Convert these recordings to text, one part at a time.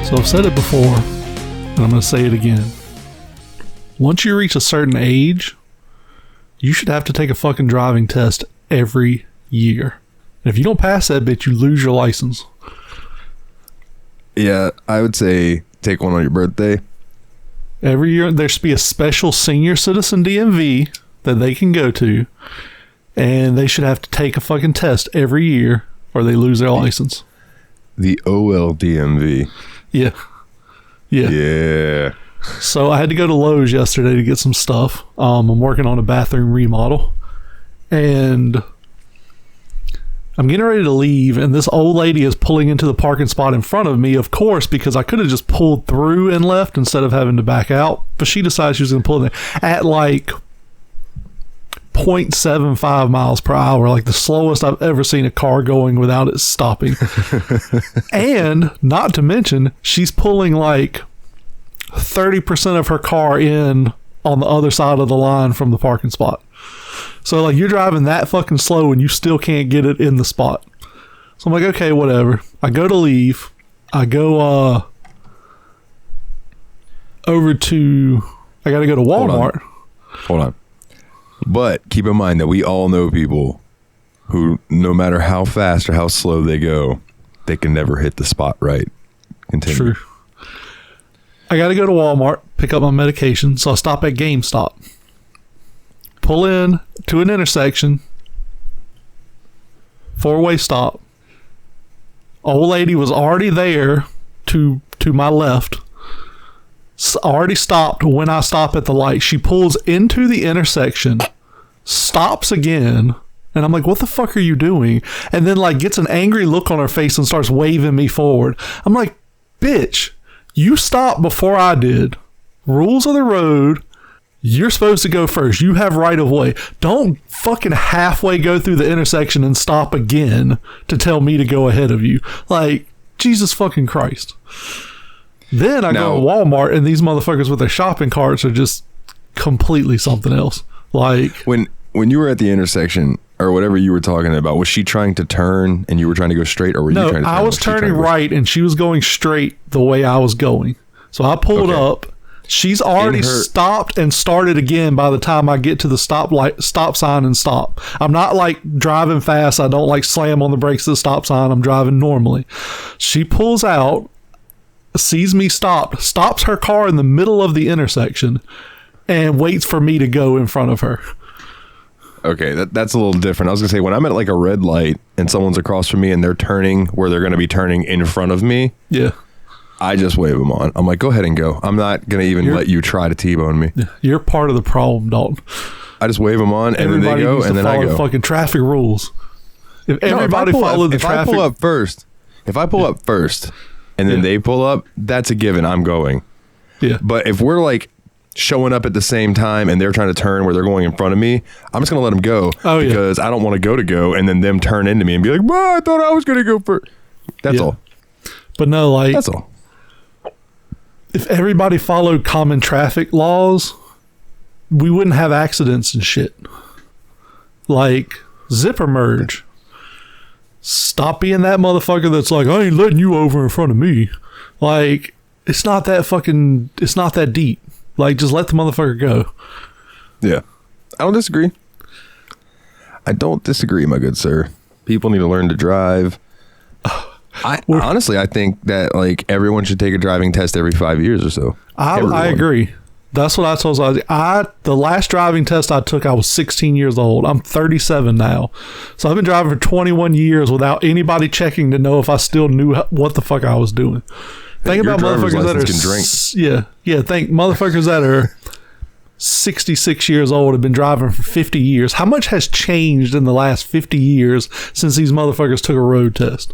So I've said it before, and I'm going to say it again. Once you reach a certain age, you should have to take a fucking driving test every year. And if you don't pass that bitch, you lose your license. Yeah, I would say take one on your birthday. Every year, there should be a special senior citizen DMV that they can go to, and they should have to take a fucking test every year or they lose their license. The OLDMV. Yeah. So I had to go to Lowe's yesterday to get some stuff. I'm working on a bathroom remodel, and I'm getting ready to leave, and this old lady is pulling into the parking spot in front of me, of course, because I could have just pulled through and left instead of having to back out. But she decided she was going to pull in at like 0.75 miles per hour, like the slowest I've ever seen a car going without it stopping. And not to mention, she's pulling like 30% of her car in on the other side of the line from the parking spot. So like you're driving that fucking slow and you still can't get it in the spot. So I'm like, okay, whatever. I go to leave. I go over to, I got to go to Walmart. Hold on. But keep in mind that we all know people who, no matter how fast or how slow they go, they can never hit the spot right. Continue. True. I got to go to Walmart, pick up my medication, so I stop at GameStop. Pull in to an intersection, 4-way stop. Old lady was already there to my left. Already stopped when I stop at the light. She pulls into the intersection, stops again, and I'm like, what the fuck are you doing? And then like gets an angry look on her face and starts waving me forward. I'm like, bitch, you stopped before I did. Rules of the road. You're supposed to go first. You have right of way. Don't fucking halfway go through the intersection and stop again to tell me to go ahead of you. Like, Jesus fucking Christ. Then I go to Walmart and these motherfuckers with their shopping carts are just completely something else. Like when you were at the intersection or whatever you were talking about, was she trying to turn and you were trying to go straight, or were you trying to turn? No, I was turning right and she was going straight the way I was going. So I pulled up. She's already stopped and started again by the time I get to the stop sign and stop. I'm not like driving fast. I don't like slam on the brakes at the stop sign. I'm driving normally. She pulls out, sees me stops her car in the middle of the intersection and waits for me to go in front of her. Okay, that's a little different. I was gonna say, when I'm at like a red light and someone's across from me and they're turning where they're gonna be turning in front of me, yeah, I just wave them on. I'm like, go ahead and go. I'm not gonna even let you try to T-bone me. You're part of the problem, Dalton. I just wave them on and then they go and then I go. Fucking traffic rules. If everybody followed the traffic, if I pull up first and then they pull up, that's a given. I'm going. Yeah. But if we're like showing up at the same time and they're trying to turn where they're going in front of me, I'm just going to let them go because I don't want to go and then them turn into me and be like, well, I thought I was going to go first. That's all. But no, like, that's all. If everybody followed common traffic laws, we wouldn't have accidents and shit. Like, zipper merge. Stop being that motherfucker that's like, I ain't letting you over in front of me. Like, it's not that deep. Like, just let the motherfucker go. Yeah. I don't disagree. My good sir. People need to learn to drive. Honestly, I think that like everyone should take a driving test every 5 years or so. I agree. That's what I told you. The last driving test I took, I was 16 years old. I'm 37 now. So I've been driving for 21 years without anybody checking to know if I still knew what the fuck I was doing. Think about motherfuckers that are think motherfuckers that are 66 years old have been driving for 50 years. How much has changed in the last 50 years since these motherfuckers took a road test?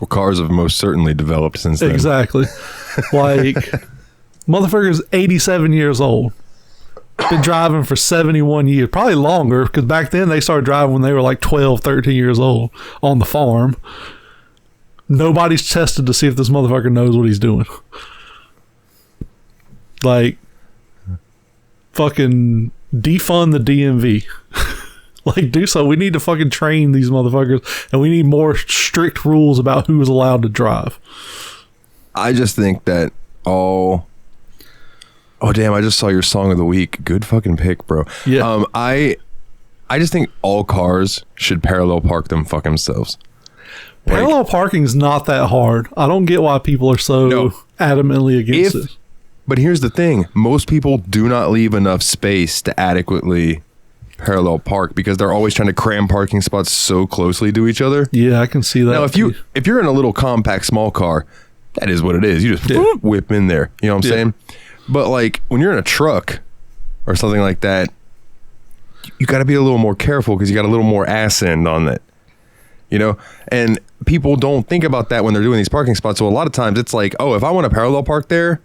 Well, cars have most certainly developed since then. Exactly. Like, motherfuckers 87 years old. Been driving for 71 years. Probably longer, because back then they started driving when they were like 12, 13 years old on the farm. Nobody's tested to see if this motherfucker knows what he's doing. Like, fucking defund the DMV. Like, do so. We need to fucking train these motherfuckers, and we need more strict rules about who's allowed to drive. I just think that all. Oh damn! I just saw your song of the week. Good fucking pick, bro. Yeah. I just think all cars should parallel park them fuck themselves. Parallel parking's not that hard. I don't get why people are so adamantly against it. But here's the thing: most people do not leave enough space to adequately parallel park because they're always trying to cram parking spots so closely to each other. Yeah, I can see that. Now, if you're in a little compact small car, that is what it is. You just whip in there. You know what I'm saying? But like when you're in a truck or something like that, you got to be a little more careful because you got a little more ass end on it. You know, and people don't think about that when they're doing these parking spots. So a lot of times it's like, oh, if I want to parallel park there,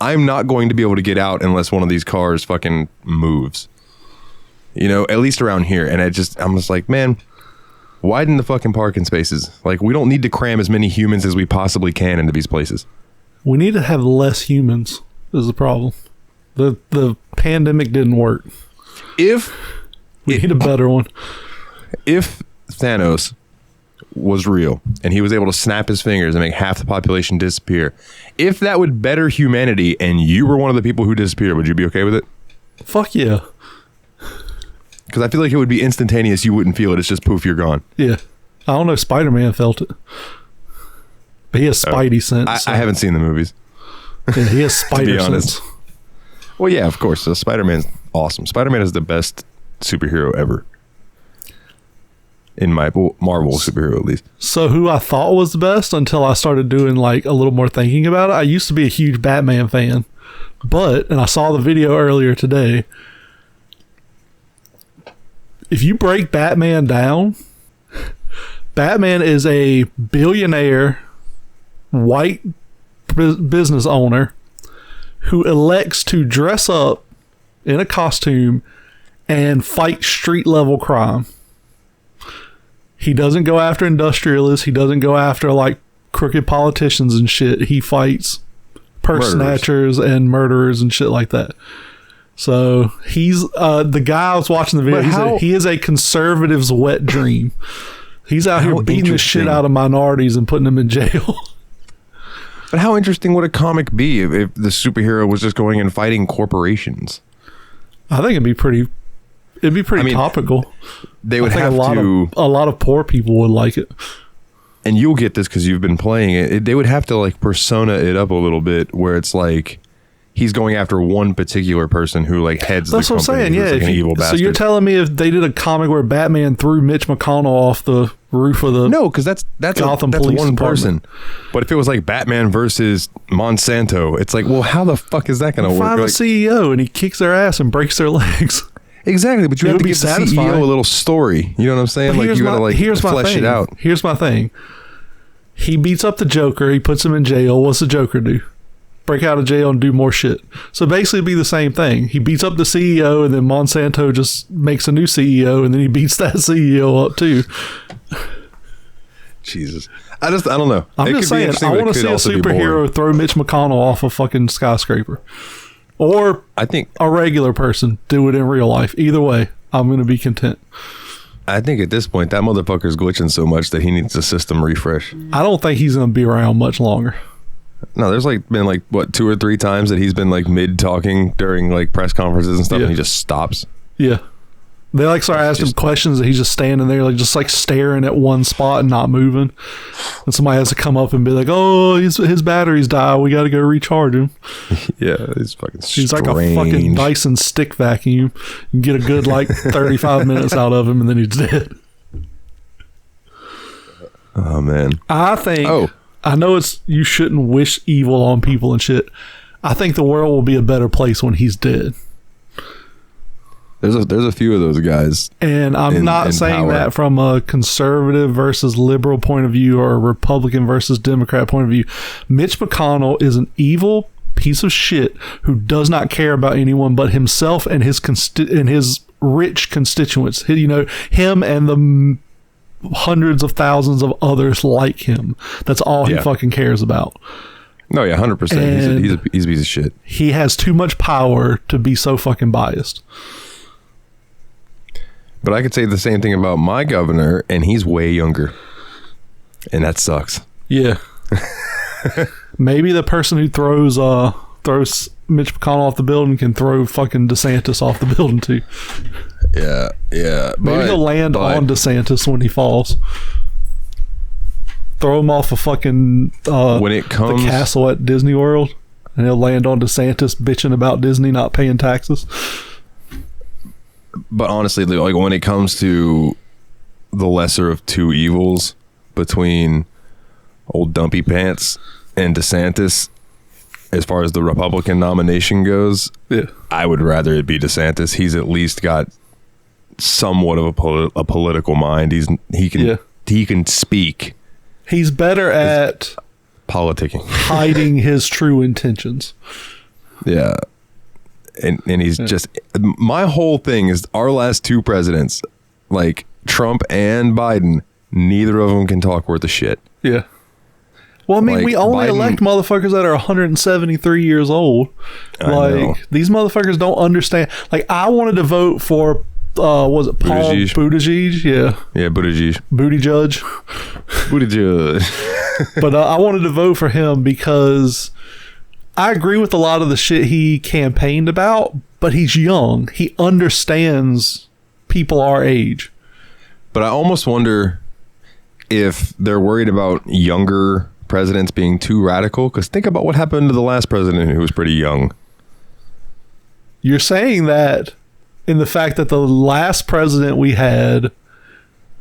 I'm not going to be able to get out unless one of these cars fucking moves. You know, at least around here. And I'm just like, man, widen the fucking parking spaces. Like, we don't need to cram as many humans as we possibly can into these places. We need to have less humans is the problem. The pandemic didn't work. We need a better one. If Thanos was real and he was able to snap his fingers and make half the population disappear, if that would better humanity and you were one of the people who disappeared, would you be okay with it? Fuck yeah. Because I feel like it would be instantaneous. You wouldn't feel it. It's just poof, you're gone. Yeah. I don't know. Spider-Man felt it. But he has Spidey sense. I haven't seen the movies. Yeah, he has Spider sense. Well, yeah, of course. So Spider-Man's awesome. Spider-Man is the best superhero ever. In my Marvel superhero, at least. So who I thought was the best until I started doing like a little more thinking about it. I used to be a huge Batman fan. And I saw the video earlier today. If you break Batman down, Batman is a billionaire white business owner who elects to dress up in a costume and fight street level crime. He doesn't go after industrialists. He doesn't go after like crooked politicians and shit. He fights purse snatchers and murderers and shit like that. So he's the guy I was watching the video. He is a conservative's wet dream. He's out here beating the shit out of minorities and putting them in jail. But how interesting would a comic be if the superhero was just going and fighting corporations? I think it'd be pretty topical. They would have a lot of poor people would like it. And you'll get this because you've been playing it. They would have to like persona it up a little bit where it's like he's going after one particular person who like heads the company. That's what I'm saying. Yeah, like an evil bastard. So you're telling me if they did a comic where Batman threw Mitch McConnell off the roof of the because that's Gotham Police one Department. person. But if it was like Batman versus Monsanto, it's like, well, how the fuck is that going to work? Find the CEO and he kicks their ass and breaks their legs. Exactly, but you have to give the CEO a little story. You know what I'm saying? Like you got to like flesh it out. Here's my thing. He beats up the Joker. He puts him in jail. What's the Joker do? Break out of jail and do more shit. So basically it'd be the same thing. He beats up the CEO and then Monsanto just makes a new CEO and then he beats that CEO up too. Jesus. I don't know. I'm just saying, I want to see a superhero throw Mitch McConnell off a fucking skyscraper. Or I think a regular person do it in real life. Either way, I'm going to be content. I think at this point, that motherfucker's glitching so much that he needs a system refresh. I don't think he's going to be around much longer. No, there's like been like what 2 or 3 times that he's been like mid talking during like press conferences and stuff, and he just stops. Yeah, they like start asking him questions, and he's just standing there like just like staring at one spot and not moving. And somebody has to come up and be like, "Oh, his batteries die. We got to go recharge him." Yeah, he's fucking. He's like a fucking Dyson stick vacuum. You can get a good like 35 minutes out of him, and then he's dead. Oh man, I think. I know you shouldn't wish evil on people and shit. I think the world will be a better place when he's dead. There's a few of those guys. And I'm not saying that from a conservative versus liberal point of view or a Republican versus Democrat point of view. Mitch McConnell is an evil piece of shit who does not care about anyone but himself and his rich constituents. You know, him and the hundreds of thousands of others like him. That's all he fucking cares about. No, yeah, 100%. He's a piece of shit. He has too much power to be so fucking biased. But I could say the same thing about my governor, and he's way younger. And that sucks. Yeah. Maybe the person who throws Mitch McConnell off the building can throw fucking DeSantis off the building too. Yeah. Maybe he'll land on DeSantis when he falls. Throw him off a fucking when it comes the castle at Disney World, and he'll land on DeSantis bitching about Disney not paying taxes. But honestly, like when it comes to the lesser of two evils between old Dumpy Pants and DeSantis, as far as the Republican nomination goes, I would rather it be DeSantis. He's at least got somewhat of a political mind. He can speak. He's better at politicking, hiding his true intentions. Yeah. And he's just, my whole thing is our last two presidents, like Trump and Biden, neither of them can talk worth a shit. Yeah. Well, I mean, like, we only elect motherfuckers that are 173 years old. Like, these motherfuckers don't understand. Like, I wanted to vote for, was it Paul Buttigieg? Yeah. Yeah, Buttigieg. Booty Judge. Booty Judge. But I wanted to vote for him because I agree with a lot of the shit he campaigned about, but he's young. He understands people our age. But I almost wonder if they're worried about younger presidents being too radical, because think about what happened to the last president who was pretty young. You're saying that in the fact that the last president we had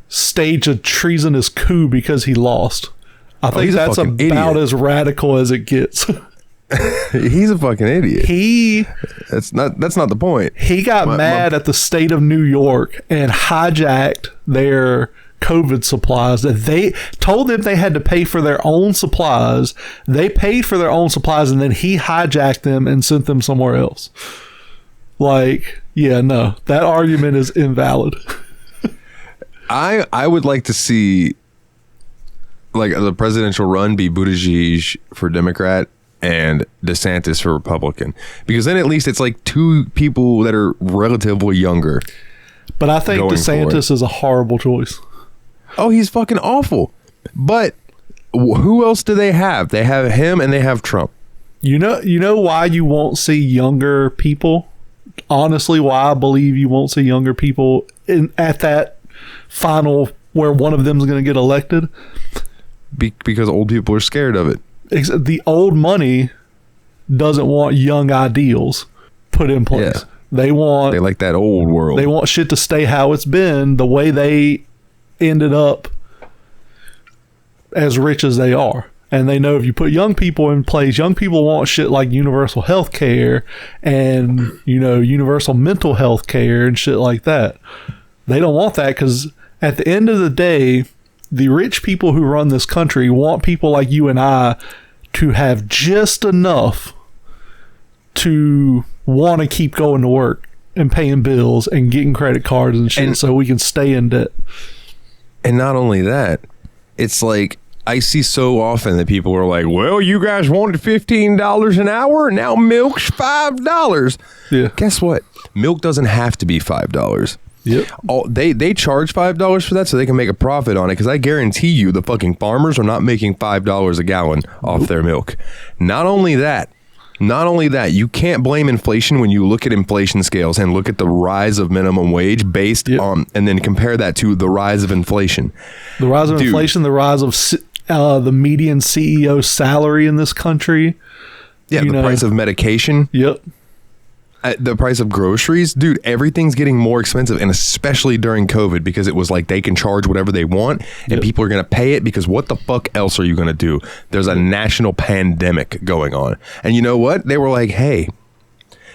staged a treasonous coup because he lost. I think that's about as radical as it gets. He's a fucking idiot. That's not the point. He got mad at the state of New York and hijacked their COVID supplies. That they told them they had to pay for their own supplies. They paid for their own supplies, and then he hijacked them and sent them somewhere else. Like, yeah, no, that argument is invalid. I would like to see, like, the presidential run be Buttigieg for Democrat and DeSantis for Republican, because then at least it's like two people that are relatively younger. But I think DeSantis is a horrible choice. Oh, he's fucking awful. But who else do they have? They have him and they have Trump. You know why you won't see younger people? Honestly, why I believe you won't see younger people at that final where one of them is going to get elected? Because old people are scared of it. The old money doesn't want young ideals put in place. Yeah. They like that old world. They want shit to stay how it's been, the way they ended up as rich as they are. And they know if you put young people in place, young people want shit like universal health care and, universal mental health care and shit like that. They don't want that because at the end of the day, the rich people who run this country want people like you and I to have just enough to want to keep going to work and paying bills and getting credit cards and shit so we can stay in debt. And not only that, it's like, I see so often that people are like, well, you guys wanted $15 an hour, now milk's $5. Yeah. Guess what? Milk doesn't have to be $5. Yep. They charge $5 for that so they can make a profit on it, because I guarantee you the fucking farmers are not making $5 a gallon off their milk. Not only that, you can't blame inflation when you look at inflation scales and look at the rise of minimum wage based on, and then compare that to the rise of inflation. The rise of inflation, the rise of the median CEO salary in this country. Yeah, the price of medication. Yep. The price of groceries, dude, everything's getting more expensive, and especially during COVID, because it was like they can charge whatever they want and people are going to pay it, because what the fuck else are you going to do? There's a national pandemic going on. And you know what? They were like, hey,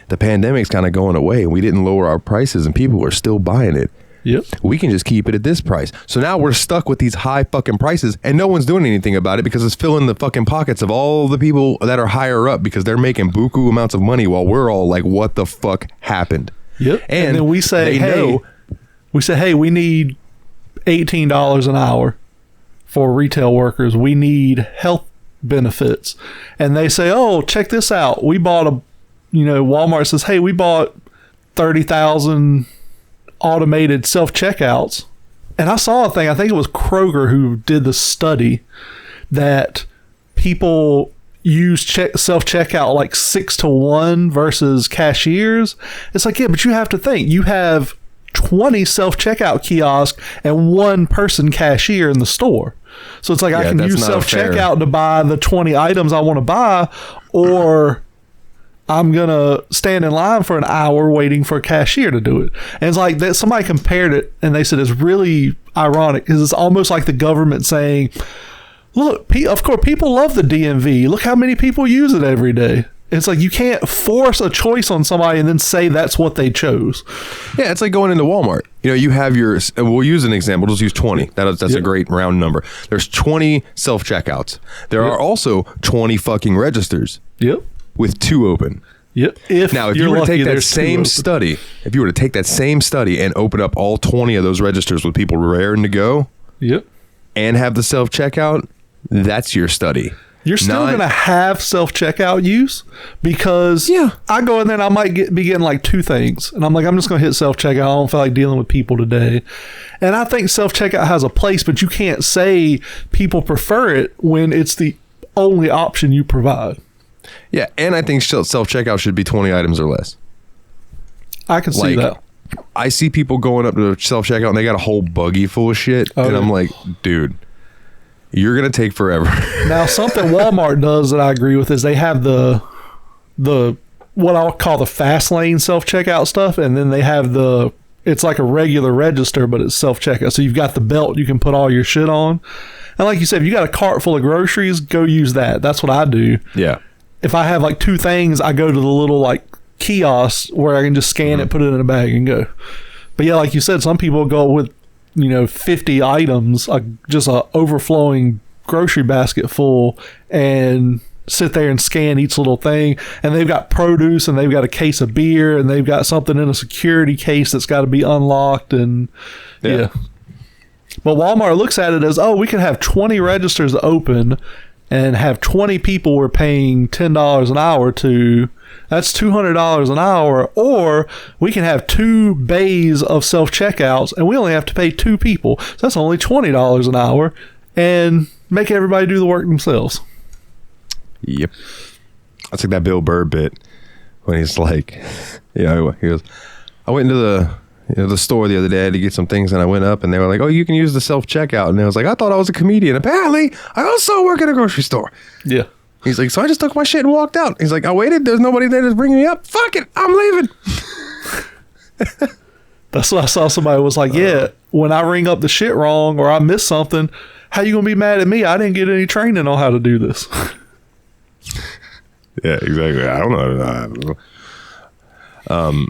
the pandemic's kind of going away. We didn't lower our prices and people are still buying it. Yep. We can just keep it at this price. So now we're stuck with these high fucking prices and no one's doing anything about it, because it's filling the fucking pockets of all the people that are higher up, because they're making buku amounts of money while we're all like, what the fuck happened? Yep. And then we say, hey, we need $18 an hour for retail workers. We need health benefits. And they say, oh, check this out. We bought Walmart says, hey, we bought 30,000 automated self-checkouts. And I saw a thing, I think it was Kroger who did the study, that people use self-checkout like 6-to-1 versus cashiers. It's like, yeah, but you have to think, you have 20 self-checkout kiosks and one person cashier in the store. So it's like, I can use self-checkout to buy the 20 items I want to buy, or I'm going to stand in line for an hour waiting for a cashier to do it. And it's like that somebody compared it and they said it's really ironic because it's almost like the government saying, look, of course, people love the DMV. Look how many people use it every day. It's like you can't force a choice on somebody and then say that's what they chose. Yeah, it's like going into Walmart. You know, you have your, we'll use an example, just use 20. That's a great round number. There's 20 self-checkouts. There are also 20 fucking registers. Yep. With 2 open. Yep. If you were to take that same study, and open up all 20 of those registers with people raring to go, yep, and have the self-checkout, that's your study. You're still going to have self-checkout use because I go in there and I might be getting like 2 things. And I'm like, I'm just going to hit self-checkout. I don't feel like dealing with people today. And I think self-checkout has a place, but you can't say people prefer it when it's the only option you provide. Yeah, and I think self-checkout should be 20 items or less. I can see that. I see people going up to self-checkout and they got a whole buggy full of shit. And I'm like, dude, you're going to take forever. Now, something Walmart does that I agree with is they have the what I'll call the fast lane self-checkout stuff, and then they have it's like a regular register, but it's self-checkout. So you've got the belt you can put all your shit on. And like you said, if you got a cart full of groceries, go use that. That's what I do. Yeah. If I have like 2 things, I go to the little like kiosk where I can just scan it, put it in a bag and go. But yeah, like you said, some people go with, 50 items, just a overflowing grocery basket full, and sit there and scan each little thing. And they've got produce, and they've got a case of beer, and they've got something in a security case that's got to be unlocked. And yeah. But Walmart looks at it as, we can have 20 registers open and have 20 people we're paying $10 an hour to. That's $200 an hour. Or we can have 2 bays of self-checkouts and we only have to pay 2 people. So that's only $20 an hour, and make everybody do the work themselves. Yep. That's like that Bill Burr bit when he's like, he goes, I went into the store the other day to get some things, and I went up and they were like, you can use the self-checkout. And I was like, I thought I was a comedian. Apparently, I also work at a grocery store. Yeah. He's like, so I just took my shit and walked out. He's like, I waited. There's nobody there to bring me up. Fuck it. I'm leaving. That's what I saw. Somebody was like, when I ring up the shit wrong or I miss something, how you going to be mad at me? I didn't get any training on how to do this. Yeah, exactly. I don't know.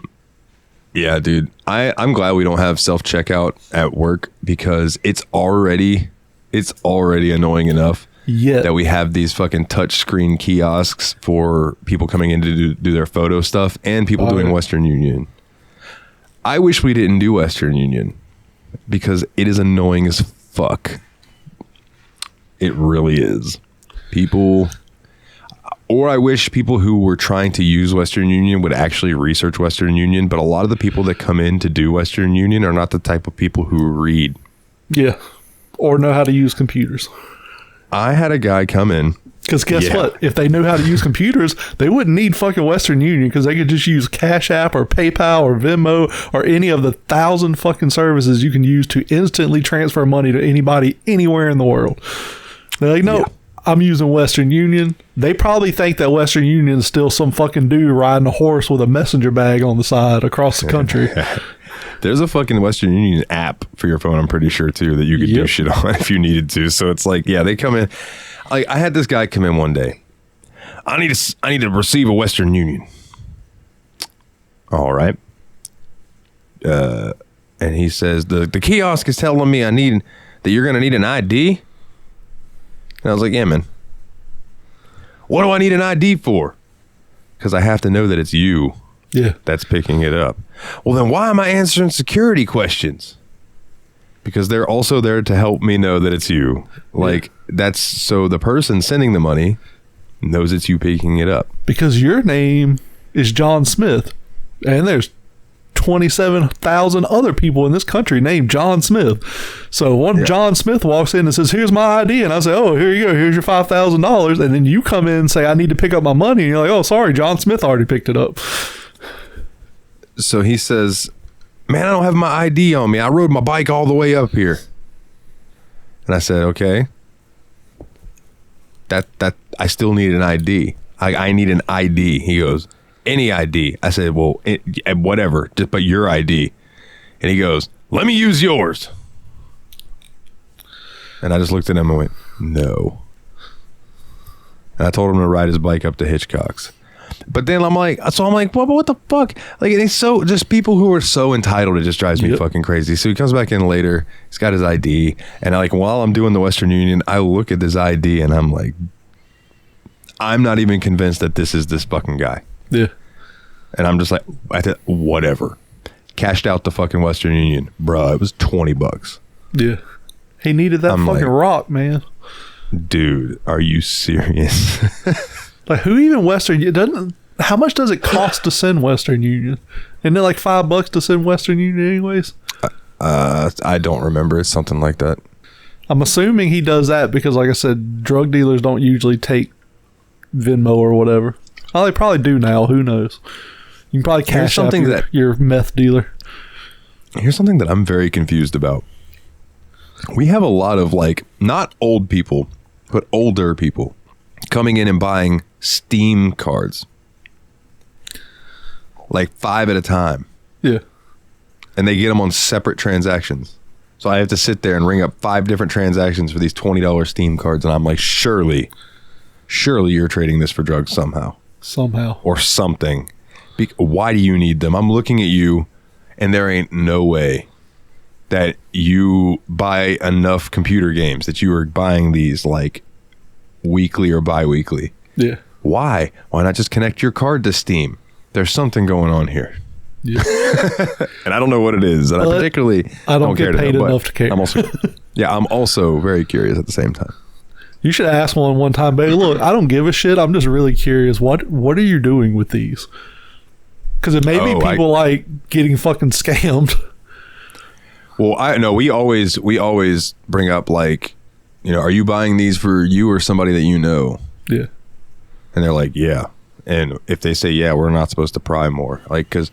Yeah, dude. I'm glad we don't have self-checkout at work because it's already annoying enough that we have these fucking touchscreen kiosks for people coming in to do their photo stuff and people doing Western Union. I wish we didn't do Western Union because it is annoying as fuck. It really is. I wish people who were trying to use Western Union would actually research Western Union, but a lot of the people that come in to do Western Union are not the type of people who read. Yeah. Or know how to use computers. I had a guy come in. Because guess what? If they knew how to use computers, they wouldn't need fucking Western Union because they could just use Cash App or PayPal or Venmo or any of the 1,000 fucking services you can use to instantly transfer money to anybody anywhere in the world. They're like, no. Yeah. I'm using Western Union. They probably think that Western Union is still some fucking dude riding a horse with a messenger bag on the side across the country. There's a fucking Western Union app for your phone, I'm pretty sure, too, that you could do shit on if you needed to. So it's like, they come in. Like, I had this guy come in one day. I need to receive a Western Union. All right. And he says, the kiosk is telling me that you're going to need an ID. And I was like, yeah, man. What do I need an ID for? Because I have to know that it's you that's picking it up. Well, then why am I answering security questions? Because they're also there to help me know that it's you. Like, that's so the person sending the money knows it's you picking it up. Because your name is John Smith, and there's 27,000 other people in this country named John Smith. So John Smith walks in and says, here's my ID. And I say, oh, here you go. Here's your $5,000. And then you come in and say, I need to pick up my money. And you're like, oh, sorry, John Smith already picked it up. So he says, man, I don't have my ID on me. I rode my bike all the way up here. And I said, okay. That I still need an ID. I need an ID. He goes, any ID. I said, well, whatever, just but your ID. And he goes, let me use yours. And I just looked at him and went, no. And I told him to ride his bike up to Hitchcock's. But then I'm like, what the fuck? Like, it's so, just people who are so entitled, it just drives me fucking crazy. So he comes back in later, he's got his ID, and like, while I'm doing the Western Union, I look at this ID and I'm like, I'm not even convinced that this is this fucking guy. Yeah. And I'm just like, whatever. Cashed out the fucking Western Union. Bruh, it was $20. Yeah. He needed that fucking rock, man. Dude, are you serious? Like, who even Western Union? How much does it cost to send Western Union? Isn't it like $5 to send Western Union anyways? I don't remember. It's something like that. I'm assuming he does that because, like I said, drug dealers don't usually take Venmo or whatever. Oh, they probably do now. Who knows? You can probably cash out your meth dealer. Here's something that I'm very confused about. We have a lot of, like, not old people, but older people coming in and buying Steam cards. Like 5 at a time. Yeah. And they get them on separate transactions. So I have to sit there and ring up 5 different transactions for these $20 Steam cards. And I'm like, surely you're trading this for drugs somehow. Or something. Why do you need them? I'm looking at you and there ain't no way that you buy enough computer games that you are buying these like weekly or bi-weekly. Yeah. Why not just connect your card to Steam? There's something going on here. Yeah. And I don't know what it is. And I don't get paid enough to care. I'm also very curious at the same time. You should ask one time, baby. Look, I don't give a shit. I'm just really curious. What are you doing with these? Because it may be people like getting fucking scammed. Well, I know we always bring up, like, you know, are you buying these for you or somebody that you know? Yeah. And they're like, yeah. And if they say, yeah, we're not supposed to pry more. Like, because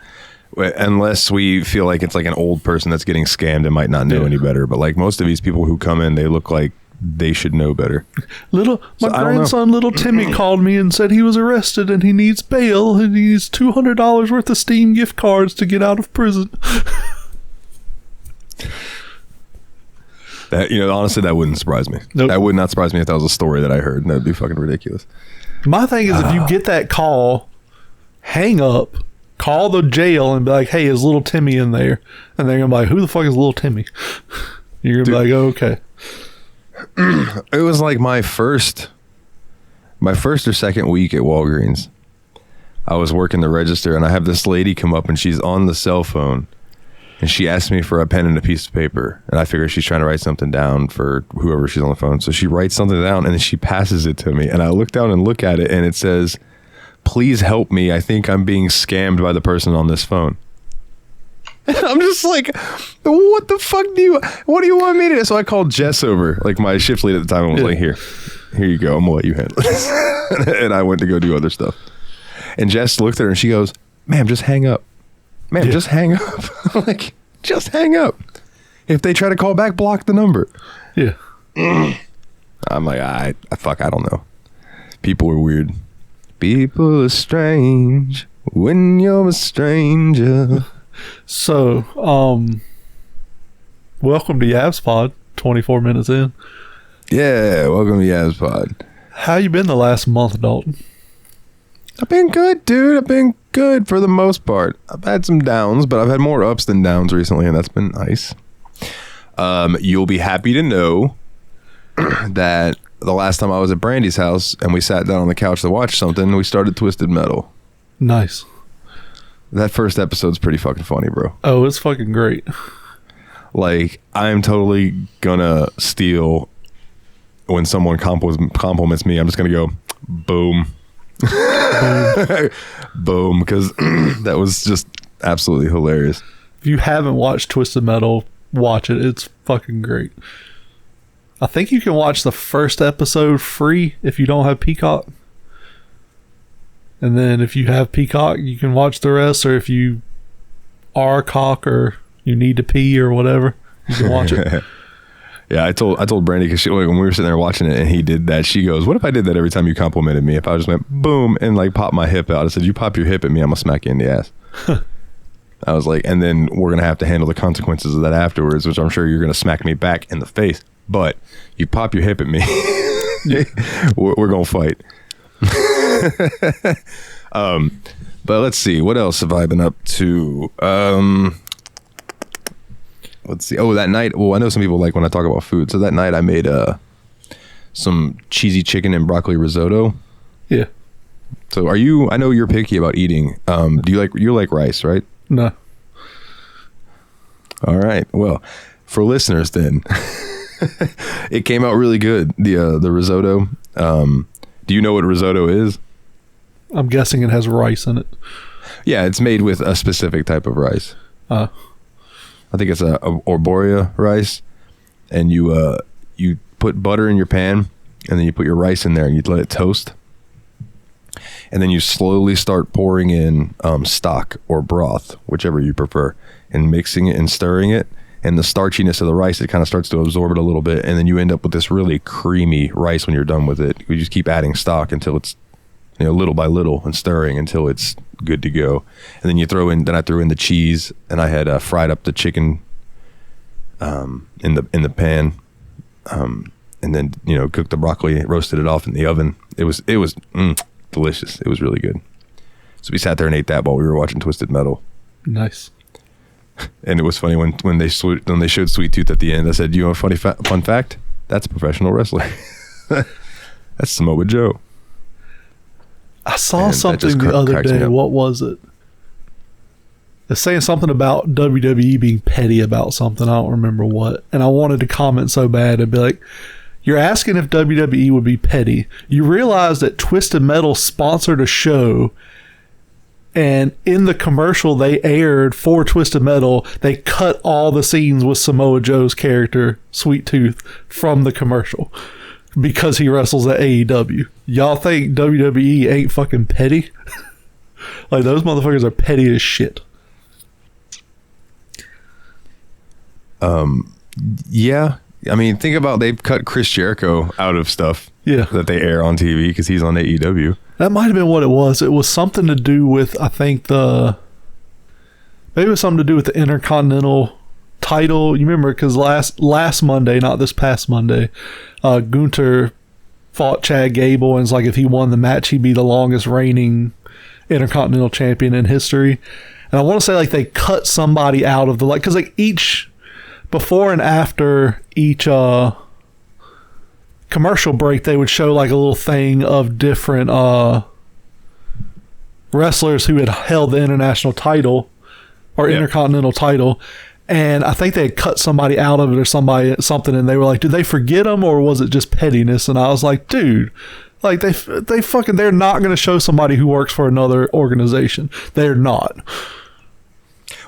unless we feel like it's like an old person that's getting scammed and might not know any better. But like most of these people who come in, they look like they should know better. My grandson, little Timmy, called me and said he was arrested and he needs bail and he needs $200 worth of Steam gift cards to get out of prison. That, you know, honestly, that wouldn't surprise me. Nope. That would not surprise me if that was a story that I heard. That'd be fucking ridiculous. My thing is, if you get that call, hang up, call the jail and be like, hey, is little Timmy in there? And they're going to be like, who the fuck is little Timmy? You're going to be like, oh, okay. It was like my first or second week at Walgreens. I was working the register and I have this lady come up and she's on the cell phone and she asked me for a pen and a piece of paper. And I figure she's trying to write something down for whoever she's on the phone. So she writes something down and then she passes it to me. And I look down and look at it and it says, please help me. I think I'm being scammed by the person on this phone. And I'm just like, what the fuck what do you want me to do? So I called Jess over, like my shift lead at the time, and was like, here you go. I'm gonna let you handle this. And I went to go do other stuff. And Jess looked at her and she goes, ma'am, just hang up. Ma'am, just hang up. I'm like, just hang up. If they try to call back, block the number. Yeah. I'm like, I don't know. People are weird. People are strange when you're a stranger. So, welcome to Yabs Pod, 24 minutes in. Yeah, welcome to Yabs Pod. How you been the last month, Dalton? I've been good, dude. I've been good for the most part. I've had some downs, but I've had more ups than downs recently, and that's been nice. You'll be happy to know that the last time I was at Brandy's house and we sat down on the couch to watch something, we started Twisted Metal. Nice. That first episode's pretty fucking funny, bro. Oh, it's fucking great. Like, I'm totally gonna steal when someone compliments me. I'm just gonna go, boom. Boom, because that was just Absolutely hilarious. If you haven't watched Twisted Metal, watch it. It's fucking great. I think you can watch the first episode free if you don't have Peacock. And then if you have Peacock, you can watch the rest. Or if you are a cock or you need to pee or whatever, you can watch it. Yeah, I told Brandy, because when we were sitting there watching it and he did that, she goes, what if I did that every time you complimented me? If I just went boom and like popped my hip out, I said, you pop your hip at me, I'm gonna smack you in the ass. I was like, and then we're gonna have to handle the consequences of that afterwards, which I'm sure you're gonna smack me back in the face. But you pop your hip at me, we're gonna fight. But let's see, what else have I been up to? Let's see. Oh, that night. Well, I know some people like when I talk about food. So that night I made some cheesy chicken and broccoli risotto. Yeah. So I know you're picky about eating. Do you like rice, right? No. All right. Well, for listeners then, it came out really good. The risotto. Do you know what risotto is? I'm guessing it has rice in it. Yeah, it's made with a specific type of rice. I think it's a arboria rice, and you put butter in your pan, and then you put your rice in there, and you let it toast, and then you slowly start pouring in stock or broth, whichever you prefer, and mixing it and stirring it, and the starchiness of the rice, it kind of starts to absorb it a little bit, and then you end up with this really creamy rice when you're done with it. You just keep adding stock until it's, little by little, and stirring until it's good to go. And then I threw in the cheese, and I had fried up the chicken in the pan, and then cooked the broccoli, roasted it off in the oven. It was delicious. It was really good. So we sat there and ate that while we were watching Twisted Metal. Nice. And it was funny when they showed Sweet Tooth at the end. I said, "You know a funny fun fact? That's a professional wrestler. That's Samoa Joe." I saw something the other day. What was it? It's saying something about WWE being petty about something. I don't remember what. And I wanted to comment so bad and be like, you're asking if WWE would be petty. You realize that Twisted Metal sponsored a show, and in the commercial they aired for Twisted Metal, they cut all the scenes with Samoa Joe's character, Sweet Tooth, from the commercial. Because he wrestles at AEW. Y'all think WWE ain't fucking petty? Like, those motherfuckers are petty as shit. Yeah. I mean, think about, they've cut Chris Jericho out of stuff that they air on TV because he's on AEW. That might have been what it was. It was something to do with, I think, maybe it was something to do with the Intercontinental title. You remember, because last Monday, not this past Monday, Gunther fought Chad Gable, and it's like if he won the match, he'd be the longest reigning Intercontinental champion in history. And I want to say like they cut somebody out of the, like, because like each, before and after each commercial break, they would show like a little thing of different wrestlers who had held the international title or Intercontinental title. And I think they had cut somebody out of it or something, and they were like, did they forget them, or was it just pettiness? And I was like, dude, like they're not going to show somebody who works for another organization. They're not.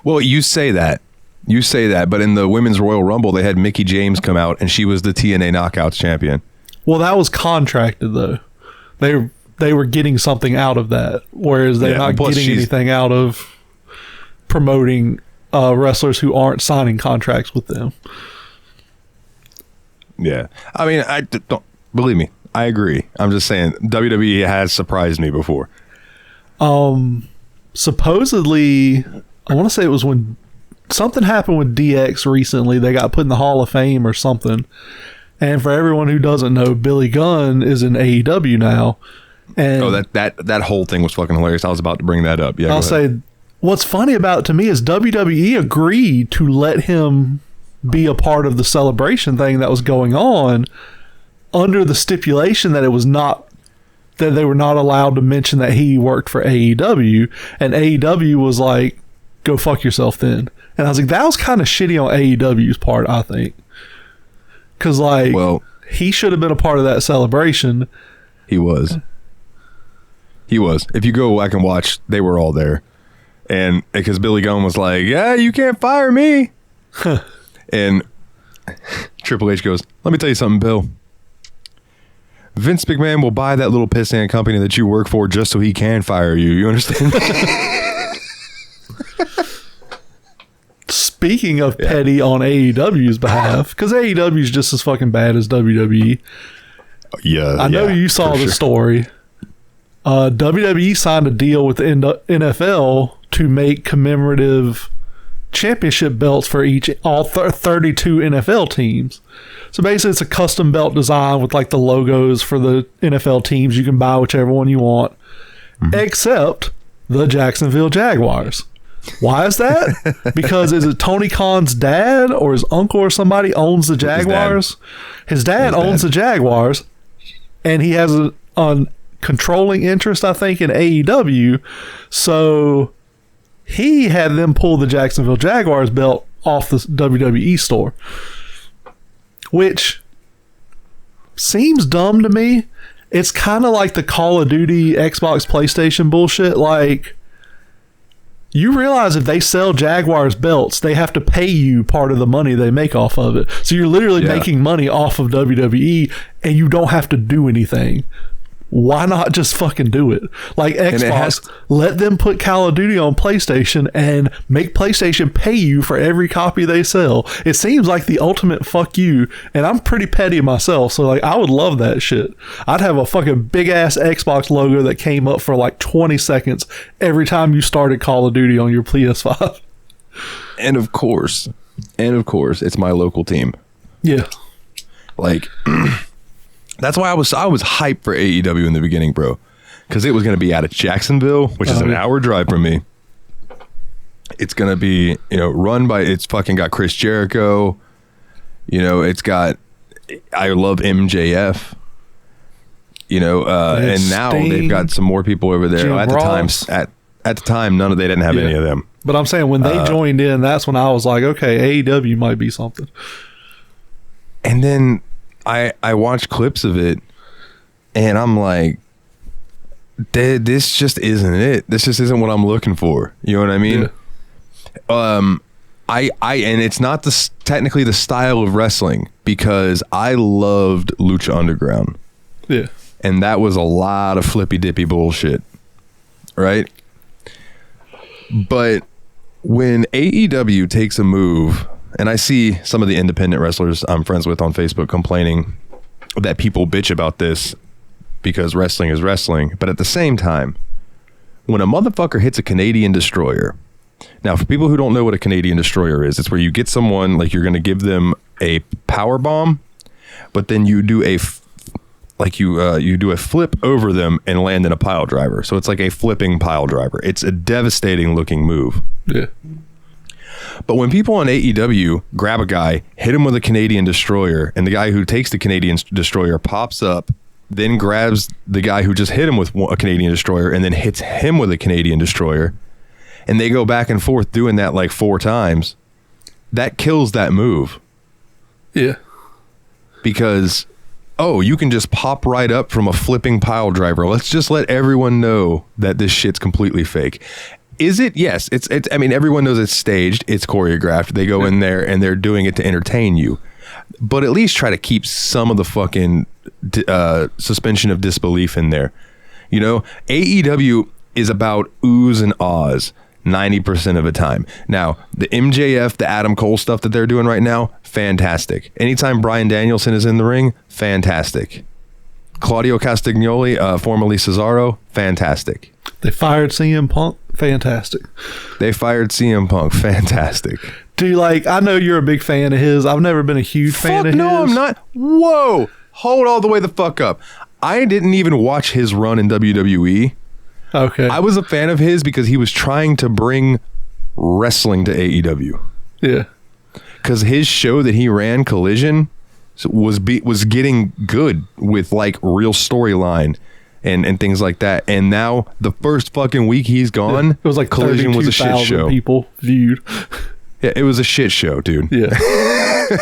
Well, you say that, but in the Women's Royal Rumble, they had Mickie James come out, and she was the TNA Knockouts champion. Well, that was contracted though. They were getting something out of that, whereas they're not getting anything out of promoting wrestlers who aren't signing contracts with them. Yeah. I mean, I don't believe me. I agree. I'm just saying WWE has surprised me before. Supposedly, I want to say it was when something happened with DX recently. They got put in the Hall of Fame or something. And for everyone who doesn't know, Billy Gunn is in AEW now. And that whole thing was fucking hilarious. I was about to bring that up. Yeah, I'll say, what's funny about it to me is WWE agreed to let him be a part of the celebration thing that was going on under the stipulation that that they were not allowed to mention that he worked for AEW, and AEW was like, go fuck yourself then. And I was like, that was kind of shitty on AEW's part, I think. Because he should have been a part of that celebration. He was. If you go back and watch, they were all there. And because Billy Gunn was like, yeah, you can't fire me. And Triple H goes, let me tell you something, Bill. Vince McMahon will buy that little pissant company that you work for just so he can fire you. You understand? Speaking of petty on AEW's behalf, because AEW is just as fucking bad as WWE. Yeah, I know you saw the story. WWE signed a deal with the NFL to make commemorative championship belts for all 32 NFL teams. So basically, it's a custom belt design with like the logos for the NFL teams. You can buy whichever one you want, except the Jacksonville Jaguars. Why is that? Because is it Tony Khan's dad or his uncle or somebody owns the Jaguars? His dad owns the Jaguars, and he has a controlling interest, I think, in AEW. So he had them pull the Jacksonville Jaguars belt off the WWE store, which seems dumb to me. It's kind of like the Call of Duty, Xbox, PlayStation bullshit. Like, you realize if they sell Jaguars belts, they have to pay you part of the money they make off of it. So you're literally making money off of WWE, and you don't have to do anything. Why not just fucking do it? Like Xbox, let them put Call of Duty on PlayStation and make PlayStation pay you for every copy they sell. It seems like the ultimate fuck you, and I'm pretty petty myself, so like I would love that shit. I'd have a fucking big ass Xbox logo that came up for like 20 seconds every time you started Call of Duty on your PS5. And of course, it's my local team. Yeah. Like that's why I was hyped for AEW in the beginning, bro, because it was going to be out of Jacksonville, which is an hour drive from me. It's going to be, run by, it's fucking got Chris Jericho. It's got, I love MJF. And now Sting, they've got some more people over there. Jim At Ross. the time, they didn't have any of them. But I'm saying when they joined in, that's when I was like, okay, AEW might be something. And then I watched clips of it, and I'm like, this just isn't it. This just isn't what I'm looking for. You know what I mean? Yeah. And it's not technically the style of wrestling, because I loved Lucha Underground. Yeah. And that was a lot of flippy dippy bullshit, right? But when AEW takes a move, and I see some of the independent wrestlers I'm friends with on Facebook complaining that people bitch about this because wrestling is wrestling. But at the same time, when a motherfucker hits a Canadian destroyer, now for people who don't know what a Canadian destroyer is, it's where you get someone, like you're going to give them a power bomb, but then you do a you do a flip over them and land in a pile driver. So it's like a flipping pile driver. It's a devastating looking move. Yeah. But when people on AEW grab a guy, hit him with a Canadian destroyer, and the guy who takes the Canadian destroyer pops up, then grabs the guy who just hit him with a Canadian destroyer and then hits him with a Canadian destroyer, and they go back and forth doing that like 4 times, that kills that move. Yeah. Because, you can just pop right up from a flipping pile driver. Let's just let everyone know that this shit's completely fake. Is it? Yes. It's. I mean, everyone knows it's staged. It's choreographed. They go in there and they're doing it to entertain you. But at least try to keep some of the fucking suspension of disbelief in there. AEW is about oohs and ahs 90% of the time. Now, the MJF, the Adam Cole stuff that they're doing right now, fantastic. Anytime Bryan Danielson is in the ring, fantastic. Claudio Castagnoli, formerly Cesaro, fantastic. They fired CM Punk, fantastic. They fired CM Punk, fantastic. Do I know you're a big fan of his. I've never been a huge fan of his. No, I'm not. Whoa. Hold all the way the fuck up. I didn't even watch his run in WWE. Okay. I was a fan of his because he was trying to bring wrestling to AEW. Yeah. Because his show that he ran, Collision, was getting good with like real storyline and things like that. And now the first fucking week he's gone, it was like Collision was a shit show. People viewed. Yeah, it was a shit show, dude. Yeah.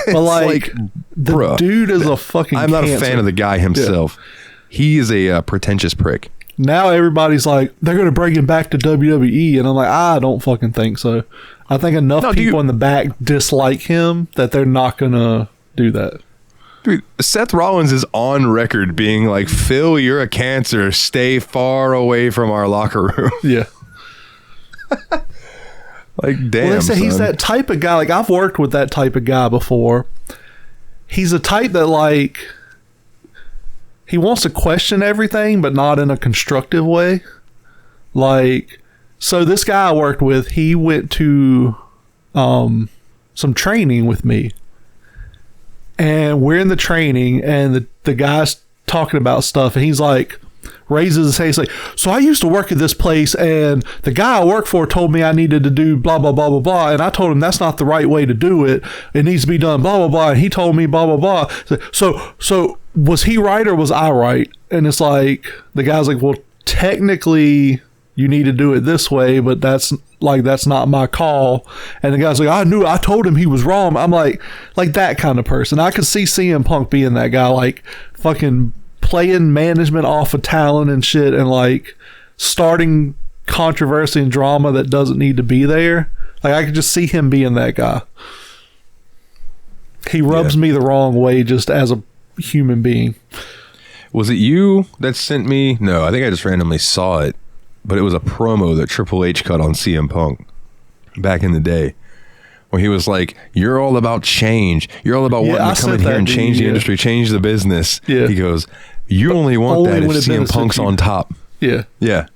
But like the bruh, dude is a fucking I'm not cancer. a fan of the guy himself. Yeah. He is a pretentious prick. Now everybody's like, they're going to bring him back to WWE. And I'm like, I don't fucking think so. I think enough people in the back dislike him that they're not going to do that. Dude, Seth Rollins is on record being like, Phil, you're a cancer. Stay far away from our locker room. Yeah. Like, damn, well, they say son. he's that type of guy. Like, I've worked with that type of guy before. He's a type that, like, he wants to question everything, but not in a constructive way. Like, so this guy I worked with, he went to some training with me. And we're in the training, and the guy's talking about stuff, and he's like, raises his hand, he's like, so I used to work at this place, and the guy I work for told me I needed to do blah, blah, blah, blah, blah, and I told him that's not the right way to do it. It needs to be done blah, blah, blah, and he told me blah, blah, blah. So was he right or was I right? And it's like, the guy's like, well, technically you need to do it this way, but that's not my call. And the guy's like, I told him he was wrong. I'm like that kind of person. I could see CM Punk being that guy, like fucking playing management off of talent and shit, and like starting controversy and drama that doesn't need to be there. Like, I could just see him being that guy. He rubs me the wrong way just as a human being. Was it you that sent me? No, I think I just randomly saw it, but it was a promo that Triple H cut on CM Punk back in the day, where he was like, you're all about change. You're all about wanting to come in here and change the industry, change the business. Yeah. He goes, you only want that if CM Punk's on top. Yeah. Yeah.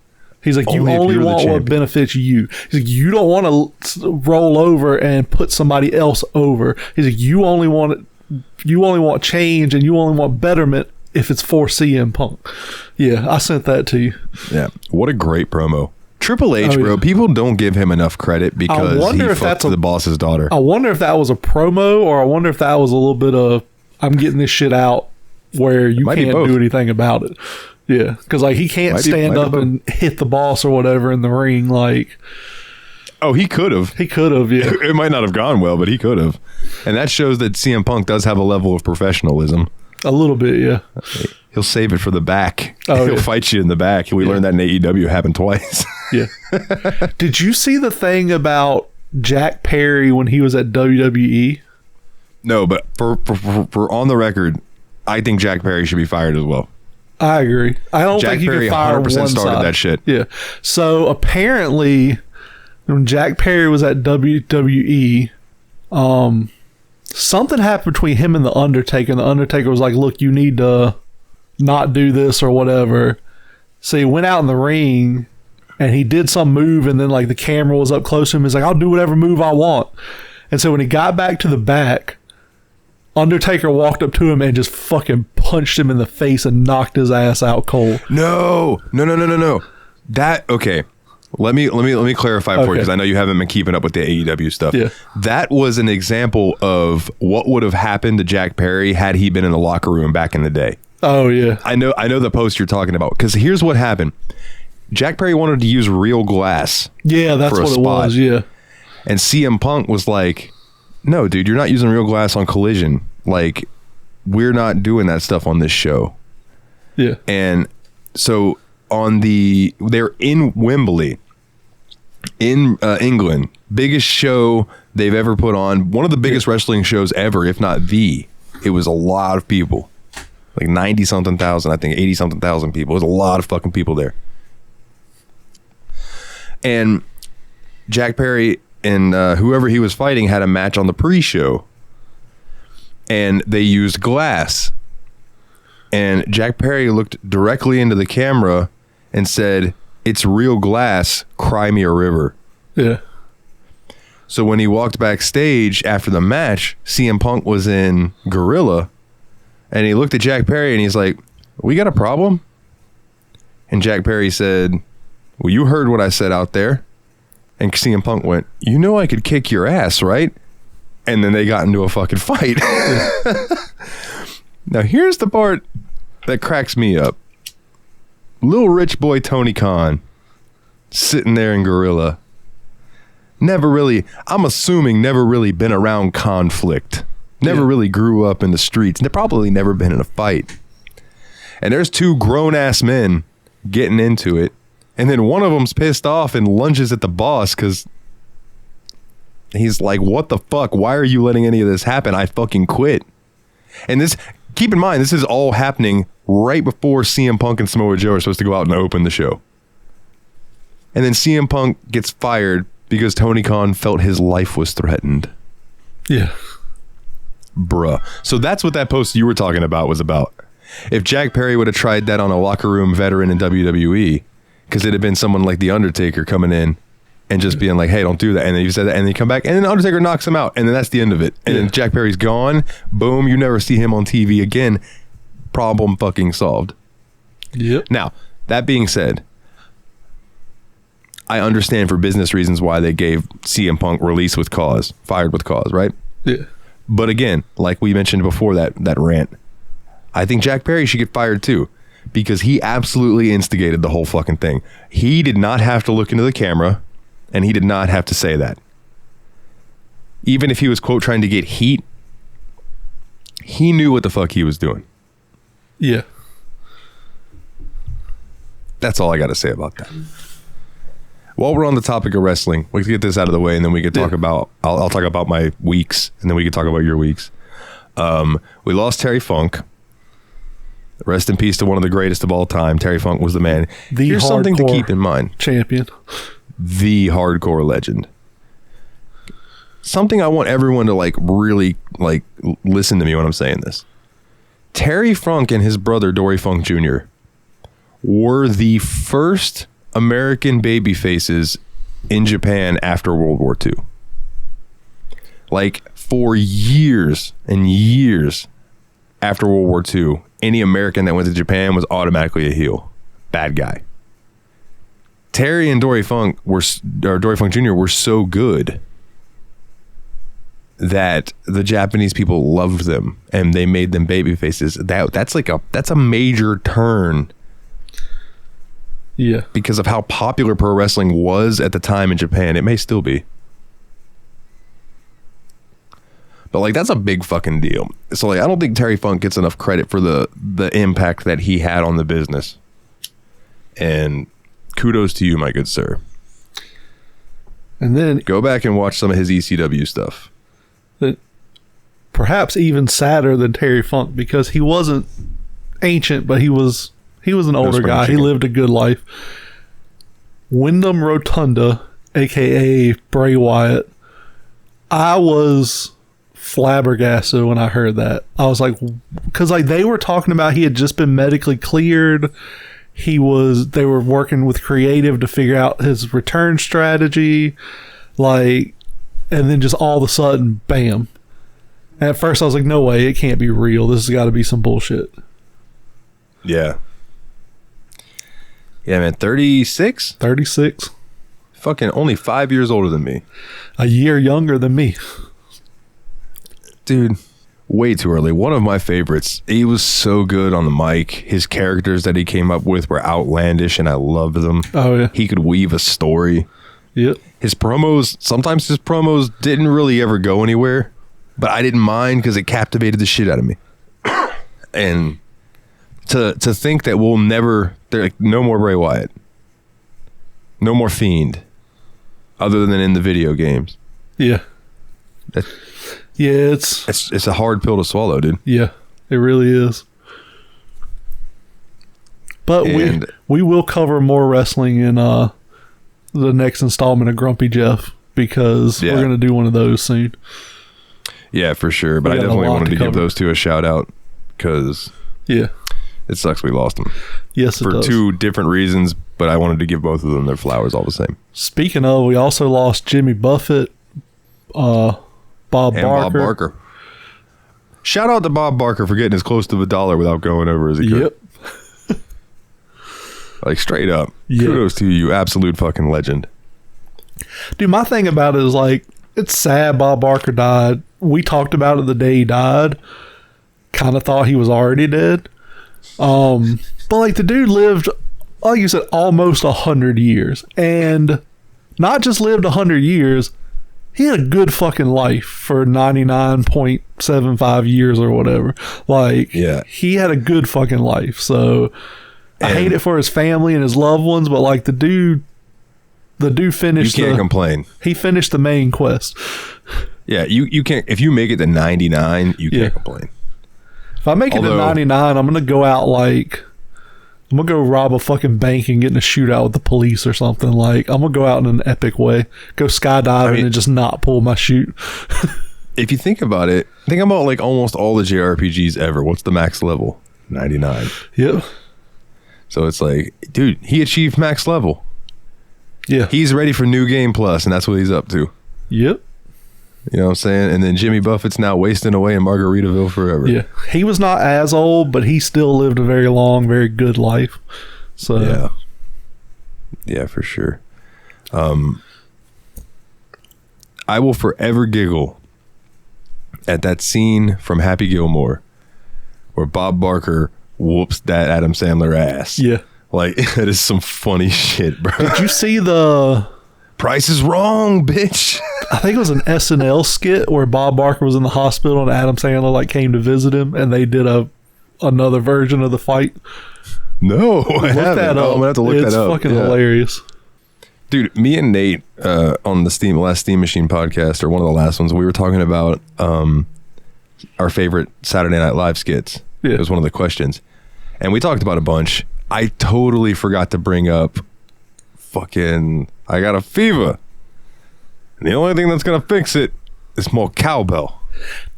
He's like, you only want what benefits you. He's like, you don't want to roll over and put somebody else over. He's like, you only want change, and you only want betterment if it's for CM Punk. Yeah, I sent that to you. Yeah. What a great promo. Triple H, bro, people don't give him enough credit because he fucked the boss's daughter. I wonder if that was a promo, or I wonder if that was a little bit of, I'm getting this shit out where you can't do anything about it. Yeah, because like he can't stand up and hit the boss or whatever in the ring. Like, oh, he could have. He could have. Yeah, it might not have gone well, but he could have. And that shows that CM Punk does have a level of professionalism. A little bit, yeah. He'll save it for the back. Oh, He'll fight you in the back. We learned that in AEW happened twice. Yeah. Did you see the thing about Jack Perry when he was at WWE? No, but for on the record, I think Jack Perry should be fired as well. I agree. I don't think you can fire 100% started that shit. Yeah. So apparently, when Jack Perry was at WWE, something happened between him and the Undertaker. And the Undertaker was like, "Look, you need to not do this or whatever." So he went out in the ring and he did some move, and then like the camera was up close to him. He's like, "I'll do whatever move I want." And so when he got back to the back, Undertaker walked up to him and just fucking punched him in the face and knocked his ass out cold. No. That, okay. Let me clarify for you, because I know you haven't been keeping up with the AEW stuff. Yeah. That was an example of what would have happened to Jack Perry had he been in the locker room back in the day. Oh yeah. I know the post you're talking about, because here's what happened. Jack Perry wanted to use real glass. Yeah, that's what it was. Yeah. And CM Punk was like, "No, dude, you're not using real glass on Collision. Like, we're not doing that stuff on this show." Yeah. And so they're in Wembley, in England, biggest show they've ever put on, one of the biggest wrestling shows ever, if not the. It was a lot of people, like 90 something thousand, I think 80 something thousand people. It was a lot of fucking people there. And Jack Perry and whoever he was fighting had a match on the pre-show, and they used glass, and Jack Perry looked directly into the camera and said, "It's real glass, cry me a river." Yeah. So when he walked backstage after the match, CM Punk was in Gorilla, and he looked at Jack Perry and he's like, "We got a problem?" And Jack Perry said, "Well, you heard what I said out there." And CM Punk went, "You know I could kick your ass, right?" And then they got into a fucking fight. Now here's the part that cracks me up. Little rich boy Tony Khan sitting there in Gorilla. I'm assuming never really been around conflict. Never really grew up in the streets. They've probably never been in a fight. And there's two grown-ass men getting into it, and then one of them's pissed off and lunges at the boss because he's like, what the fuck? Why are you letting any of this happen? I fucking quit. And this, keep in mind, this is all happening right before CM Punk and Samoa Joe are supposed to go out and open the show. And then CM Punk gets fired because Tony Khan felt his life was threatened. Yeah. Bruh. So that's what that post you were talking about was about. If Jack Perry would have tried that on a locker room veteran in WWE, because it had been someone like The Undertaker coming in and just being like, hey, don't do that. And then you said that, and then you come back, and then The Undertaker knocks him out, and then that's the end of it. And then Jack Perry's gone. Boom, you never see him on TV again. Problem fucking solved. Yep. Now, that being said, I understand for business reasons why they gave CM Punk release with cause, fired with cause, right? Yeah. But again, like we mentioned before that rant, I think Jack Perry should get fired too, because he absolutely instigated the whole fucking thing. He did not have to look into the camera, and he did not have to say that. Even if he was, quote, trying to get heat, he knew what the fuck he was doing. Yeah. That's all I got to say about that. While we're on the topic of wrestling, we can get this out of the way, and then we could talk about, I'll talk about my weeks, and then we can talk about your weeks. We lost Terry Funk. Rest in peace to one of the greatest of all time. Terry Funk was the man. Here's something to keep in mind. Champion. The hardcore legend. Something I want everyone to like really like listen to me when I'm saying this. Terry Funk and his brother Dory Funk Jr. were the first American baby faces in Japan after World War II. Like for years and years after World War II, any American that went to Japan was automatically a heel. Bad guy. Terry and Dory Funk Dory Funk Jr. were so good that the Japanese people loved them and they made them baby faces. That's a major turn. Yeah. Because of how popular pro wrestling was at the time in Japan. It may still be. But like that's a big fucking deal. So like I don't think Terry Funk gets enough credit for the impact that he had on the business. And kudos to you, my good sir. And then go back and watch some of his ECW stuff. Perhaps even sadder than Terry Funk, because he wasn't ancient, but he was an older guy. He lived a good life. Wyndham Rotunda, aka Bray Wyatt. I was flabbergasted when I heard that. I was like, because like they were talking about he had just been medically cleared. They were working with creative to figure out his return strategy, like, and then just all of a sudden, bam. And at first I was like, no way, it can't be real. This has got to be some bullshit. Yeah. Yeah, man, 36? 36. Fucking only 5 years older than me. A year younger than me. Dude, way too early. One of my favorites. He was so good on the mic. His characters that he came up with were outlandish, and I loved them. Oh, yeah. He could weave a story. Yep. Sometimes his promos didn't really ever go anywhere, but I didn't mind because it captivated the shit out of me. And to think that we'll never, like, no more Bray Wyatt, no more Fiend, other than in the video games. Yeah. Yeah, it's a hard pill to swallow, dude. Yeah, it really is. But we will cover more wrestling in the next installment of Grumpy Jeff, because we're going to do one of those soon. Yeah, for sure. But I definitely wanted to give those two a shout out, because it sucks we lost them. Yes, it does. For two different reasons, but I wanted to give both of them their flowers all the same. Speaking of, we also lost Jimmy Buffett, Bob Barker. Shout out to Bob Barker for getting as close to $1 without going over as he could. Yep. Like, straight up. Yep. Kudos to you, absolute fucking legend. Dude, my thing about it is, like, it's sad Bob Barker died. We talked about it the day he died. Kind of thought he was already dead. But, like, the dude lived, like you said, almost 100 years. And not just lived 100 years, he had a good fucking life for 99.75 years or whatever. Like, he had a good fucking life. So, I hate it for his family and his loved ones, but like the dude finished. You can't complain. He finished the main quest. Yeah, you can't. If you make it to 99, you can't complain. If I make it to 99, I'm gonna go out like I'm gonna go rob a fucking bank and get in a shootout with the police or something. Like I'm gonna go out in an epic way, go skydiving and just not pull my chute. If you think about it, think about like almost all the JRPGs ever. What's the max level? 99. Yep. So it's like, dude, he achieved max level. Yeah. He's ready for New Game Plus, and that's what he's up to. Yep. You know what I'm saying? And then Jimmy Buffett's now wasting away in Margaritaville forever. Yeah. He was not as old, but he still lived a very long, very good life. So yeah. Yeah, for sure. I will forever giggle at that scene from Happy Gilmore where Bob Barker whoops that Adam Sandler ass. Yeah. Like, that is some funny shit, bro. Did you see the Price is Wrong, bitch? I think it was an SNL skit where Bob Barker was in the hospital and Adam Sandler like came to visit him, and they did another version of the fight. No, I haven't. That up. I'm gonna have to look that up. It's fucking hilarious. Dude, me and Nate on the last Steam Machine podcast, or one of the last ones, we were talking about our favorite Saturday Night Live skits. Yeah. It was one of the questions. And we talked about a bunch. I totally forgot to bring up fucking I Got a Fever. And the only thing that's going to fix it is more cowbell.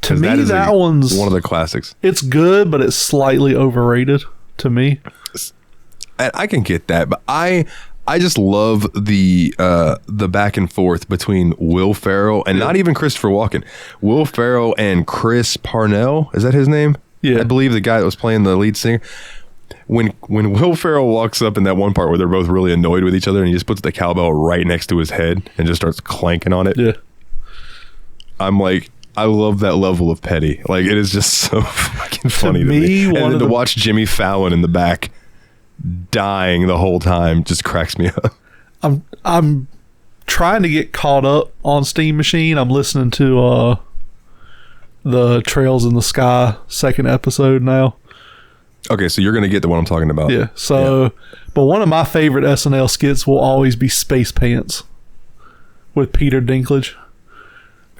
To me, that one's one of the classics. It's good, but it's slightly overrated to me. And I can get that, but I just love the back and forth between Will Ferrell and not even Christopher Walken. Will Ferrell and Chris Parnell, is that his name? Yeah. I believe the guy that was playing the lead singer. When Will Ferrell walks up in that one part where they're both really annoyed with each other and he just puts the cowbell right next to his head and just starts clanking on it. Yeah. I'm like, I love that level of petty. Like, it is just so fucking funny to me. And then to watch Jimmy Fallon in the back dying the whole time just cracks me up. I'm trying to get caught up on Steam Machine. I'm listening to the Trails in the Sky second episode now. Okay, so you're gonna get the one I'm talking about. Yeah. So, but one of my favorite SNL skits will always be Space Pants with Peter Dinklage.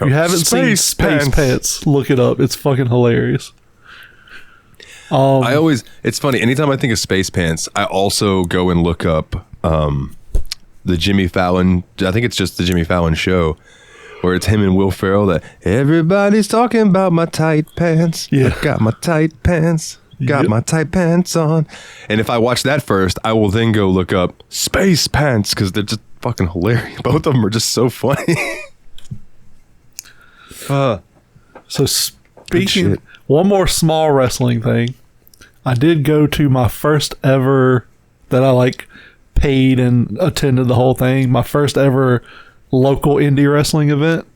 If you haven't seen Space Pants, look it up. It's fucking hilarious. It's funny. Anytime I think of Space Pants, I also go and look up the Jimmy Fallon. I think it's just the Jimmy Fallon show where it's him and Will Ferrell. That everybody's talking about my tight pants. Yeah. I got my tight pants. Got my tight pants on. And if I watch that first, I will then go look up Space Pants because they're just fucking hilarious. Both of them are just so funny. So speaking, one more small wrestling thing. I did go to my first ever that I like paid and attended the whole thing. My first ever local indie wrestling event,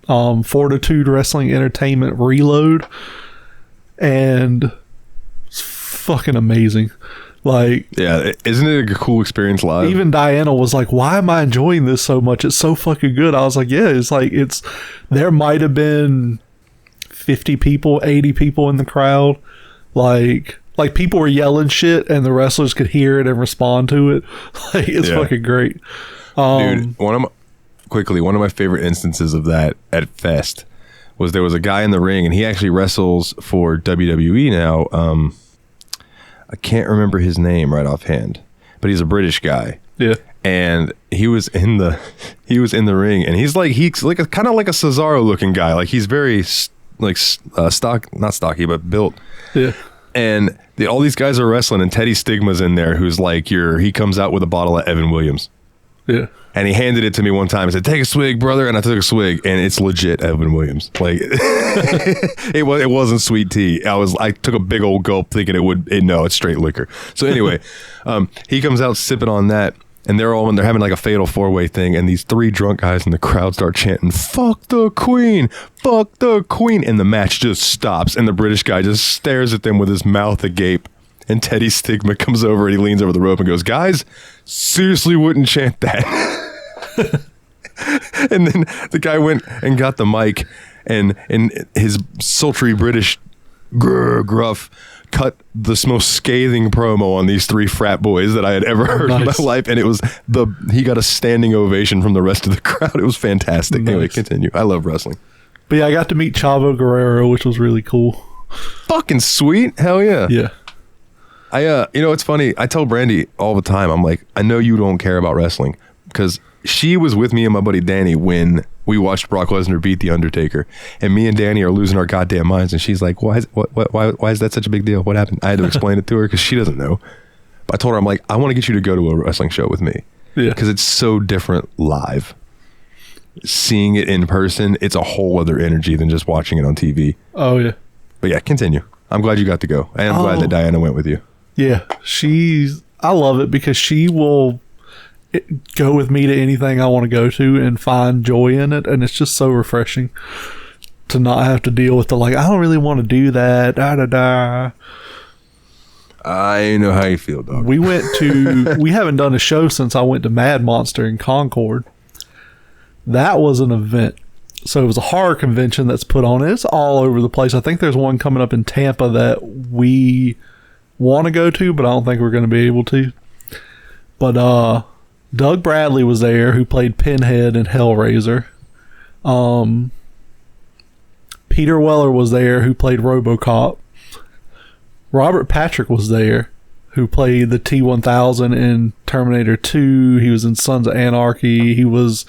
Fortitude Wrestling Entertainment Reload, and it's fucking amazing. Like, yeah, isn't it a cool experience live? Even Diana was like, why am I enjoying this so much? It's so fucking good. I was like, yeah, there might have been 50 people, 80 people in the crowd. Like people were yelling shit and the wrestlers could hear it and respond to it. Like, it's fucking great. Dude, one of my favorite instances of that at Fest was there was a guy in the ring and he actually wrestles for WWE now. I can't remember his name right offhand, but he's a British guy. Yeah. And he was in the ring and he's like kind of like a Cesaro looking guy. Like, he's very not stocky, but built. Yeah. And all these guys are wrestling and Teddy Stigma's in there, who's like he comes out with a bottle of Evan Williams. Yeah. And he handed it to me one time and said, "Take a swig, brother." And I took a swig and it's legit Evan Williams. Like, it wasn't sweet tea. I took a big old gulp thinking it's straight liquor. So anyway, he comes out sipping on that and they're having like a fatal 4-way thing. And these 3 drunk guys in the crowd start chanting, "Fuck the Queen, fuck the Queen." And the match just stops. And the British guy just stares at them with his mouth agape. And Teddy Stigma comes over and he leans over the rope and goes, "Guys, seriously wouldn't chant that." And then the guy went and got the mic and in his sultry British gruff, cut the most scathing promo on these 3 frat boys that I had ever heard in my life, and it was he got a standing ovation from the rest of the crowd. It was fantastic. Nice. Anyway, continue. I love wrestling. But yeah, I got to meet Chavo Guerrero, which was really cool. Fucking sweet. Hell yeah. Yeah. It's funny. I tell Brandy all the time, I'm like, I know you don't care about wrestling, because she was with me and my buddy Danny when we watched Brock Lesnar beat The Undertaker, and me and Danny are losing our goddamn minds, and she's like, why is that such a big deal? What happened? I had to explain it to her because she doesn't know. But I told her, I'm like, I want to get you to go to a wrestling show with me. Yeah. Because it's so different live. Seeing it in person, it's a whole other energy than just watching it on TV. Oh, yeah. But yeah, continue. I'm glad you got to go. And I'm glad that Diana went with you. Yeah. I love it because she will go with me to anything I want to go to and find joy in it. And it's just so refreshing to not have to deal with I don't really want to do that. I know how you feel, dog. We haven't done a show since I went to Mad Monster in Concord. That was an event. So it was a horror convention that's put on. It's all over the place. I think there's one coming up in Tampa that we want to go to, but I don't think we're going to be able to. But Doug Bradley was there, who played Pinhead in Hellraiser. Peter Weller was there, who played RoboCop. Robert Patrick was there, who played the T-1000 in Terminator 2. He was in Sons of Anarchy. He was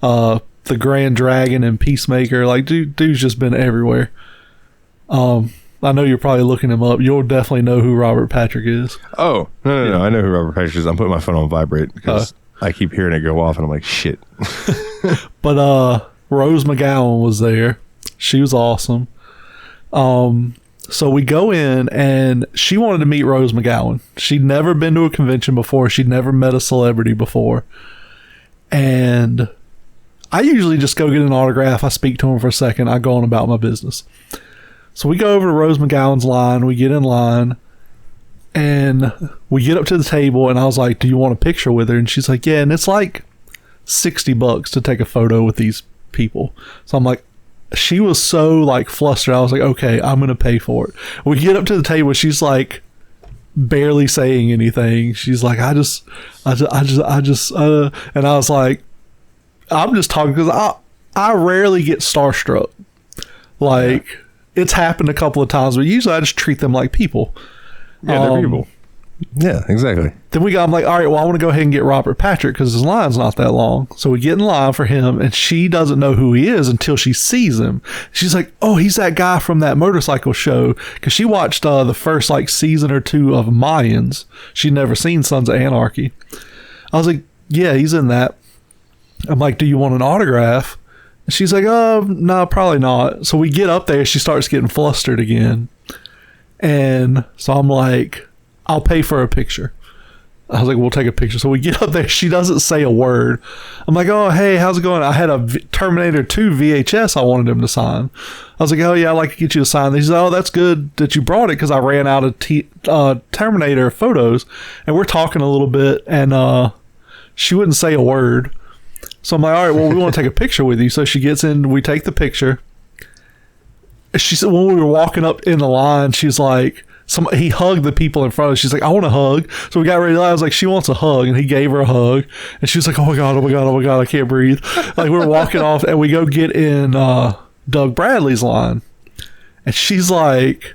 the Grand Dragon and Peacemaker. Dude's just been everywhere. I know you're probably looking him up. You'll definitely know who Robert Patrick is. Oh, no. I know who Robert Patrick is. I'm putting my phone on vibrate because I keep hearing it go off and I'm like, shit. But Rose McGowan was there. She was awesome. So we go in, and she wanted to meet Rose McGowan. She'd never been to a convention before. She'd never met a celebrity before. And I usually just go get an autograph. I speak to him for a second. I go on about my business. So we go over to Rose McGowan's line. We get in line, and we get up to the table, and I was like, do you want a picture with her? And she's like, yeah. And it's like $60 to take a photo with these people. So I'm like, she was so flustered. I was like, okay, I'm going to pay for it. We get up to the table. She's like barely saying anything. She's like, and I was like, I'm just talking because I rarely get starstruck. It's happened a couple of times, but usually I just treat them like people. Yeah, they're people. Yeah, exactly. Then I'm like, all right, well, I want to go ahead and get Robert Patrick because his line's not that long. So we get in line for him, and she doesn't know who he is until she sees him. She's like, oh, he's that guy from that motorcycle show, because she watched the first season or 2 of Mayans. She'd never seen Sons of Anarchy. I was like, yeah, he's in that. I'm like, do you want an autograph? And she's like, oh, no, probably not. So we get up there. She starts getting flustered again. And so I'm like, I'll pay for a picture. I was like, we'll take a picture. So we get up there. She doesn't say a word. I'm like, oh, hey, how's it going? I had a Terminator 2 VHS I wanted him to sign. I was like, oh, yeah, I'd like to get you to sign this. He said, oh, that's good that you brought it because I ran out of Terminator photos. And we're talking a little bit, and she wouldn't say a word. So I'm like, all right, well, we want to take a picture with you. So she gets in, we take the picture. She said, when we were walking up in the line, she's like, he hugged the people in front of us. She's like, I want a hug. So we got ready. I was like, she wants a hug. And he gave her a hug. And she was like, oh my God, I can't breathe. We're walking off, and we go get in Doug Bradley's line. And she's like,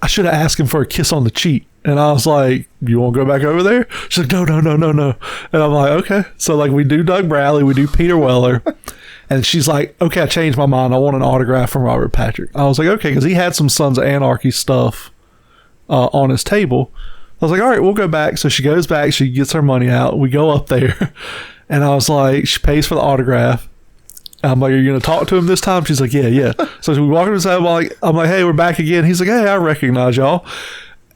I should have asked him for a kiss on the cheek. And I was like, you want to go back over there? She's like, no. And I'm like, okay. So we do Doug Bradley, we do Peter Weller. And she's like, okay, I changed my mind. I want an autograph from Robert Patrick. I was like, okay, because he had some Sons of Anarchy stuff on his table. I was like, all right, we'll go back. So she goes back. She gets her money out. We go up there. And I was like, she pays for the autograph. I'm like, are you going to talk to him this time? She's like, yeah. So we walk to the side. I'm like, hey, we're back again. He's like, hey, I recognize y'all.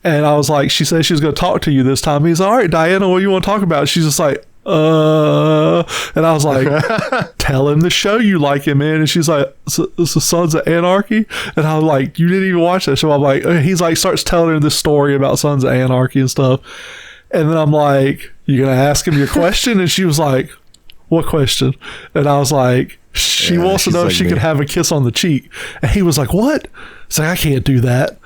And I was like, she said she was going to talk to you this time. He's like, all right, Diana, what do you want to talk about? She's just like, and I was like, tell him the show you like him in. And she's like, it's the Sons of Anarchy. And I was like, you didn't even watch that show. I'm like, he's like, starts telling her this story about Sons of Anarchy and stuff. And then I'm like, you going to ask him your question? And she was like, what question? And I was like, she wants to know if she could have a kiss on the cheek. And he was like, what? It's like, I can't do that.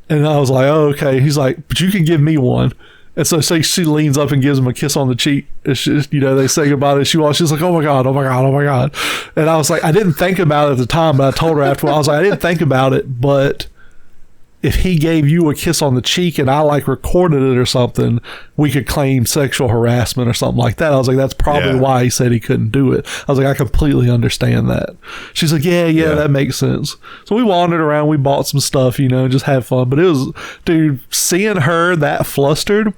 And I was like, oh, okay. He's like, but you can give me one. And so she leans up and gives him a kiss on the cheek. It's just, they say goodbye to she's like, oh my God, oh my God, oh my God. And I was like, I didn't think about it at the time, but I told her after, I was like, I didn't think about it, but if he gave you a kiss on the cheek and I like recorded it or something, we could claim sexual harassment or something like that. I was like, that's probably why he said he couldn't do it. I was like, I completely understand that. She's like, yeah, that makes sense. So we wandered around, we bought some stuff, just had fun. But it was, dude, seeing her that flustered,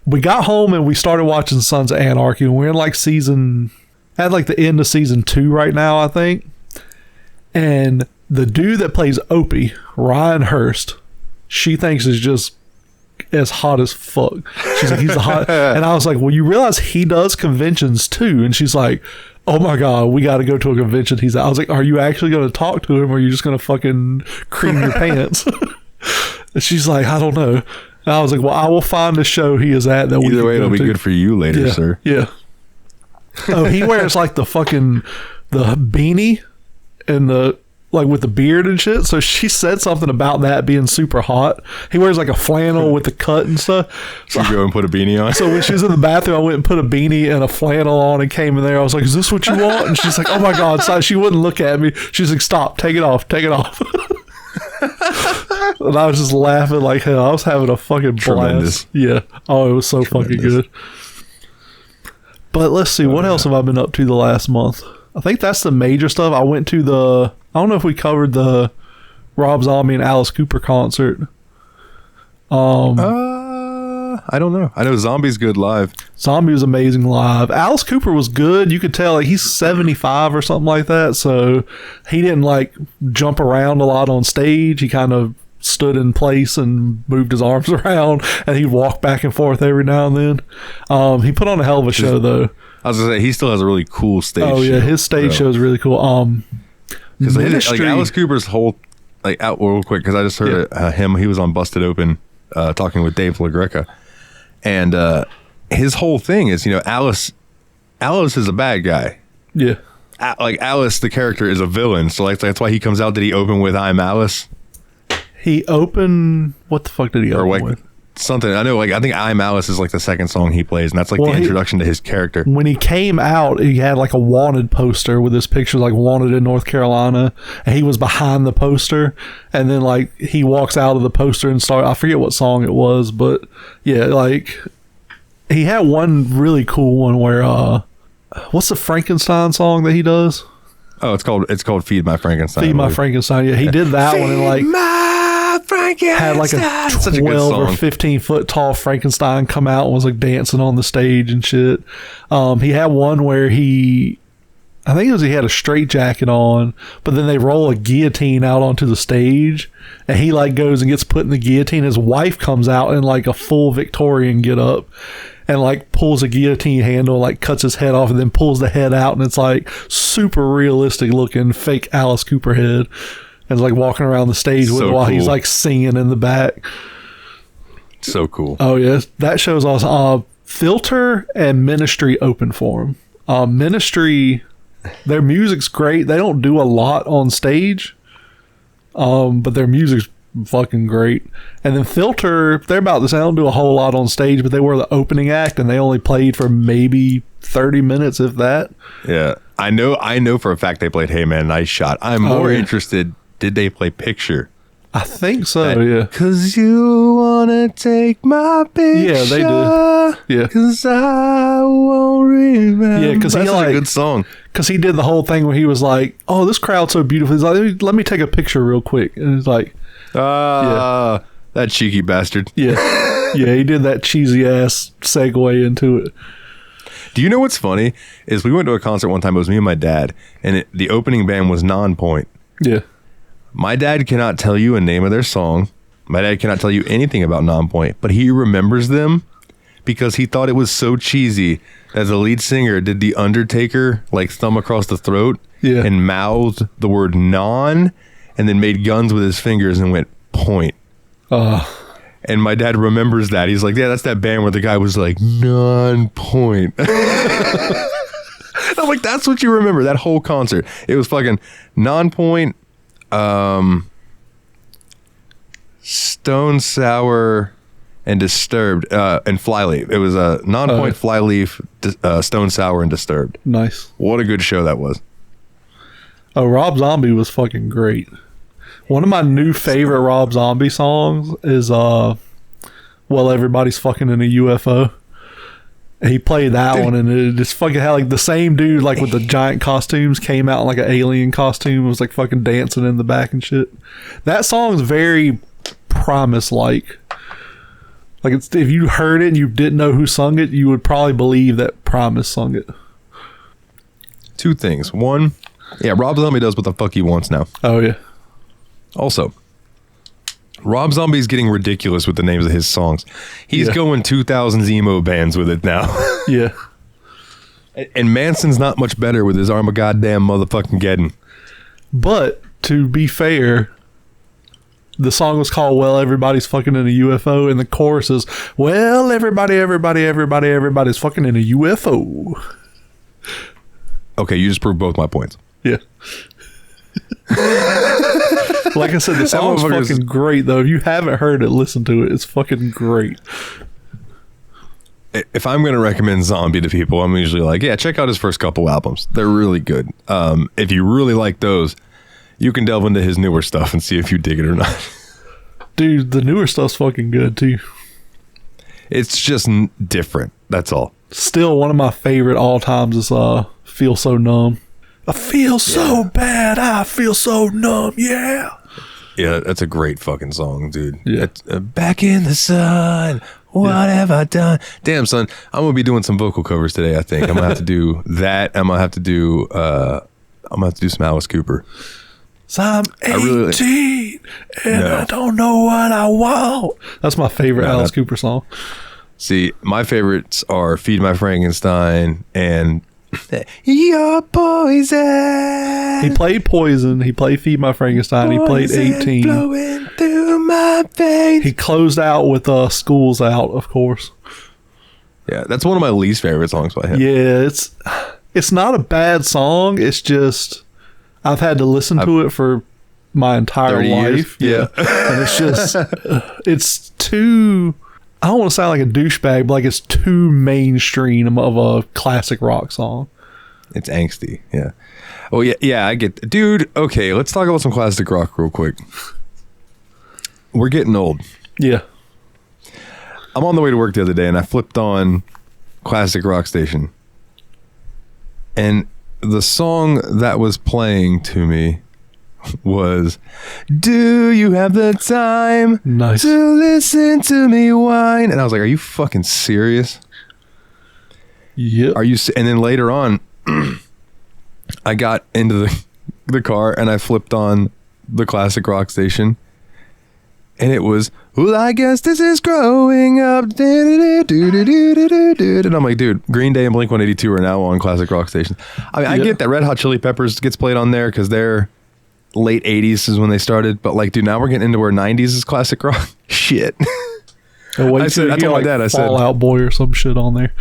we got home and we started watching Sons of Anarchy, and we're in like the end of season 2 right now, I think. And the dude that plays Opie, Ryan Hurst, she thinks is just as hot as fuck. She's like, he's the hot. And I was like, well, you realize he does conventions too? And she's like, oh my God, we got to go to a convention. I was like, are you actually going to talk to him, or are you just going to fucking cream your pants? And she's like, I don't know. And I was like, well, I will find a show he is at. Either way, it'll be good for you later, sir. Yeah. Oh, he wears like the beanie and with the beard and shit. So she said something about that being super hot. He wears like a flannel with the cut and stuff. So you go and put a beanie on? So when she was in the bathroom, I went and put a beanie and a flannel on and came in there. I was like, is this what you want? And she's like, oh my God. So she wouldn't look at me. She's like, stop, take it off. And I was just laughing like hell. I was having a fucking blast. Tremendous. Yeah. Oh, it was so fucking good. But let's see, what else have I been up to the last month? I think that's the major stuff. I went to I don't know if we covered the Rob Zombie and Alice Cooper concert. I don't know. I know Zombie's good live. Zombie was amazing live. Alice Cooper was good. You could tell he's 75 or something like that. So he didn't like jump around a lot on stage. He kind of stood in place and moved his arms around, and he'd walk back and forth every now and then. He put on a hell of a show though. I was gonna say, he still has a really cool stage show. Oh yeah, his stage show is really cool. Because like Alice Cooper's whole out real quick, because I just heard him. He was on Busted Open talking with Dave LaGreca, and his whole thing is, Alice is a bad guy. Yeah, like Alice, the character, is a villain. So like that's why he comes out. Did he open with "I'm Alice"? He opened. What the fuck did he open with? Something I know, like I think "I'm Alice" is like the second song he plays, and that's like the introduction to his character. When he came out, he had like a wanted poster with his picture, like wanted in North Carolina, and he was behind the poster. And then like he walks out of the poster and I forget what song it was, but yeah, like he had one really cool one where what's the Frankenstein song that he does? Oh, it's called "Feed My Frankenstein." Feed My Frankenstein. Yeah, he did that one, and like had like a 12 or 15 foot tall Frankenstein come out and was like dancing on the stage and shit. He had one where he had a straight jacket on, but then they roll a guillotine out onto the stage, and he like goes and gets put in the guillotine. His wife comes out in like a full Victorian get up and like pulls a guillotine handle, like cuts his head off, and then pulls the head out, and it's like super realistic looking fake Alice Cooper head. And like walking around the stage with while he's like singing in the back. So cool. Oh yeah, that show's awesome. Filter and Ministry open for him. Ministry, their music's great. They don't do a lot on stage, but their music's fucking great. And then Filter, they're about the same. They don't do a whole lot on stage, but they were the opening act, and they only played for maybe 30 minutes, if that. Yeah, I know for a fact they played "Hey Man, Nice Shot." I'm more interested. Did they play "Picture"? I think so, yeah. 'Cause you wanna take my picture. Yeah, they did. Yeah. 'Cause I won't remember. Yeah, because that's a good song. Because he did the whole thing where he was like, "Oh, this crowd's so beautiful." He's like, "Let me take a picture real quick." And it's like, that cheeky bastard. Yeah. Yeah, he did that cheesy ass segue into it. Do you know what's funny? Is we went to a concert one time. It was me and my dad, and the opening band was Non-Point. Yeah. My dad cannot tell you a name of their song. My dad cannot tell you anything about Non-Point, but he remembers them because he thought it was so cheesy that the lead singer did the Undertaker like thumb across the throat and mouthed the word "non" and then made guns with his fingers and went "point." And my dad remembers that. He's like, yeah, that's that band where the guy was like, "Non-Point." I'm like, that's what you remember, that whole concert. It was fucking Non-Point, Stone Sour and Disturbed and Flyleaf. it was a Non-Point, Flyleaf, Stone Sour and Disturbed. Nice. What a good show that was. Oh, Rob Zombie was fucking great. One of my new favorite Rob Zombie songs is Well, Everybody's Fucking in a UFO. He played that one, and it just fucking had like the same dude, like with the giant costumes, came out in like an alien costume. It was like fucking dancing in the back and shit. That song's very Primus-like. Like, it's, if you heard it and you didn't know who sung it, you would probably believe that Primus sung it. Two things. One, yeah, Rob Zombie does what the fuck he wants now. Oh, yeah. Also, Rob Zombie's getting ridiculous with the names of his songs. He's going 2000s emo bands with it now. Yeah. And Manson's not much better with his Armagoddamn motherfucking Geddon. But, to be fair, the song was called Well, Everybody's Fucking in a UFO, and the chorus is, well, everybody's fucking in a UFO. Okay, you just proved both my points. Yeah. Like I said, the song's fucking great, though. If you haven't heard it, listen to it. It's fucking great. If I'm going to recommend Zombie to people, I'm usually like, yeah, check out his first couple albums. They're really good. If you really like those, you can delve into his newer stuff and see if you dig it or not. Dude, the newer stuff's fucking good, too. It's just different. That's all. Still, one of my favorite all times is Feel So Numb. I feel so bad. I feel so numb. Yeah. Yeah, that's a great fucking song, dude. Yeah. Back in the sun. What have I done? Damn, son. I'm gonna be doing some vocal covers today. I think I'm gonna have to do that. I'm gonna have to do some Alice Cooper. So I'm 18 and I don't know what I want. That's my favorite Alice Cooper song. See, my favorites are Feed My Frankenstein and Your Poison. He played Poison. He played Feed My Frankenstein. He played 18. Blowing through my veins. He closed out with School's Out, of course. Yeah, that's one of my least favorite songs by him. Yeah, it's not a bad song. It's just I've had to listen to it for my entire life. Yeah. And it's just it's too, I don't want to sound like a douchebag, but like it's too mainstream of a classic rock song. It's angsty, yeah. Oh yeah, I get, dude. Okay, let's talk about some classic rock real quick. We're getting old. Yeah. I'm on the way to work the other day, and I flipped on classic rock station, and the song that was playing to me was "Do You Have the Time to Listen to Me Whine?" And I was like, "Are you fucking serious?" Yeah. Are you? And then later on, I got into the car and I flipped on the classic rock station, and it was, "Well, I guess this is growing up." And I'm like, dude, Green Day and Blink-182 are now on classic rock stations. I mean, I get that Red Hot Chili Peppers gets played on there because they're late 80s is when they started, but like, dude, now we're getting into where 90s is classic rock. Shit. I told my dad, I said, Fall Out Boy or some shit on there.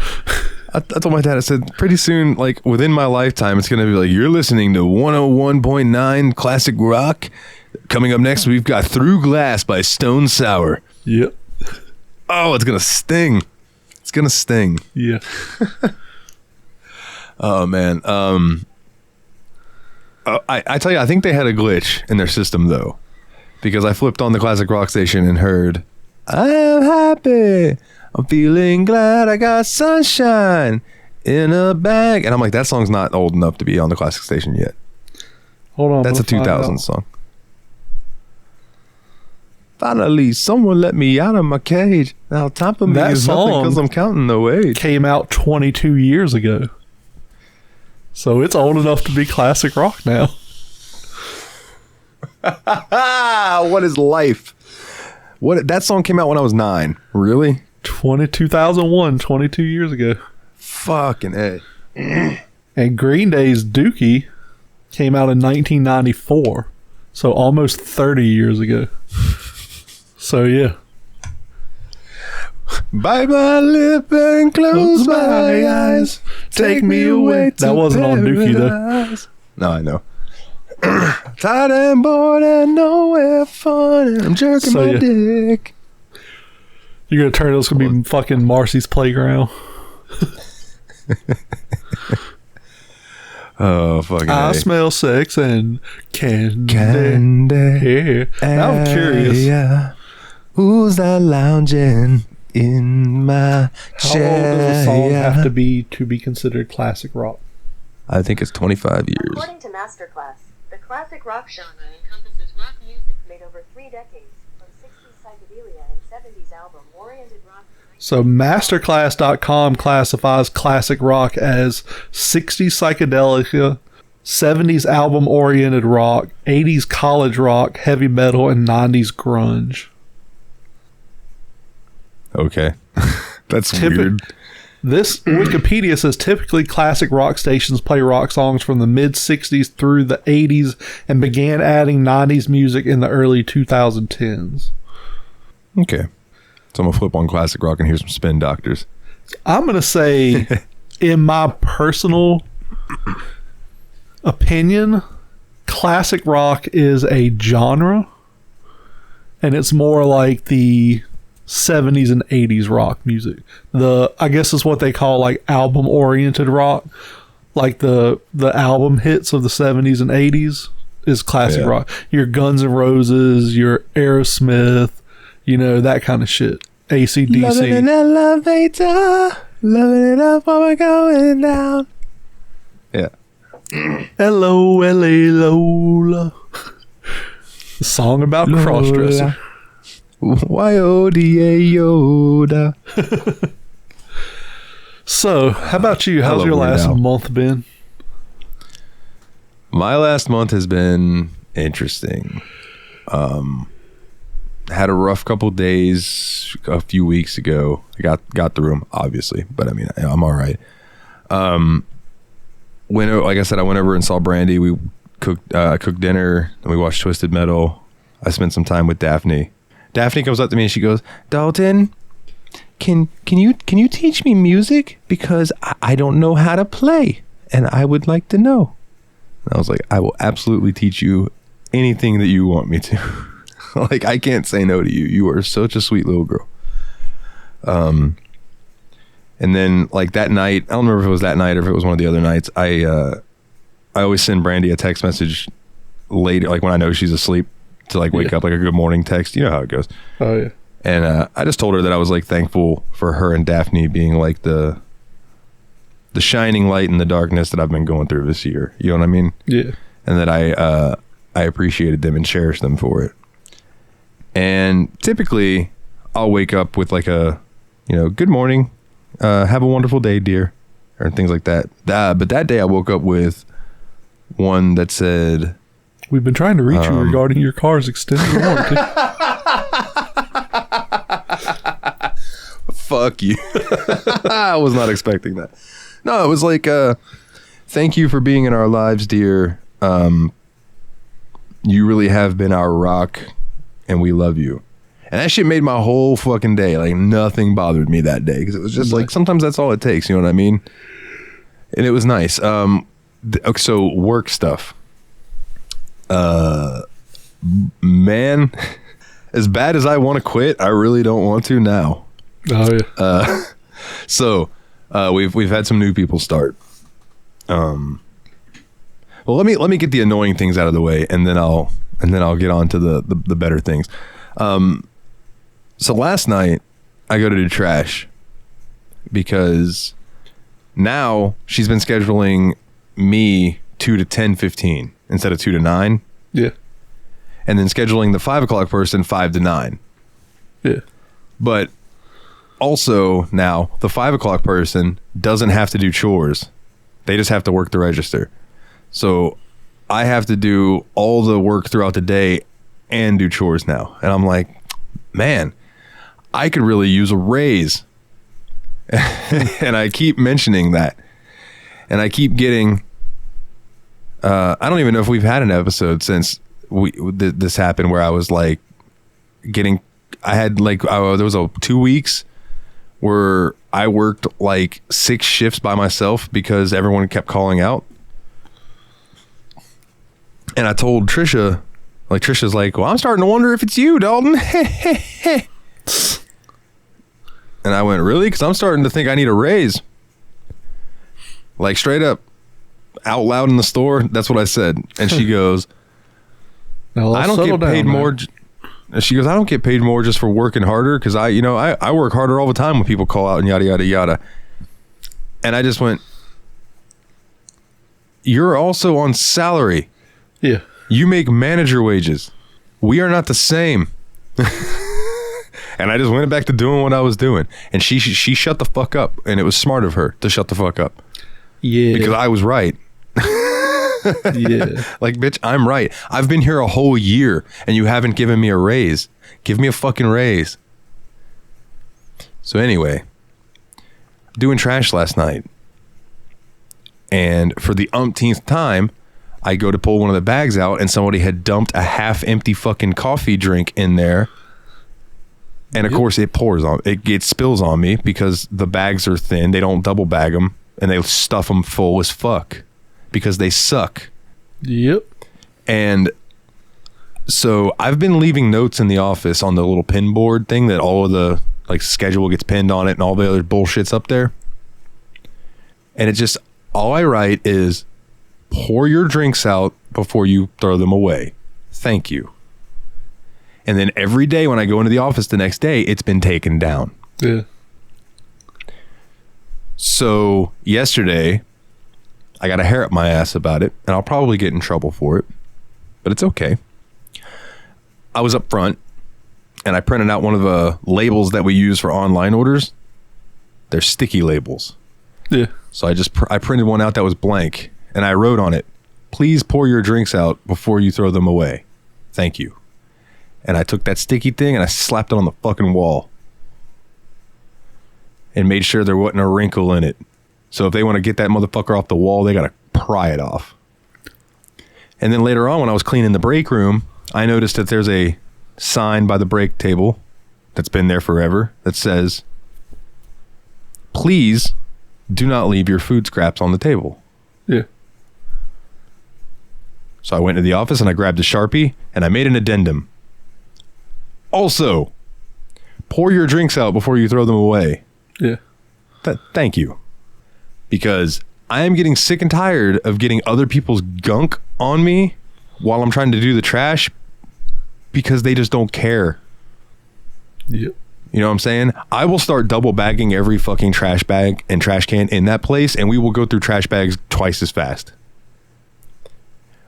I told my dad, I said, pretty soon, like within my lifetime, it's going to be like, you're listening to 101.9 classic rock. Coming up next, we've got Through Glass by Stone Sour. Yep. Oh, it's going to sting. It's going to sting. Yeah. Oh, man. I tell you, I think they had a glitch in their system, though, because I flipped on the classic rock station and heard, "I'm happy. I'm feeling glad I got sunshine in a bag." And I'm like, that song's not old enough to be on the classic station yet. Hold on. That's a 2000 song. Finally, someone let me out of my cage. Now time for me is nothing because I'm counting the wage. Came out 22 years ago. So it's old enough to be classic rock now. What is life? That song came out when I was 9. Really? 2001, 22 years ago. Fucking A. And Green Day's Dookie came out in 1994. So almost 30 years ago. So yeah. Bite my lip and close my eyes. Take me away. That wasn't on Dookie though. No, I know. Tired and bored and nowhere fun, and I'm jerking my dick. You're gonna turn. It's gonna be fucking Marcy's Playground. Oh, fucking I smell sex and candy. Yeah. Now I'm curious. Yeah. Who's that lounging in my chair? How old does a song have to be considered classic rock? I think it's 25 years. According to Masterclass, the classic rock genre encompasses rock music made over 3 decades, from 60s psychedelia and 70s album-oriented rock. So Masterclass.com classifies classic rock as 60s psychedelia, 70s album-oriented rock, 80s college rock, heavy metal, and 90s grunge. Okay. That's weird. This Wikipedia says typically classic rock stations play rock songs from the mid-60s through the 80s and began adding 90s music in the early 2010s. Okay. So I'm going to flip on classic rock and hear some Spin Doctors. I'm going to say, in my personal opinion, classic rock is a genre, and it's more like the 70s and 80s rock music. I guess is what they call like album oriented rock. Like the album hits of the 70s and 80s is classic rock. Your Guns N' Roses, your Aerosmith, that kind of shit. AC/DC. Loving an elevator, loving it up while we're going down. Yeah. L-O-L-A Lola. The song about crossdresser. Y-O-D-A Yoda. So, how about you? How's your last month been? My last month has been interesting. Had a rough couple days a few weeks ago. I got through them, obviously, but I mean, I'm all right. Like I said, I went over and saw Brandy. We cooked dinner, and we watched Twisted Metal. I spent some time with Daphne. Daphne comes up to me and she goes, "Dalton, can you teach me music, because I don't know how to play and I would like to know." And I was like, "I will absolutely teach you anything that you want me to." Like, I can't say no to you. You are such a sweet little girl. And then like that night, I don't remember if it was that night or if it was one of the other nights, I always send Brandy a text message later, like when I know she's asleep, to like wake up, like a good morning text. You know how it goes. Oh yeah. And I just told her that I was like thankful for her and Daphne being like the shining light in the darkness that I've been going through this year. You know what I mean? Yeah. And that I appreciated them and cherished them for it. And typically I'll wake up with like a, good morning, have a wonderful day, dear, or things like that. But that day I woke up with one that said, "We've been trying to reach you regarding your car's extended warranty." Fuck you. I was not expecting that. No, it was like, "Thank you for being in our lives, dear. You really have been our rock, and we love you." And that shit made my whole fucking day. Like, nothing bothered me that day, because it was just like, sometimes that's all it takes. You know what I mean? And it was nice. So work stuff. Man, as bad as I want to quit, I really don't want to now. Oh yeah. So we've had some new people start. Well, let me get the annoying things out of the way, and then I'll get on to the better things. So last night I go to do trash because now she's been scheduling me 2 to 10:15 instead of 2 to 9. Yeah. And then scheduling the 5 o'clock person 5 to 9. Yeah. But also now the 5 o'clock person doesn't have to do chores. They just have to work the register. So I have to do all the work throughout the day and do chores now. And I'm like, man, I could really use a raise. And I keep mentioning that. And I keep getting, I don't even know if we've had an episode since this happened where I was like there was 2 weeks where I worked like 6 shifts by myself because everyone kept calling out. And I told Trisha, like Trisha's like, well, I'm starting to wonder if it's you, Dalton. And I went, really? Because I'm starting to think I need a raise. Like straight up, out loud in the store. That's what I said. And she goes, Now, I don't get paid more. She goes, I don't get paid more just for working harder because I work harder all the time when people call out and yada, yada, yada. And I just went, you're also on salary. Yeah. You make manager wages. We are not the same. And I just went back to doing what I was doing. And she shut the fuck up. And it was smart of her to shut the fuck up. Yeah. Because I was right. Yeah. Like, bitch, I'm right. I've been here a whole year and you haven't given me a raise. Give me a fucking raise. So anyway, doing trash last night. And for the umpteenth time, I go to pull one of the bags out and somebody had dumped a half empty fucking coffee drink in there. And of course it spills on me because the bags are thin. They don't double bag them and they stuff them full as fuck because they suck. Yep. And so I've been leaving notes in the office on the little pin board thing that all of the like schedule gets pinned on it and all the other bullshit's up there. And it just, all I write is, pour your drinks out before you throw them away. Thank you. And then every day when I go into the office the next day, it's been taken down. Yeah. So yesterday, I got a hair up my ass about it, and I'll probably get in trouble for it, but it's okay. I was up front, and I printed out one of the labels that we use for online orders. They're sticky labels. Yeah. So I printed one out that was blank, and I wrote on it, please pour your drinks out before you throw them away. Thank you. And I took that sticky thing and I slapped it on the fucking wall and made sure there wasn't a wrinkle in it. So if they want to get that motherfucker off the wall, they got to pry it off. And then later on, when I was cleaning the break room, I noticed that there's a sign by the break table that's been there forever that says, please do not leave your food scraps on the table. Yeah. So I went to the office and I grabbed a Sharpie and I made an addendum. Also, pour your drinks out before you throw them away. Yeah. Thank you. Because I am getting sick and tired of getting other people's gunk on me while I'm trying to do the trash because they just don't care. Yep. You know what I'm saying? I will start double bagging every fucking trash bag and trash can in that place, and we will go through trash bags twice as fast.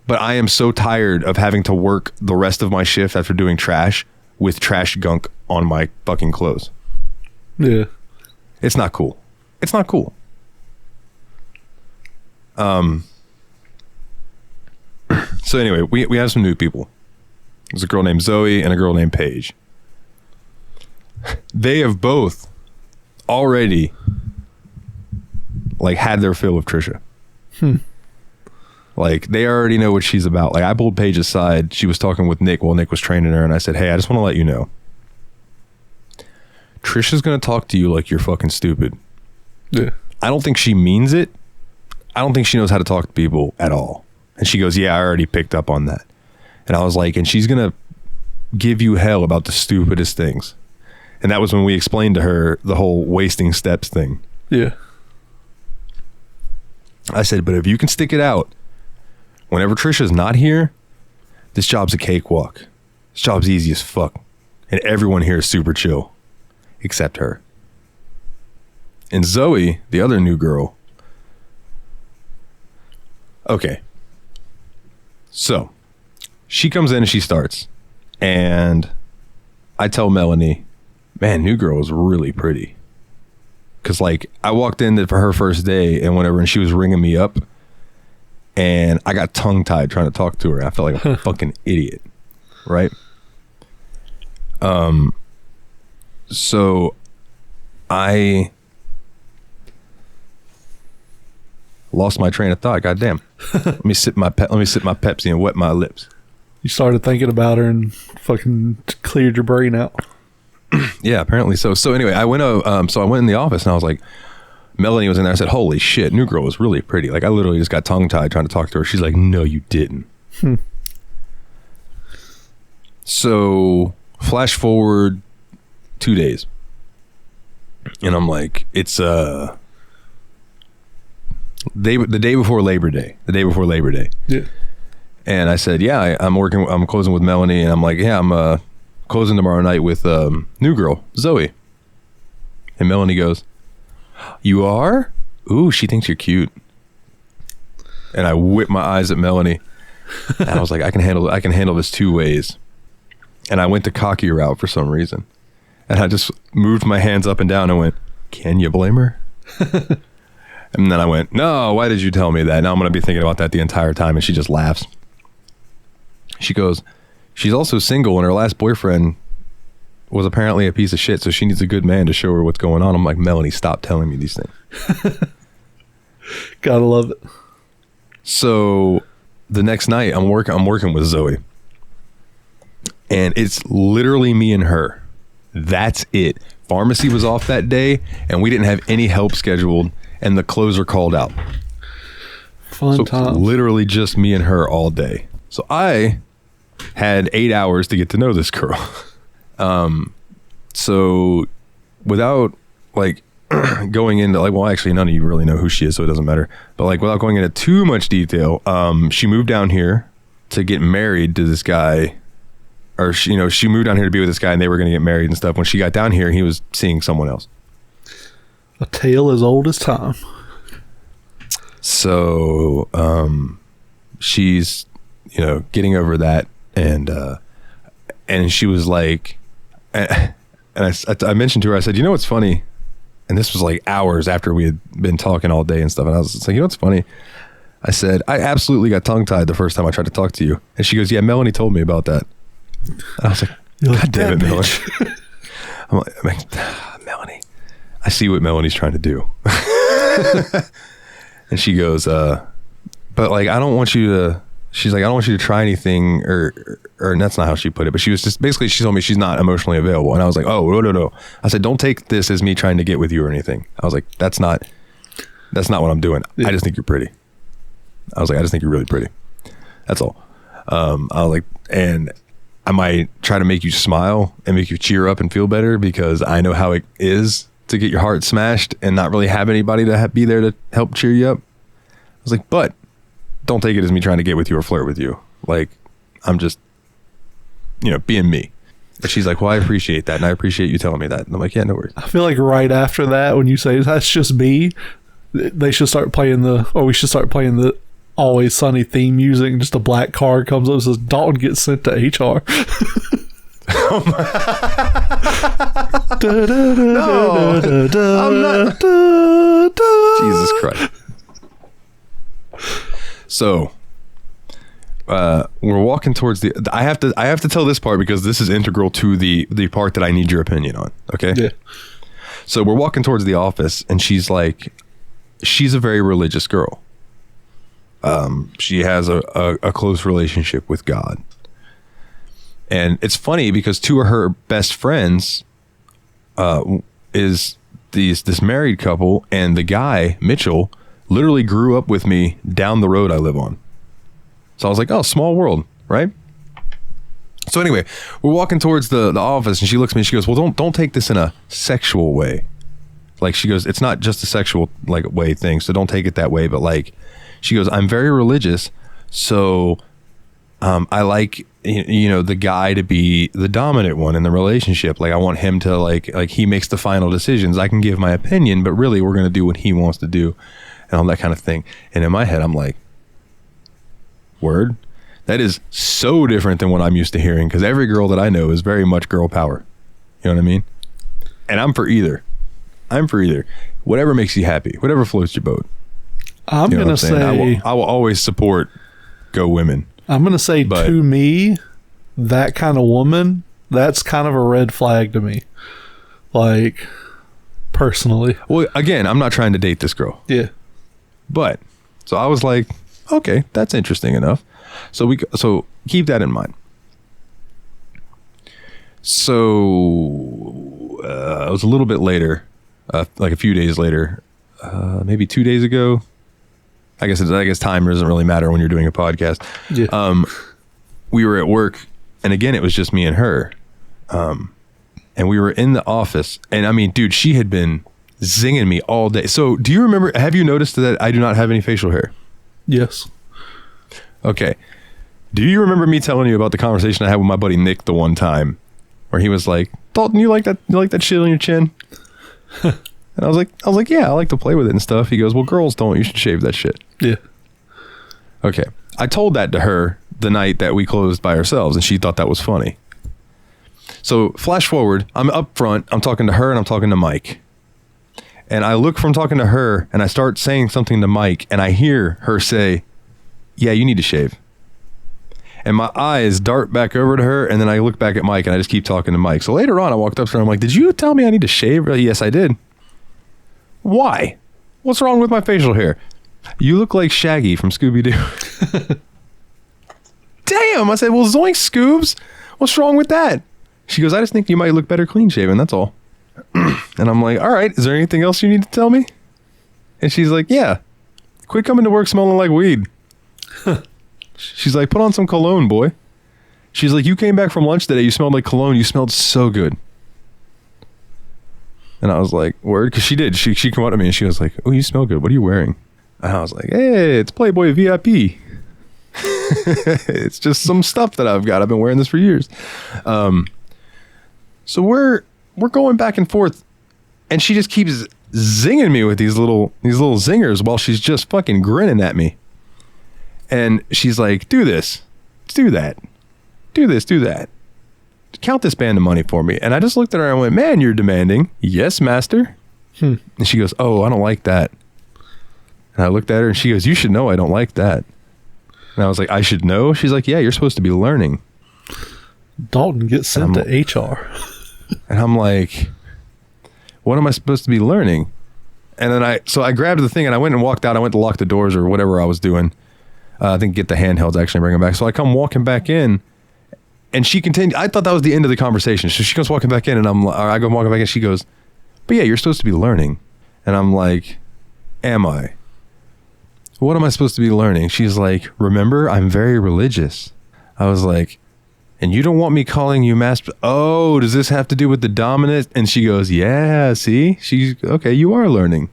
But I am so tired of having to work the rest of my shift after doing trash with trash gunk on my fucking clothes. Yeah. It's not cool. It's not cool. So anyway, we have some new people. There's a girl named Zoe and a girl named Paige. They have both already like had their fill of Trisha. Like they already know what she's about. Like I pulled Paige aside. She was talking with Nick while Nick was training her, and I said, hey, I just want to let you know, Trisha's going to talk to you like you're fucking stupid. Yeah. I don't think she means it. I don't think she knows how to talk to people at all. And she goes, yeah, I already picked up on that. And I was like, and she's going to give you hell about the stupidest things. And that was when we explained to her the whole wasting steps thing. Yeah. I said, but if you can stick it out, whenever Trisha's not here, this job's a cakewalk. This job's easy as fuck. And everyone here is super chill. Except her. And Zoe, the other new girl. Okay. So, she comes in and she starts. And I tell Melanie, man, new girl is really pretty. Because, like, I walked in for her first day and whatever, and she was ringing me up. And I got tongue-tied trying to talk to her. I felt like a fucking idiot. Right? So I lost my train of thought. Goddamn. Let me sip my Pepsi and wet my lips. You started thinking about her and fucking cleared your brain out. Yeah, apparently so. So anyway, I went in the office and I was like, Melanie was in there. I said, holy shit, new girl was really pretty. Like I literally just got tongue tied trying to talk to her. She's like, no, you didn't. So flash forward 2 days. And I'm like, it's the day before Labor Day. Yeah. And I said, yeah, I'm closing with Melanie. And I'm like, yeah, I'm closing tomorrow night with new girl, Zoe. And Melanie goes, you are? Ooh, she thinks you're cute. And I whipped my eyes at Melanie. And I was like, I can handle this 2 ways. And I went the cocky route for some reason. And I just moved my hands up and down and went, can you blame her? And then I went, no, why did you tell me that? Now I'm going to be thinking about that the entire time. And she just laughs. She goes, she's also single and her last boyfriend was apparently a piece of shit. So she needs a good man to show her what's going on. I'm like, Melanie, stop telling me these things. Gotta love it. So the next night I'm working with Zoe. And it's literally me and her. That's it. Pharmacy was off that day and we didn't have any help scheduled and the closer called out. Fun time. Literally just me and her all day. So I had 8 hours to get to know this girl. So without like going into like, well, actually none of you really know who she is, so it doesn't matter. But like without going into too much detail, she moved down here to get married to this guy. Or she moved down here to be with this guy and they were going to get married and stuff. When she got down here, he was seeing someone else. A tale as old as time. So she's, getting over that. And she was like, and I mentioned to her, I said, what's funny? And this was like hours after we had been talking all day and stuff. And I was like, what's funny? I said, I absolutely got tongue tied the first time I tried to talk to you. And she goes, yeah, Melanie told me about that. I was like, God damn it, Melanie. I'm like, Melanie, I see what Melanie's trying to do. And she goes, but like, I don't want you to, she's like, I don't want you to try anything or and that's not how she put it, but she was just, basically she told me she's not emotionally available. And I was like, oh, no. I said, don't take this as me trying to get with you or anything. I was like, that's not what I'm doing. Yeah. I just think you're pretty. I was like, I just think you're really pretty. That's all. I was like, and I might try to make you smile and make you cheer up and feel better because I know how it is to get your heart smashed and not really have anybody to be there to help cheer you up. I was like, but don't take it as me trying to get with you or flirt with you. Like, I'm just, being me. And she's like, well, I appreciate that. And I appreciate you telling me that. And I'm like, yeah, no worries. I feel like right after that, when you say that's just me, we should start playing the Always Sunny theme music, and just a black card comes up and says Dalton gets sent to HR. No, I'm not. Jesus Christ. So we're walking towards the I have to tell this part because this is integral to the part that I need your opinion on. Okay. Yeah. So we're walking towards the office and she's a very religious girl. She has a close relationship with God. And it's funny because two of her best friends is this married couple, and the guy, Mitchell, literally grew up with me down the road I live on. So I was like, oh, small world, right? So anyway, we're walking towards the office and she looks at me and she goes, well, don't take this in a sexual way. Like, she goes, it's not just a sexual way thing, so don't take it that way. But like, she goes, I'm very religious, so I like the guy to be the dominant one in the relationship. Like, I want him to like he makes the final decisions. I can give my opinion, but really we're gonna do what he wants to do, and all that kind of thing. And in my head, I'm like, word, that is so different than what I'm used to hearing. Because every girl that I know is very much girl power. You know what I mean? And I'm for either. Whatever makes you happy, whatever floats your boat. I'm going to say, I will always support Go Women. I'm going to say, to me, that kind of woman, that's kind of a red flag to me. Like, personally. Well, again, I'm not trying to date this girl. Yeah. But, so I was like, okay, that's interesting enough. So keep that in mind. So, it was a little bit later, like a few days later, maybe 2 days ago. I guess time doesn't really matter when you're doing a podcast. Yeah. We were at work And again, it was just me and her. And we were in the office. And I mean, dude, she had been zinging me all day. So do you remember, have you noticed that I do not have any facial hair? Yes. Okay. Do you remember me telling you about the conversation I had with my buddy Nick the one time where he was like, Dalton, you like that shit on your chin? And I was like, yeah, I like to play with it and stuff. He goes, well, girls don't. You should shave that shit. Yeah. Okay. I told that to her the night that we closed by ourselves, and she thought that was funny. So flash forward, I'm up front, I'm talking to her and I'm talking to Mike. And I look from talking to her and I start saying something to Mike and I hear her say, yeah, you need to shave. And my eyes dart back over to her and then I look back at Mike and I just keep talking to Mike. So later on I walked up to her and I'm like, did you tell me I need to shave? Yes, I did. Why? What's wrong with my facial hair? You look like Shaggy from Scooby-Doo. Damn, I said, well, Zoinks, Scoobs. What's wrong with that? She goes, I just think you might look better clean shaven, that's all. And I'm like, all right, is there anything else you need to tell me? And she's like, yeah, quit coming to work smelling like weed. She's like, put on some cologne, boy. She's like, you came back from lunch today, you smelled like cologne, you smelled so good. And I was like, word? Because she did. She came up to me and she was like, oh, you smell good. What are you wearing? And I was like, hey, it's Playboy VIP. It's just some stuff that I've got. I've been wearing this for years. So we're going back and forth, and she just keeps zinging me with these little zingers while she's just fucking grinning at me. And she's like, do this, do that, do this, do that. Count this band of money for me. And I just looked at her and I went, man, you're demanding. Yes, master. And she goes, oh, I don't like that. And I looked at her and she goes, you should know I don't like that. And I was like, I should know? She's like, yeah, you're supposed to be learning. Dalton gets sent to HR. And I'm like, what am I supposed to be learning? And then I grabbed the thing and I went and walked out. I went to lock the doors or whatever I was doing. I think get the handhelds actually and bring them back. So I come walking back in and she continued. I thought that was the end of the conversation. So she comes walking back in and I go walking back in. She goes, but yeah, you're supposed to be learning. And I'm like, am I? What am I supposed to be learning? She's like, remember, I'm very religious. I was like, and you don't want me calling you master? Oh, does this have to do with the dominant? And she goes, yeah, see? She's, okay, you are learning.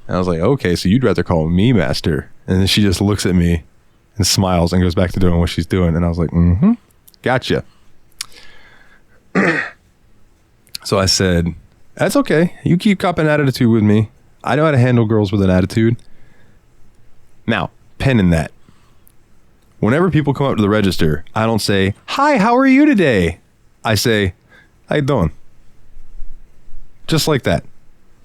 And I was like, okay, so you'd rather call me master. And then she just looks at me and smiles and goes back to doing what she's doing. And I was like, gotcha. So I said, that's okay. You keep copping attitude with me. I know how to handle girls with an attitude. Now, pen in that. Whenever people come up to the register, I don't say, hi, how are you today? I say, how you doing? Just like that.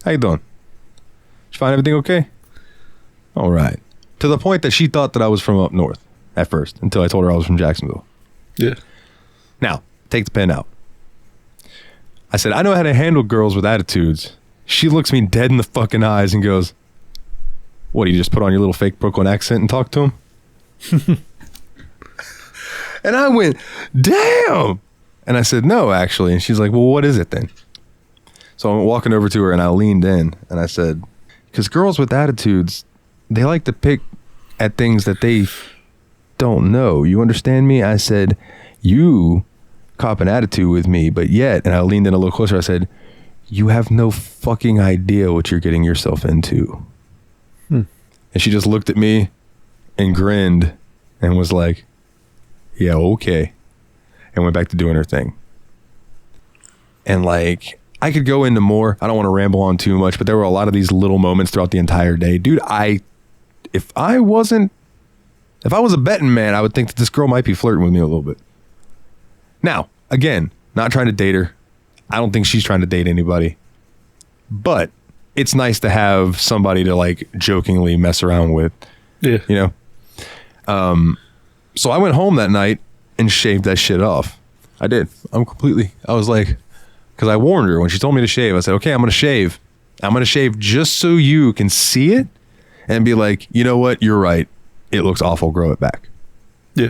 How you doing? Did you find everything okay? All right. To the point that she thought that I was from up north at first, until I told her I was from Jacksonville. Yeah. Now, take the pen out. I said, I know how to handle girls with attitudes. She looks me dead in the fucking eyes and goes, what, do you just put on your little fake Brooklyn accent and talk to him? And I went, damn. And I said, no, actually. And she's like, well, what is it then? So I'm walking over to her and I leaned in and I said, because girls with attitudes, they like to pick at things that they don't know. You understand me? I said, you cop an attitude with me, but yet, and I leaned in a little closer. I said, you have no fucking idea what you're getting yourself into. And she just looked at me and grinned and was like, yeah, okay. And went back to doing her thing. And like, I could go into more. I don't want to ramble on too much, but there were a lot of these little moments throughout the entire day. Dude, if I was a betting man, I would think that this girl might be flirting with me a little bit. Now, again, not trying to date her. I don't think she's trying to date anybody. But it's nice to have somebody to like jokingly mess around with. Yeah. You know? So I went home that night and shaved that shit off. I did. I was like, because I warned her when she told me to shave. I said, okay, I'm going to shave. I'm going to shave just so you can see it and be like, you know what? You're right. It looks awful. Grow it back. Yeah.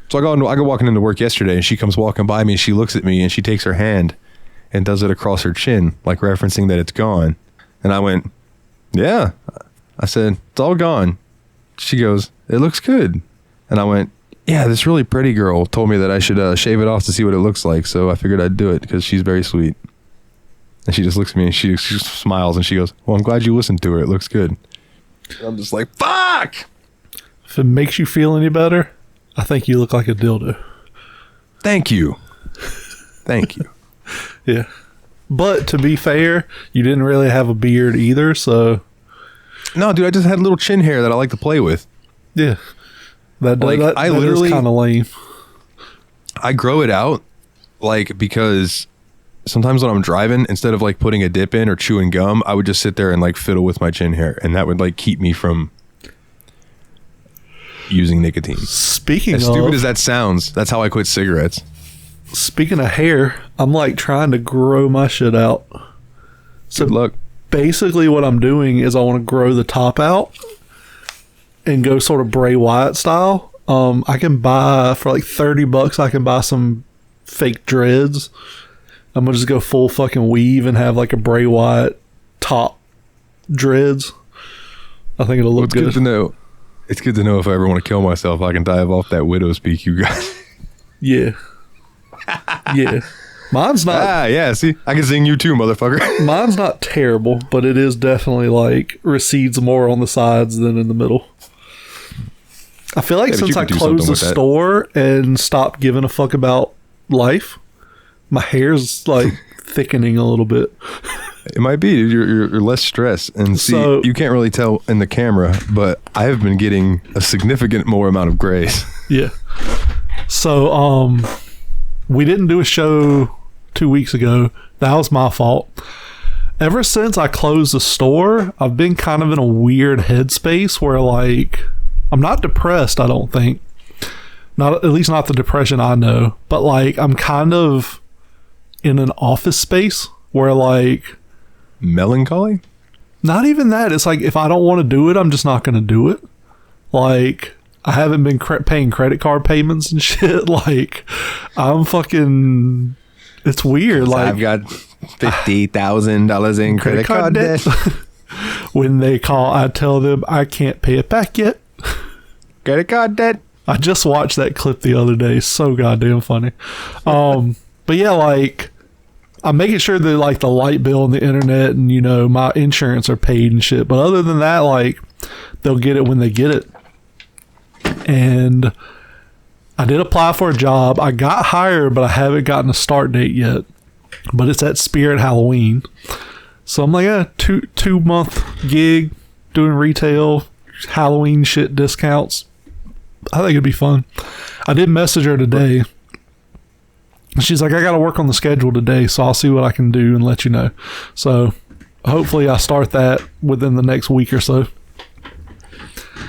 So I go walking into work yesterday and she comes walking by me and she looks at me and she takes her hand and does it across her chin, like referencing that it's gone. And I went, yeah. I said, it's all gone. She goes, it looks good. And I went, Yeah, this really pretty girl told me that I should shave it off to see what it looks like. So I figured I'd do it because she's very sweet. And she just looks at me and she smiles and she goes, well, I'm glad you listened to her. It looks good. And I'm just like, fuck! If it makes you feel any better, I think you look like a dildo. Thank you. Thank you. Yeah. But to be fair, you didn't really have a beard either, so... No, dude, I just had a little chin hair that I like to play with. Yeah. That I literally is kind of lame. I grow it out, like, because sometimes when I'm driving, instead of like putting a dip in or chewing gum, I would just sit there and like fiddle with my chin hair, and that would like keep me from using nicotine. Speaking as stupid as that sounds, that's how I quit cigarettes. Speaking of hair, I'm like trying to grow my shit out. So good luck. Basically what I'm doing is I want to grow the top out and go sort of Bray Wyatt style. I can buy for like $30. I can buy some fake dreads. I'm gonna just go full fucking weave and have like a Bray Wyatt top dreads. I think it'll look good. Good to know. It's good to know if I ever want to kill myself, I can dive off that widow's peak you got. Yeah. Yeah. Mine's not. Yeah. See, I can sing you too, motherfucker. Mine's not terrible, but it is definitely like recedes more on the sides than in the middle. I feel like since I closed the store and stopped giving a fuck about life, my hair's like thickening a little bit. It might be. You're less stressed. And see, so, you can't really tell in the camera, but I have been getting a significant more amount of grays. Yeah. So, we didn't do a show 2 weeks ago. That was my fault. Ever since I closed the store, I've been kind of in a weird headspace where like I'm not depressed, I don't think. Not at least not the depression I know, but like I'm kind of in an office space where like melancholy? Not even that. It's like if I don't want to do it, I'm just not going to do it. Like I haven't been paying credit card payments and shit. Like I'm fucking. It's weird. Like I've got $50,000 in credit card debt. When they call, I tell them I can't pay it back yet. Credit card debt. I just watched that clip the other day. So goddamn funny. But yeah, like I'm making sure that like the light bill and the internet and you know my insurance are paid and shit. But other than that, like they'll get it when they get it. And I did apply for a job. I got hired, but I haven't gotten a start date yet. But it's at Spirit Halloween. So I'm like, a 2-month gig doing retail, Halloween shit discounts. I think it'd be fun. I did message her today. She's like, I got to work on the schedule today, so I'll see what I can do and let you know. So hopefully I start that within the next week or so.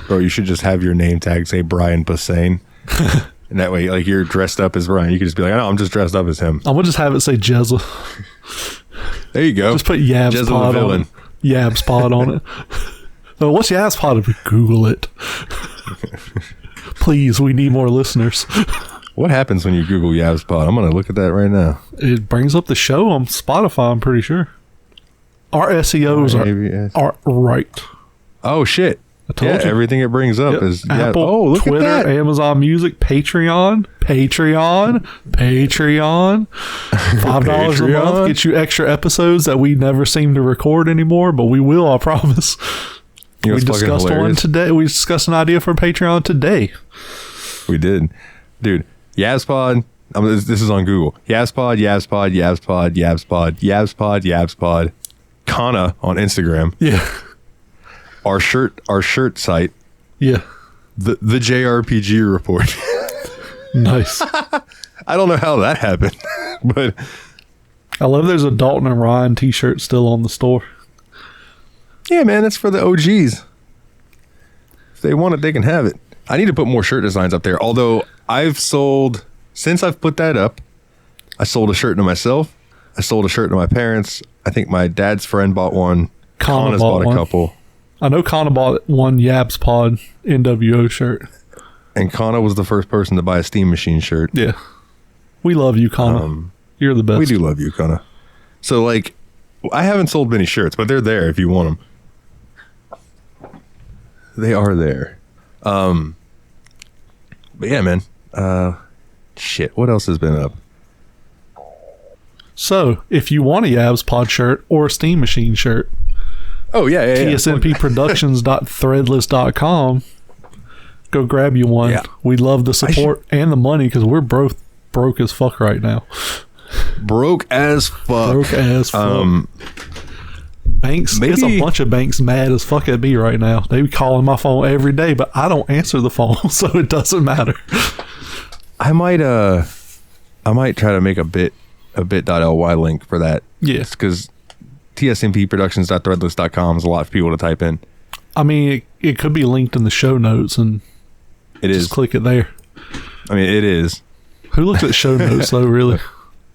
Bro, you should just have your name tag say Brian Posehn. And that way, like, you're dressed up as Brian. You can just be like, no, I'm just dressed up as him. I'm going to just have it say Jezza. There you go. Just put Yab's Jezza Pod the on villain. it. Yab's Pod on it. So what's Yab's Pod? Google it. Please, we need more listeners. What happens when you Google Yab's Pod? I'm going to look at that right now. It brings up the show on Spotify, I'm pretty sure. Our SEOs are right. Oh, shit. I told you. Everything it brings up is Apple, oh, look Twitter, at that. Amazon Music, Patreon. $5 a month gets you extra episodes that we never seem to record anymore, but we will, I promise. You know, we discussed one today. We discussed an idea for Patreon today. We did, dude. Yabspod. This is on Google. Yabspod, Yabspod, Yabspod, Yabspod, Yabspod, Yabspod. Kana on Instagram. Yeah. Our shirt site. Yeah. The JRPG report. Nice. I don't know how that happened, but I love there's a Dalton and Ryan t-shirt still on the store. Yeah, man, that's for the OGs. If they want it, they can have it. I need to put more shirt designs up there. Although since I've put that up, I sold a shirt to myself. I sold a shirt to my parents. I think my dad's friend bought one. Kana's bought a couple. I know Kana bought one Yab's Pod NWO shirt. And Kana was the first person to buy a Steam Machine shirt. Yeah. We love you, Kana. You're the best. We do love you, Kana. So, like, I haven't sold many shirts, but they're there if you want them. They are there. But yeah, man. Shit. What else has been up? So, if you want a Yabs Pod shirt or a Steam Machine shirt, Oh, yeah. TSMPproductions.threadless.com. Go grab you one. Yeah. We love the support and the money because we're broke as fuck right now. Broke as fuck. Broke as fuck. Banks, it's a bunch of banks mad as fuck at me right now. They be calling my phone every day, but I don't answer the phone, so it doesn't matter. I might try to make a bit.ly link for that. Yes. Because tsmpproductions.threadless.com is a lot for people to type in. I mean, it could be linked in the show notes, and it just is. click it there. I mean, it is. Who looks at show notes, though, really?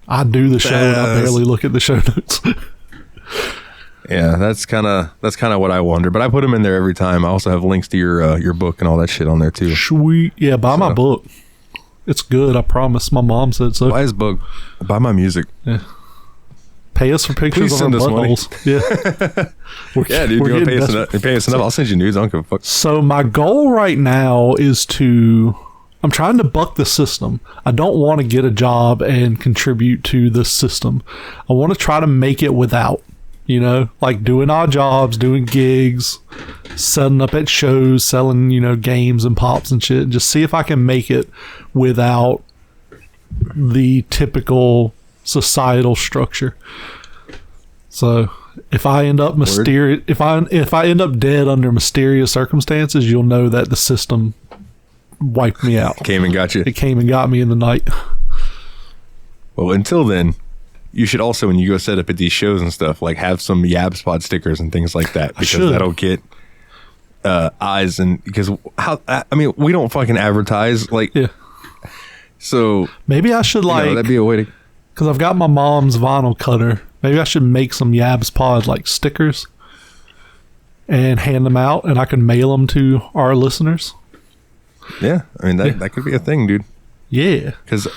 I do the show, and I barely look at the show notes. Yeah, that's kind of what I wonder. But I put them in there every time. I also have links to your book and all that shit on there, too. Sweet. Yeah, buy my book. It's good, I promise. My mom said so. Buy his book. Buy my music. Yeah. Pay us for pictures Please of our send us money. buttholes. Yeah. Yeah, dude, you want to pay us enough? I'll send you nudes. I don't give a fuck. So my goal right now is I'm trying to buck the system. I don't want to get a job and contribute to the system. I want to try to make it without, like doing odd jobs, doing gigs, setting up at shows, selling, games and pops and shit. Just see if I can make it without the typical societal structure. So if I end up if I end up dead under mysterious circumstances, you'll know that the system wiped me out. Came and got you. It came and got me in the night. Well, until then, you should also, when you go set up at these shows and stuff, like have some Yabs Pod stickers and things like that, because that'll get eyes. And because we don't fucking advertise, like, yeah. So maybe I should that'd be a way to. Because I've got my mom's vinyl cutter. Maybe I should make some Yabs Pod like stickers and hand them out, and I can mail them to our listeners. Yeah, I mean that could be a thing, dude. Yeah, because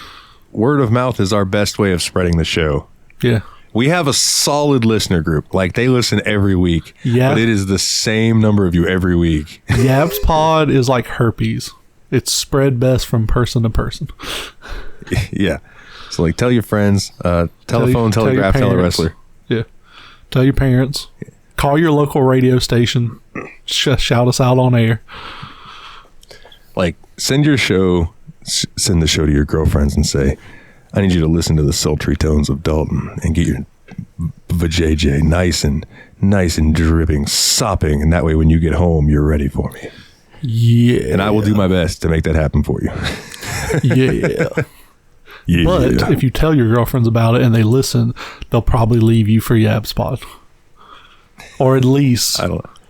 word of mouth is our best way of spreading the show. Yeah, we have a solid listener group. Like, they listen every week. Yeah, but it is the same number of you every week. Yabs Pod is like herpes. It's spread best from person to person. Yeah. So, like, tell your friends, telephone, telegraph, tell a wrestler. Yeah. Tell your parents. Yeah. Call your local radio station. Shout us out on air. Like, send the show to your girlfriends and say, I need you to listen to the sultry tones of Dalton and get your vajayjay nice and dripping, sopping. And that way, when you get home, you're ready for me. Yeah. And I will do my best to make that happen for you. Yeah. Yeah. But if you tell your girlfriends about it and they listen, they'll probably leave you for Yabs Pod. Or at least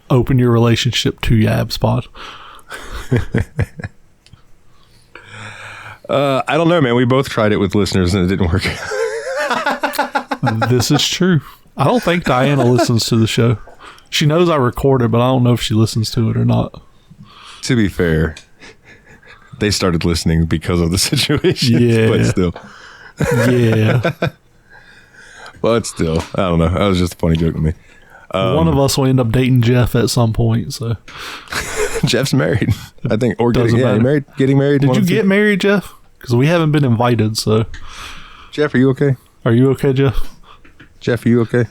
open your relationship to Yabs Pod. I don't know, man. We both tried it with listeners and it didn't work. This is true. I don't think Diana listens to the show. She knows I record it, but I don't know if she listens to it or not. To be fair, they started listening because of the situation. Yeah. But still. Yeah. But still, I don't know. That was just a funny joke to me. One of us will end up dating Jeff at some point. So Jeff's married, I think, or getting married. Did you get married, Jeff? Because we haven't been invited. So, Jeff, are you okay? Are you okay, Jeff? Jeff, are you okay?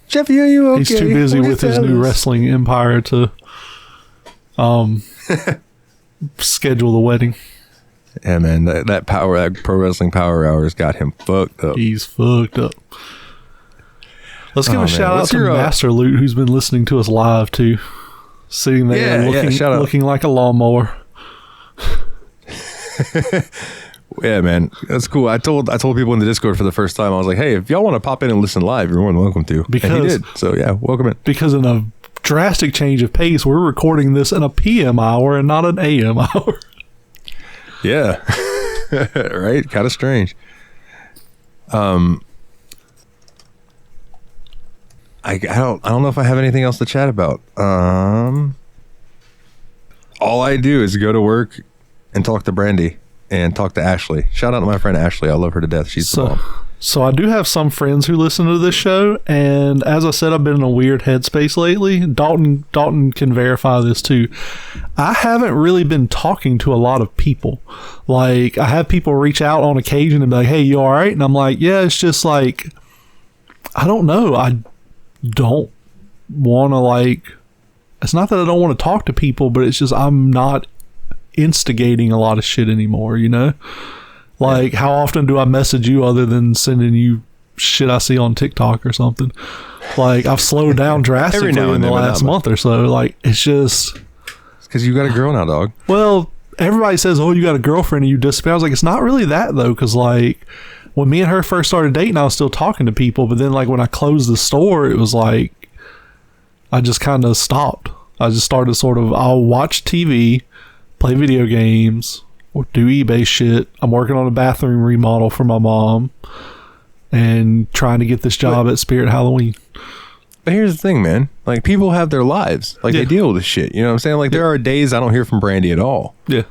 Jeff, are you okay? He's too busy with his new wrestling empire to schedule the wedding. Yeah, man, that pro wrestling power hours got him fucked up. He's fucked up. Let's give a shout out to Master Loot, who's been listening to us live too, sitting there looking like a lawnmower. Yeah, man, that's cool. I told people in the Discord for the first time. I was like, hey, if y'all want to pop in and listen live, you're more than welcome to. And he did. So yeah, welcome in. Because in a drastic change of pace, we're recording this in a PM hour and not an AM hour. Yeah. Right? Kind of strange. I don't know if I have anything else to chat about. All I do is go to work and talk to Brandy and talk to Ashley. Shout out to my friend Ashley. I love her to death. She's the bomb. So I do have some friends who listen to this show, and as I said, I've been in a weird headspace lately. Dalton can verify this too. I haven't really been talking to a lot of people. Like, I have people reach out on occasion and be like, "Hey, you all right?" And I'm like, "Yeah, it's just like, I don't know. I don't want to, like, it's not that I don't want to talk to people, but it's just I'm not instigating a lot of shit anymore, you know?" Like, how often do I message you other than sending you shit I see on TikTok or something? Like, I've slowed down drastically in the last month or so. Like, it's just... It's because you got a girl now, dog. Well, everybody says, "Oh, you got a girlfriend and you disappear." I was like, it's not really that, though, because, like, when me and her first started dating, I was still talking to people. But then, like, when I closed the store, it was like, I just kind of stopped. I just started sort of, I'll watch TV, play video games, or do eBay shit. I'm working on a bathroom remodel for my mom and trying to get this job at Spirit Halloween. But here's the thing, man. Like, people have their lives. Like, they deal with this shit. You know what I'm saying? Like, there are days I don't hear from Brandy at all. Yeah.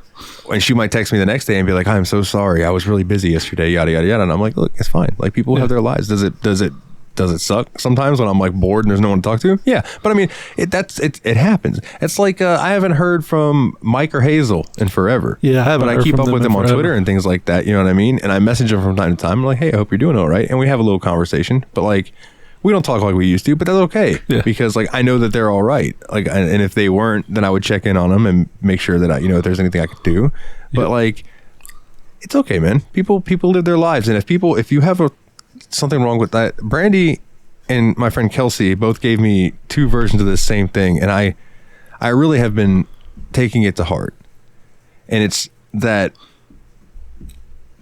And she might text me the next day and be like, "I'm so sorry. I was really busy yesterday, yada, yada, yada." And I'm like, look, it's fine. Like, people have their lives. Does it suck sometimes when I'm, like, bored and there's no one to talk to? Yeah. But I mean, it happens. It's like, I haven't heard from Mike or Hazel in forever. Yeah, I haven't. But I keep up with them on Twitter and things like that. You know what I mean? And I message them from time to time. I'm like, "Hey, I hope you're doing all right." And we have a little conversation. But, like, we don't talk like we used to, but that's okay. Yeah. Because, like, I know that they're all right. Like, and if they weren't, then I would check in on them and make sure that if there's anything I could do. But, like, it's okay, man. People live their lives. And if you have something wrong with that, Brandy and my friend Kelsey both gave me two versions of this same thing, and I really have been taking it to heart. And it's that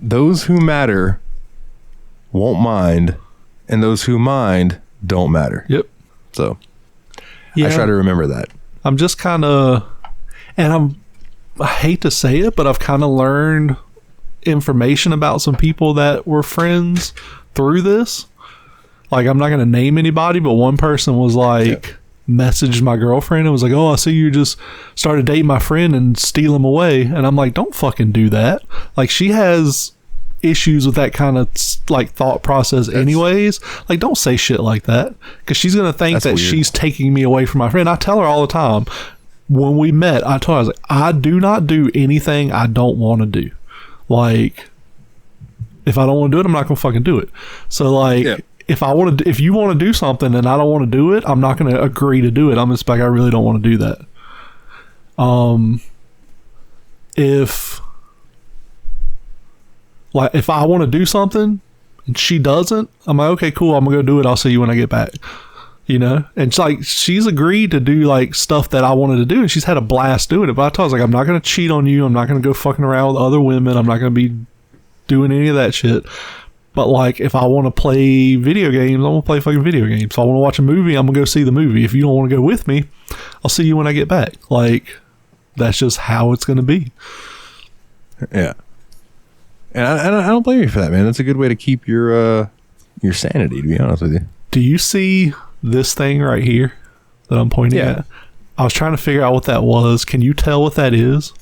those who matter won't mind, and those who mind don't matter. Yep. So I try to remember that. I'm just kind of, and I hate to say it, but I've kind of learned information about some people that were friends through this. Like, I'm not going to name anybody, but one person was like, messaged my girlfriend and was like, "Oh, I see you just started dating my friend and steal him away." And I'm like, don't fucking do that. Like, she has issues with that kind of, like, thought process anyways. Like, don't say shit like that, because she's going to think that weird. She's taking me away from my friend. I tell her all the time. When we met, I told her, I was like, I do not do anything I don't want to do. Like, if I don't want to do it, I'm not going to fucking do it. So, like, if you want to do something and I don't want to do it, I'm not going to agree to do it. I'm just like, I really don't want to do that. If I want to do something and she doesn't, I'm like, okay, cool, I'm gonna go do it. I'll see you when I get back. You know? And it's like, she's agreed to do, like, stuff that I wanted to do, and she's had a blast doing it. But I told her, like, I'm not gonna cheat on you. I'm not gonna go fucking around with other women. I'm not gonna be doing any of that shit. But, like, if I want to play video games, I'm gonna play fucking video games. If I want to watch a movie, I'm gonna go see the movie. If you don't want to go with me, I'll see you when I get back. Like, that's just how it's gonna be. Yeah. And I don't blame you for that, man. That's a good way to keep your sanity, to be honest with you. Do you see this thing right here that I'm pointing at? I was trying to figure out what that was. Can you tell what that is?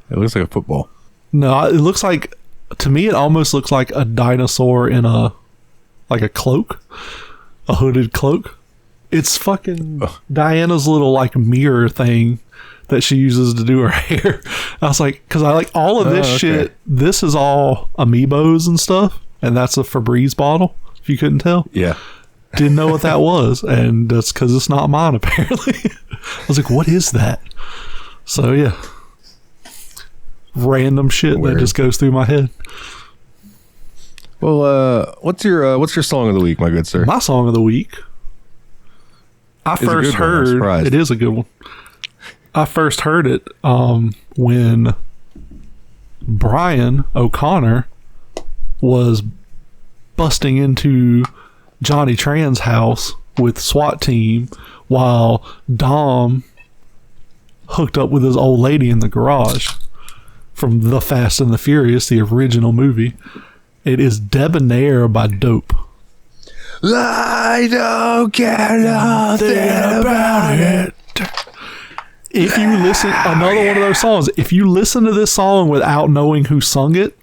It looks like a football. No, it looks like, to me, it almost looks like a dinosaur in a cloak, a hooded cloak. It's fucking Diana's little, like, mirror thing that she uses to do her hair. I was like, because I like all of this shit. This is all amiibos and stuff, and that's a Febreze bottle, if you couldn't tell. Yeah. Didn't know what that was, and that's because it's not mine, apparently. I was like, what is that? So, yeah. Random shit that just goes through my head. Well, what's your song of the week, my good sir? My song of the week, I first heard, it is a good one. I first heard it when Brian O'Connor was busting into Johnny Tran's house with SWAT team while Dom hooked up with his old lady in the garage from The Fast and the Furious, the original movie. It is Debonair by Dope. I don't care nothing about it. If you listen, another one of those songs, if you listen to this song without knowing who sung it,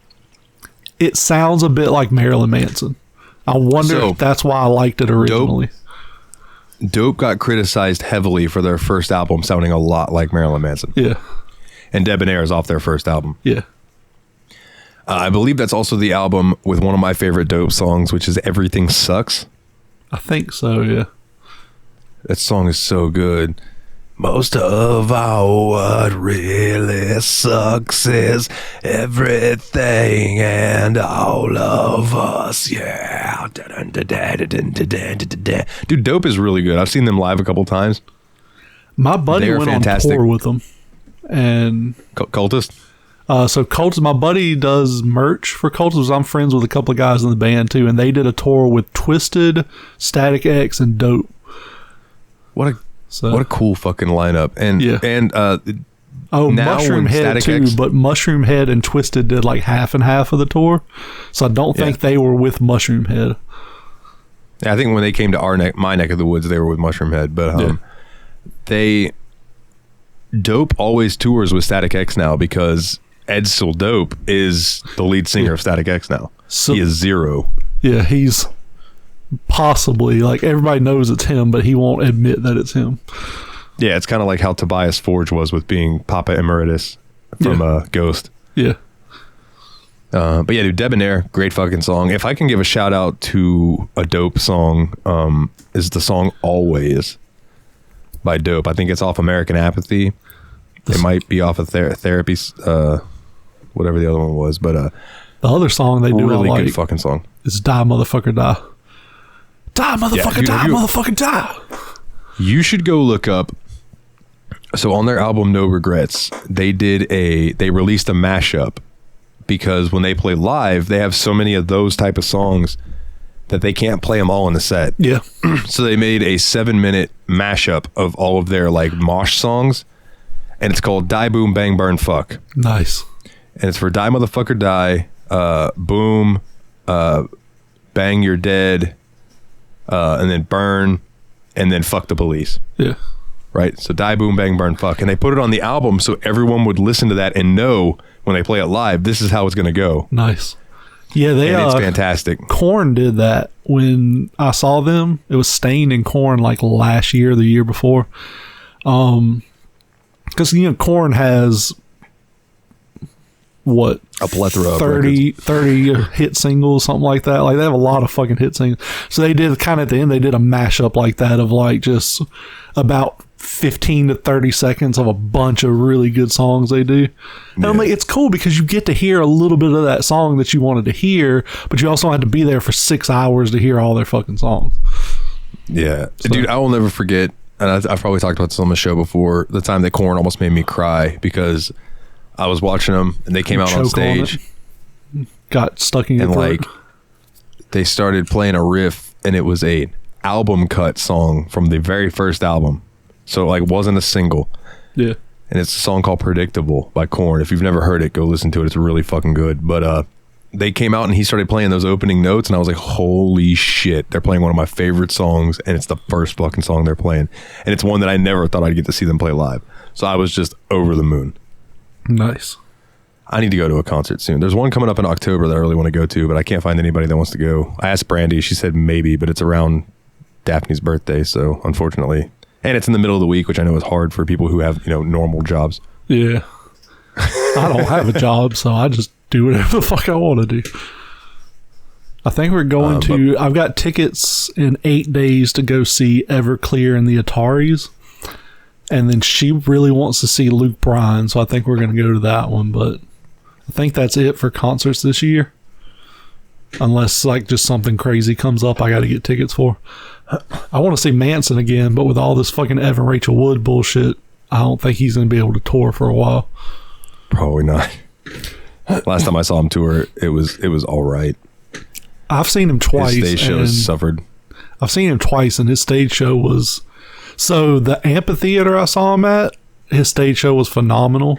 it sounds a bit like Marilyn Manson. I wonder if that's why I liked it originally. Dope got criticized heavily for their first album sounding a lot like Marilyn Manson. Yeah. And Debonair is off their first album. Yeah. I believe that's also the album with one of my favorite Dope songs, which is Everything Sucks. I think so, yeah. That song is so good. Most of all what really sucks is everything and all of us, yeah. Dude, Dope is really good. I've seen them live a couple times. My buddy went fantastic. on tour with them. And Cultist? So Cultist, my buddy does merch for Cultist. I'm friends with a couple of guys in the band too, and they did a tour with Twisted, Static X, and Dope. What a cool fucking lineup. And Mushroom Head too, X, but Mushroom Head and Twisted did like half and half of the tour. So I don't think they were with Mushroom Head. Yeah, I think when they came to my neck of the woods, they were with Mushroom Head. But Dope always tours with Static X now because Ed Still Dope is the lead singer of Static X now. So, he is Zero. Yeah, he's possibly, like, everybody knows it's him, but he won't admit that it's him. Yeah, it's kind of like how Tobias Forge was with being Papa Emeritus from Ghost. Yeah. But yeah, dude, Debonair, great fucking song. If I can give a shout out to a Dope song, is the song Always by Dope. I think it's off American Apathy. It might be off of Therapy, whatever the other one was. But the other song they do really good fucking song. It's Die Motherfucker Die. Die Motherfucker Die, Motherfucker Die. You should go look up. So on their album No Regrets, they released a mashup because when they play live, they have so many of those type of songs that they can't play them all in the set. Yeah. So they made a 7-minute mashup of all of their like mosh songs, and it's called Die Boom Bang Burn Fuck. Nice. And it's for Die Motherfucker Die, Boom, Bang You're Dead, and then Burn, and then Fuck the Police. Yeah. Right? So Die Boom Bang Burn Fuck. And they put it on the album so everyone would listen to that and know when they play it live, this is how it's going to go. Nice. Yeah, it's fantastic. Korn did that when I saw them. It was Stained and Korn like last year, the year before. Because Korn has what, a plethora of 30 hit singles, something like that. Like, they have a lot of fucking hit singles. So they did kind of at the end, they did a mashup like that of like just about 15 to 30 seconds of a bunch of really good songs they do. And I'm like, it's cool because you get to hear a little bit of that song that you wanted to hear, but you also had to be there for 6 hours to hear all their fucking songs. Yeah. So, dude, I will never forget, and I've probably talked about this on the show before, the time that Korn almost made me cry because I was watching them and they came out on stage. Got stuck in your throat. Like, they started playing a riff and it was a album cut song from the very first album. So like wasn't a single. Yeah. And it's a song called Predictable by Korn. If you've never heard it, go listen to it. It's really fucking good. But they came out and he started playing those opening notes and I was like, holy shit, they're playing one of my favorite songs and it's the first fucking song they're playing. And it's one that I never thought I'd get to see them play live. So I was just over the moon. Nice. I need to go to a concert soon. There's one coming up in October that I really want to go to, but I can't find anybody that wants to go. I asked Brandy, she said maybe, but it's around Daphne's birthday, so unfortunately. And it's in the middle of the week, which I know is hard for people who have, normal jobs. Yeah. I don't have a job, so I just do whatever the fuck I want to do. I think we're going to... I've got tickets in 8 days to go see Everclear and the Ataris. And then she really wants to see Luke Bryan, so I think we're going to go to that one. But I think that's it for concerts this year. Unless, like, just something crazy comes up I got to get tickets for. I want to see Manson again, but with all this fucking Evan Rachel Wood bullshit, I don't think he's going to be able to tour for a while. Probably not. Last time I saw him tour, it was all right. I've seen him twice. His stage shows suffered. I've seen him twice, and his stage show was... So the amphitheater I saw him at, his stage show was phenomenal.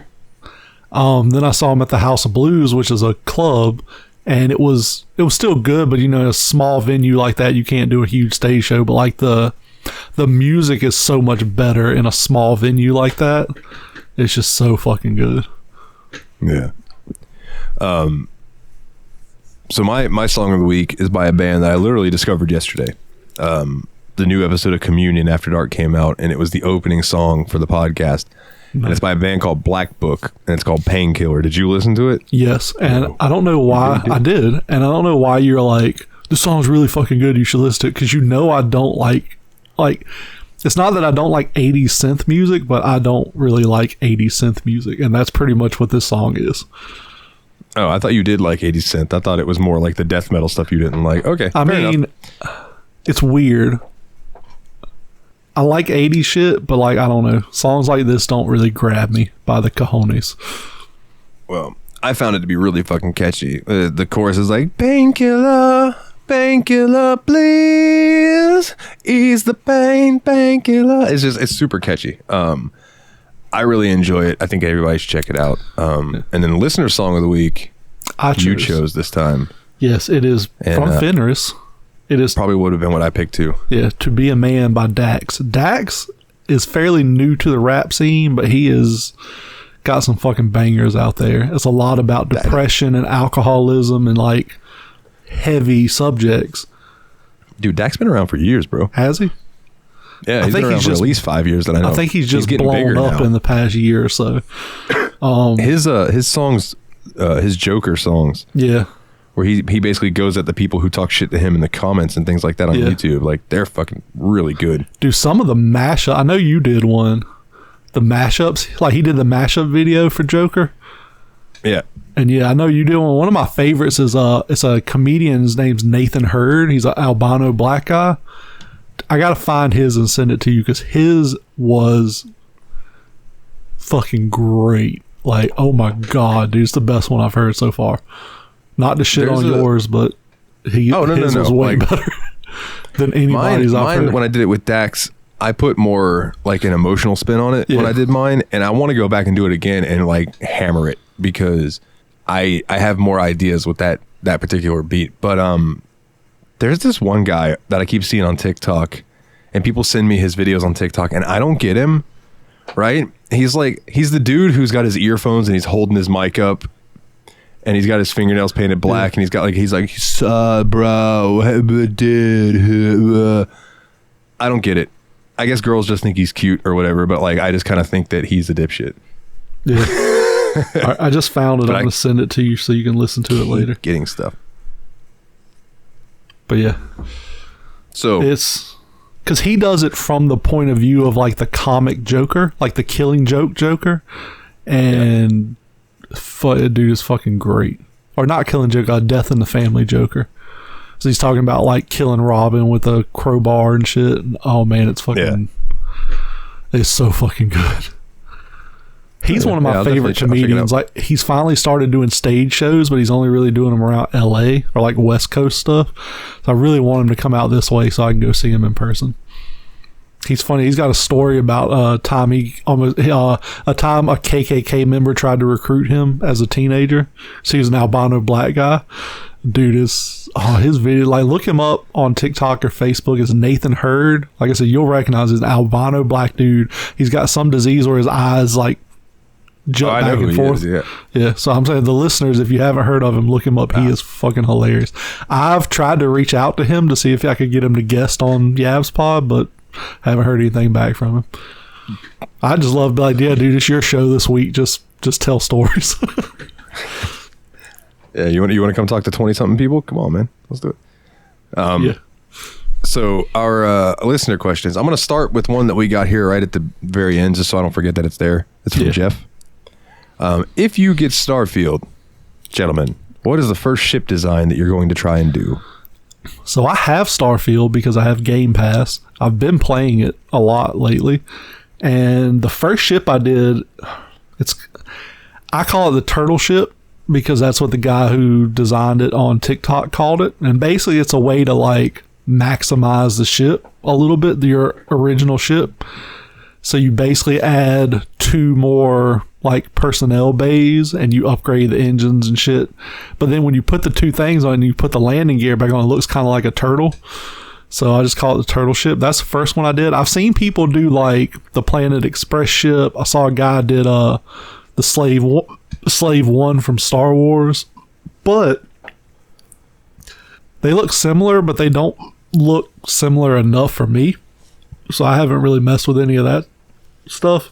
Then I saw him at the House of Blues, which is a club, and it was still good, but a small venue like that, you can't do a huge stage show. But like the music is so much better in a small venue like that. It's just so fucking good. Yeah. So my song of the week is by a band that I literally discovered yesterday. The new episode of Communion After Dark came out, and it was the opening song for the podcast. And it's by a band called Black Book, and it's called Painkiller. Did you listen to it? Yes, and I don't know why I did, and I don't know why you're like, this song's really fucking good, you should listen to it, because you know I don't like, it's not that I don't like 80s synth music, but I don't really like 80s synth music, and that's pretty much what this song is. Oh, I thought you did like 80s synth. I thought it was more like the death metal stuff you didn't like. Okay, I mean, it's weird. I like 80s shit, but like, I don't know. Songs like this don't really grab me by the cojones. Well, I found it to be really fucking catchy. The chorus is like, painkiller, painkiller, please, ease the pain, painkiller. It's super catchy. I really enjoy it. I think everybody should check it out. And then the listener song of the week, you chose this time. Yes, it is from Fenris. It is probably would have been what I picked too. Yeah, To Be a Man by Dax. Dax is fairly new to the rap scene, but he is got some fucking bangers out there. It's a lot about depression and alcoholism and like heavy subjects. Dude, Dax's been around for years, bro. Has he? Yeah, he's been around for at least 5 years that I know. I think he's just blown up in the past year or so. His songs, his Joker songs. Yeah. Where he basically goes at the people who talk shit to him in the comments and things like that on YouTube. Like, they're fucking really good. Dude, some of the mashup, I know you did one. The mashups, like he did the mashup video for Joker. Yeah. And yeah, I know you did one. One of my favorites is it's a comedian. His name's Nathan Hurd. He's an albino black guy. I gotta find his and send it to you because his was fucking great. Like, oh my god, dude, it's the best one I've heard so far. Not to shit on yours, but his was way better than anybody's I've heard. When I did it with Dax, I put more like an emotional spin on it when I did mine, and I want to go back and do it again and like hammer it because I have more ideas with that particular beat. But there's this one guy that I keep seeing on TikTok, and people send me his videos on TikTok, and I don't get him. Right? He's the dude who's got his earphones and he's holding his mic up. And he's got his fingernails painted black, and he's like, bro, dude. I don't get it. I guess girls just think he's cute or whatever, but like, I just kind of think that he's a dipshit. Yeah. I just found it. I'm gonna send it to you so you can listen to it later. Getting stuff. But yeah. So it's because he does it from the point of view of like the comic Joker, like the Killing Joke Joker, and. Dude is fucking great. Or not Killing Joke, Death in the Family Joker. So he's talking about like killing Robin with a crowbar and shit. And, oh man, it's fucking it's so fucking good. He's one of my favorite comedians. Like, he's finally started doing stage shows, but he's only really doing them around LA or like West Coast stuff. So I really want him to come out this way so I can go see him in person. He's funny. He's got a story about a time a KKK member tried to recruit him as a teenager. So he was an albino black guy. Dude, his video, like, look him up on TikTok or Facebook. It's Nathan Hurd. Like I said, you'll recognize he's an albino black dude. He's got some disease where his eyes like jump back and forth. Yeah. So I'm saying, the listeners, if you haven't heard of him, look him up. He is fucking hilarious. I've tried to reach out to him to see if I could get him to guest on Yav's Pod, but haven't heard anything back from him. I just love, like, yeah, dude, it's your show this week. Just tell stories. Yeah, you want to come talk to 20-something people? Come on, man. Let's do it. Yeah. So our listener questions. I'm going to start with one that we got here right at the very end, just so I don't forget that it's there. It's from Jeff. If you get Starfield, gentlemen, what is the first ship design that you're going to try and do? So I have Starfield because I have Game Pass. I've been playing it a lot lately. And the first ship I did, I call it the turtle ship because that's what the guy who designed it on TikTok called it. And basically it's a way to like maximize the ship a little bit, your original ship. So you basically add 2 more like personnel bays and you upgrade the engines and shit. But then when you put the 2 things on and you put the landing gear back on, it looks kind of like a turtle. So I just call it the turtle ship. That's the first one I did. I've seen people do like the Planet Express ship. I saw a guy did the Slave 1 from Star Wars. But They look similar, but they don't look similar enough for me. So I haven't really messed with any of that stuff.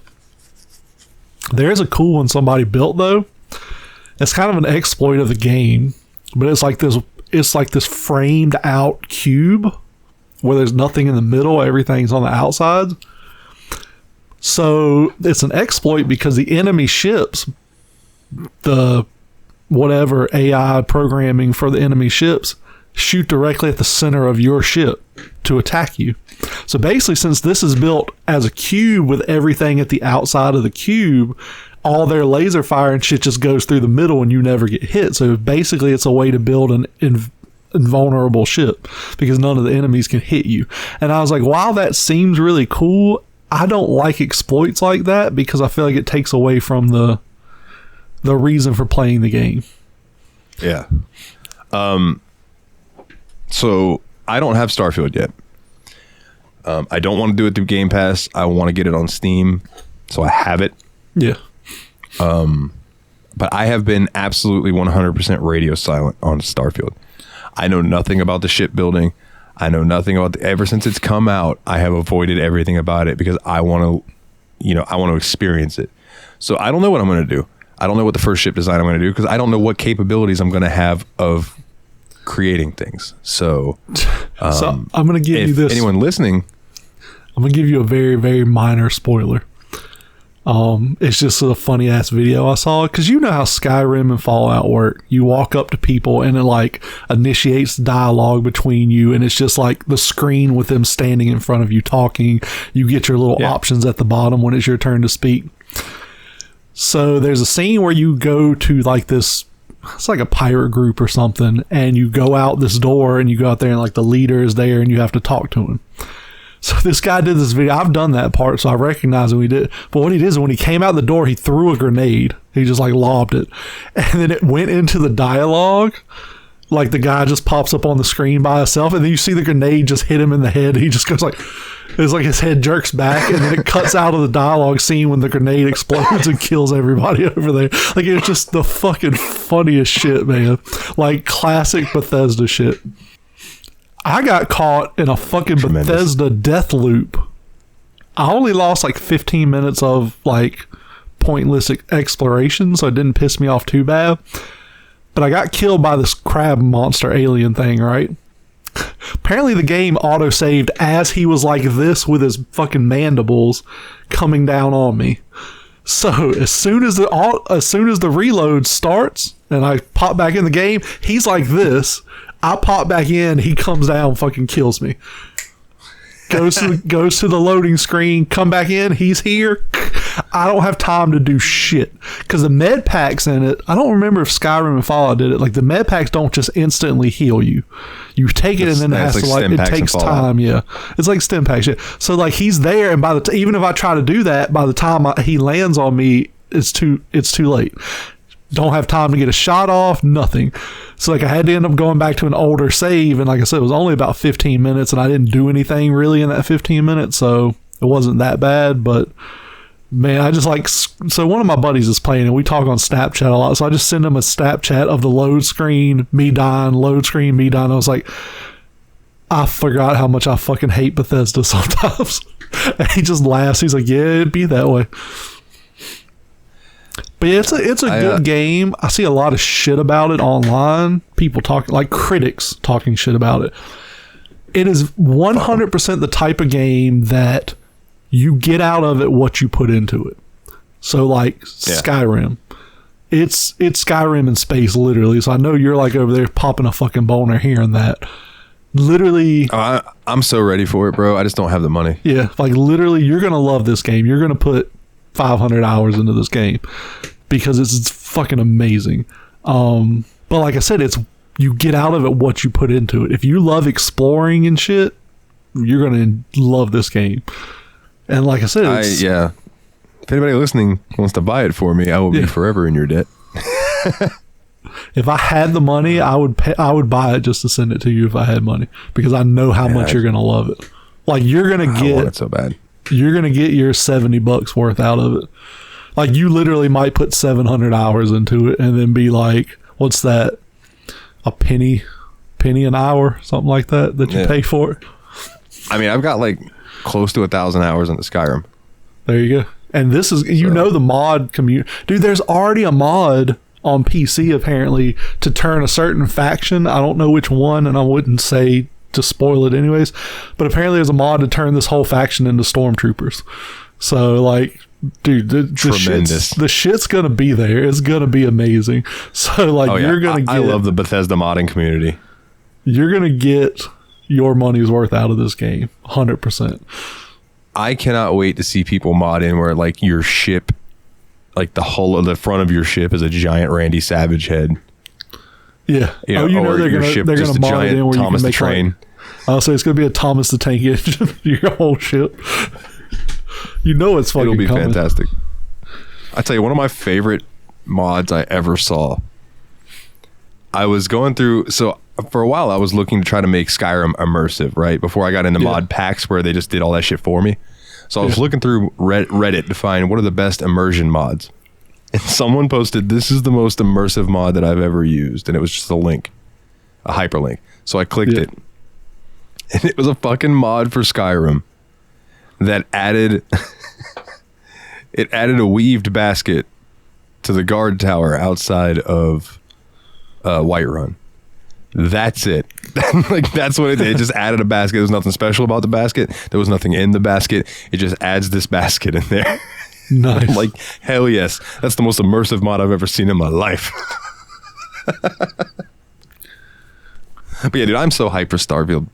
There's a cool one somebody built though. It's kind of an exploit of the game, but it's like this framed out cube where there's nothing in the middle, everything's on the outside. So it's an exploit because the enemy ships, the whatever AI programming for the enemy ships, shoot directly at the center of your ship to attack you. So basically, since this is built as a cube with everything at the outside of the cube, all their laser fire and shit just goes through the middle and you never get hit. So basically, it's a way to build an invulnerable ship because none of the enemies can hit you. And I was like, while that seems really cool, I don't like exploits like that because I feel like it takes away from the reason for playing the game. Yeah. So I don't have Starfield yet. I don't want to do it through Game Pass. I want to get it on Steam, so I have it. Yeah. But I have been absolutely 100% radio silent on Starfield. I know nothing about the shipbuilding. I know nothing about ever since it's come out, I have avoided everything about it because I want to experience it. So I don't know what I'm going to do. I don't know what the first ship design I'm going to do because I don't know what capabilities I'm going to have of creating things. So I'm going to give you this. Anyone listening, I'm going to give you a very, very minor spoiler. It's just a funny ass video I saw because you know how Skyrim and Fallout work. You walk up to people and it like initiates dialogue between you, and it's just like the screen with them standing in front of you talking. You get your little options at the bottom when it's your turn to speak. So there's a scene where you go to like this, it's like a pirate group or something, and you go out this door and you go out there and like the leader is there and you have to talk to him. So this guy did this video. I've done that part, so I recognize when he did. But what he did is when he came out the door, he threw a grenade. He just like lobbed it. And then it went into the dialogue. Like the guy just pops up on the screen by himself, and then you see the grenade just hit him in the head. He just goes like, it's like his head jerks back, and then it cuts out of the dialogue scene when the grenade explodes and kills everybody over there. Like it's just the fucking funniest shit, man. Like classic Bethesda shit. I got caught in a fucking Tremendous. Bethesda death loop. I only lost like 15 minutes of like pointless exploration, so it didn't piss me off too bad. But I got killed by this crab monster alien thing, right? Apparently the game auto-saved as he was like this with his fucking mandibles coming down on me. So as soon as the reload starts and I pop back in the game, he's like this. I pop back in, he comes down, fucking kills me. Goes to the loading screen, come back in, he's here. I don't have time to do shit because the med packs in it, I don't remember if Skyrim and Fallout did it. Like the med packs don't just instantly heal you. You take it and then it has to like, it takes time. Yeah, it's like stim pack shit. So like he's there, and by the even if I try to do that, by the time he lands on me, it's too late. Don't have time to get a shot off, nothing. So like I had to end up going back to an older save, and like I said, it was only about 15 minutes, and I didn't do anything really in that 15 minutes, so it wasn't that bad. But man, I just like, so one of my buddies is playing, and we talk on Snapchat a lot, so I just send him a Snapchat of the load screen, me dying, load screen, me dying. I was like, I forgot how much I fucking hate Bethesda sometimes. And he just laughs. He's like, yeah, it'd be that way. But yeah, it's a good game. I see a lot of shit about it online. People talking, like critics talking shit about it. It is 100% the type of game that you get out of it what you put into it. So like Skyrim. It's Skyrim in space, literally. So I know you're like over there popping a fucking boner hearing that. Literally. I'm so ready for it, bro. I just don't have the money. Yeah, like literally you're going to love this game. You're going to put 500 hours into this game because it's fucking amazing. But like I said, it's you get out of it what you put into it. If you love exploring and shit, you're gonna love this game. And like I said, if anybody listening wants to buy it for me, I will be forever in your debt. If I had the money, I would buy it just to send it to you if I had money, because I know how much you're gonna love it. Like you're gonna get, I want it so bad. You're gonna get your $70 worth out of it. Like you literally might put 700 hours into it and then be like, what's that? A penny penny an hour, something like that you pay for it. I mean, I've got like close to 1,000 hours into Skyrim. There you go. And this is, the mod community. Dude, there's already a mod on PC apparently to turn a certain faction. I don't know which one, and I wouldn't say to spoil it anyways, but apparently there's a mod to turn this whole faction into stormtroopers. So like, dude, the shit's gonna be there. It's gonna be amazing. So like, you're gonna get, I love the Bethesda modding community. You're gonna get your money's worth out of this game, 100%. I cannot wait to see people mod in where like your ship, like the hull of the front of your ship is a giant Randy Savage head. Yeah. They're gonna mod it in where Thomas you can the Train. I'll say it's gonna be a Thomas the Tank Engine. Your whole ship. It's fucking. It'll be coming. fantastic. I tell you, one of my favorite mods I ever saw. I was going through, so for a while I was looking to try to make Skyrim immersive, right? Before I got into mod packs where they just did all that shit for me. So I was looking through Reddit to find what are the best immersion mods. And someone posted, this is the most immersive mod that I've ever used. And it was just a link, a hyperlink. So I clicked it. And it was a fucking mod for Skyrim that added a weaved basket to the guard tower outside of Whiterun. That's it. Like, that's what it did. It just added a basket. There was nothing special about the basket. There was nothing in the basket. It just adds this basket in there. Nice. Like, hell yes. That's the most immersive mod I've ever seen in my life. But yeah, dude, I'm so hyped for Starfield.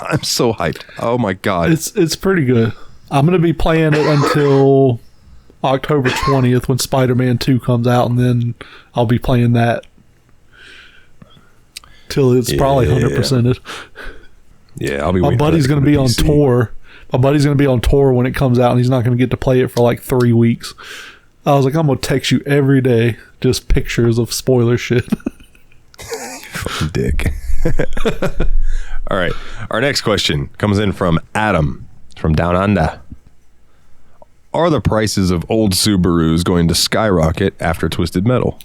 I'm so hyped. Oh my God. It's pretty good. I'm going to be playing it until October 20th when Spider-Man 2 comes out, and then I'll be playing that till it's probably 100%ed. Yeah, I'll be My buddy's going to be on tour. My buddy's going to be on tour when it comes out, and he's not going to get to play it for like 3 weeks. I was like, I'm going to text you every day just pictures of spoiler shit. Fucking dick. All right. Our next question comes in from Adam from Down Under. Are the prices of old Subarus going to skyrocket after Twisted Metal?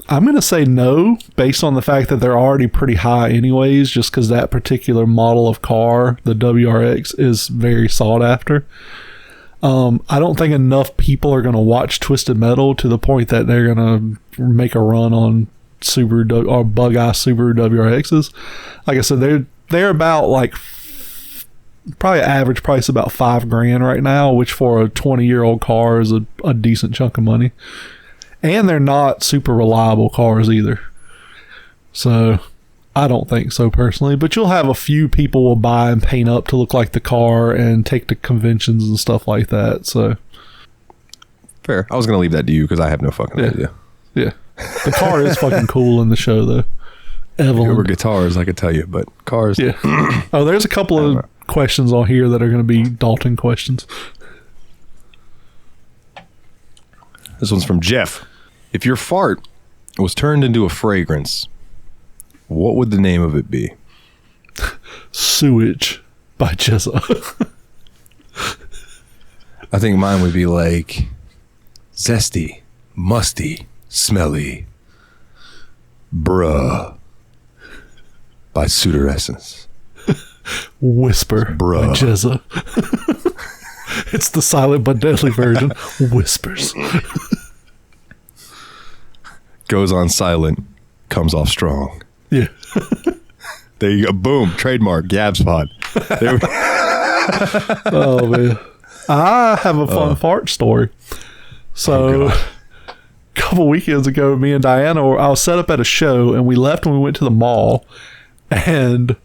I'm going to say no, based on the fact that they're already pretty high anyways, just because that particular model of car, the WRX, is very sought after. I don't think enough people are going to watch Twisted Metal to the point that they're going to make a run on Subaru or bug-eye Subaru WRXs. Like I said, they're about like probably average price about $5,000 right now, which for a 20-year-old car is a decent chunk of money. And they're not super reliable cars either. So I don't think so personally, but you'll have a few people will buy and paint up to look like the car and take to conventions and stuff like that. So fair. I was going to leave that to you because I have no fucking idea. Yeah. The car is fucking cool in the show though. Evelyn. Over guitars, I could tell you, but cars. Yeah. Oh, there's a couple of questions on here that are going to be Dalton questions. This one's from Jeff. If your fart was turned into a fragrance, what would the name of it be? Sewage by Jezza. I think mine would be like zesty, musty, smelly, bruh by Suitor Essence. Whisper Bruh. by Jezza. It's the silent but deadly version. Whispers. Goes on silent, comes off strong. Yeah. There you go. Boom. Trademark. Gabs Pod. There we Oh, man. I have a fun fart story. So, a couple weekends ago, me and Diana, I was set up at a show, and we left and we went to the mall. And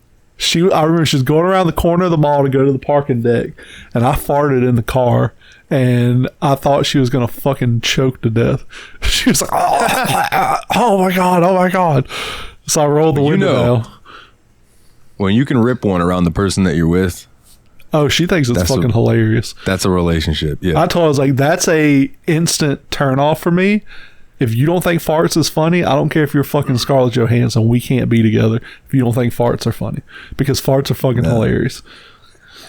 I remember she was going around the corner of the mall to go to the parking deck, and I farted in the car. And I thought she was gonna fucking choke to death. She was like, "Oh my god, oh my god!" So I rolled the window down. When you can rip one around the person that you're with, oh, she thinks it's fucking hilarious. That's a relationship. Yeah, I told her, I was like, "That's a instant turn off for me. If you don't think farts is funny, I don't care if you're fucking Scarlett Johansson. We can't be together if you don't think farts are funny, because farts are fucking hilarious."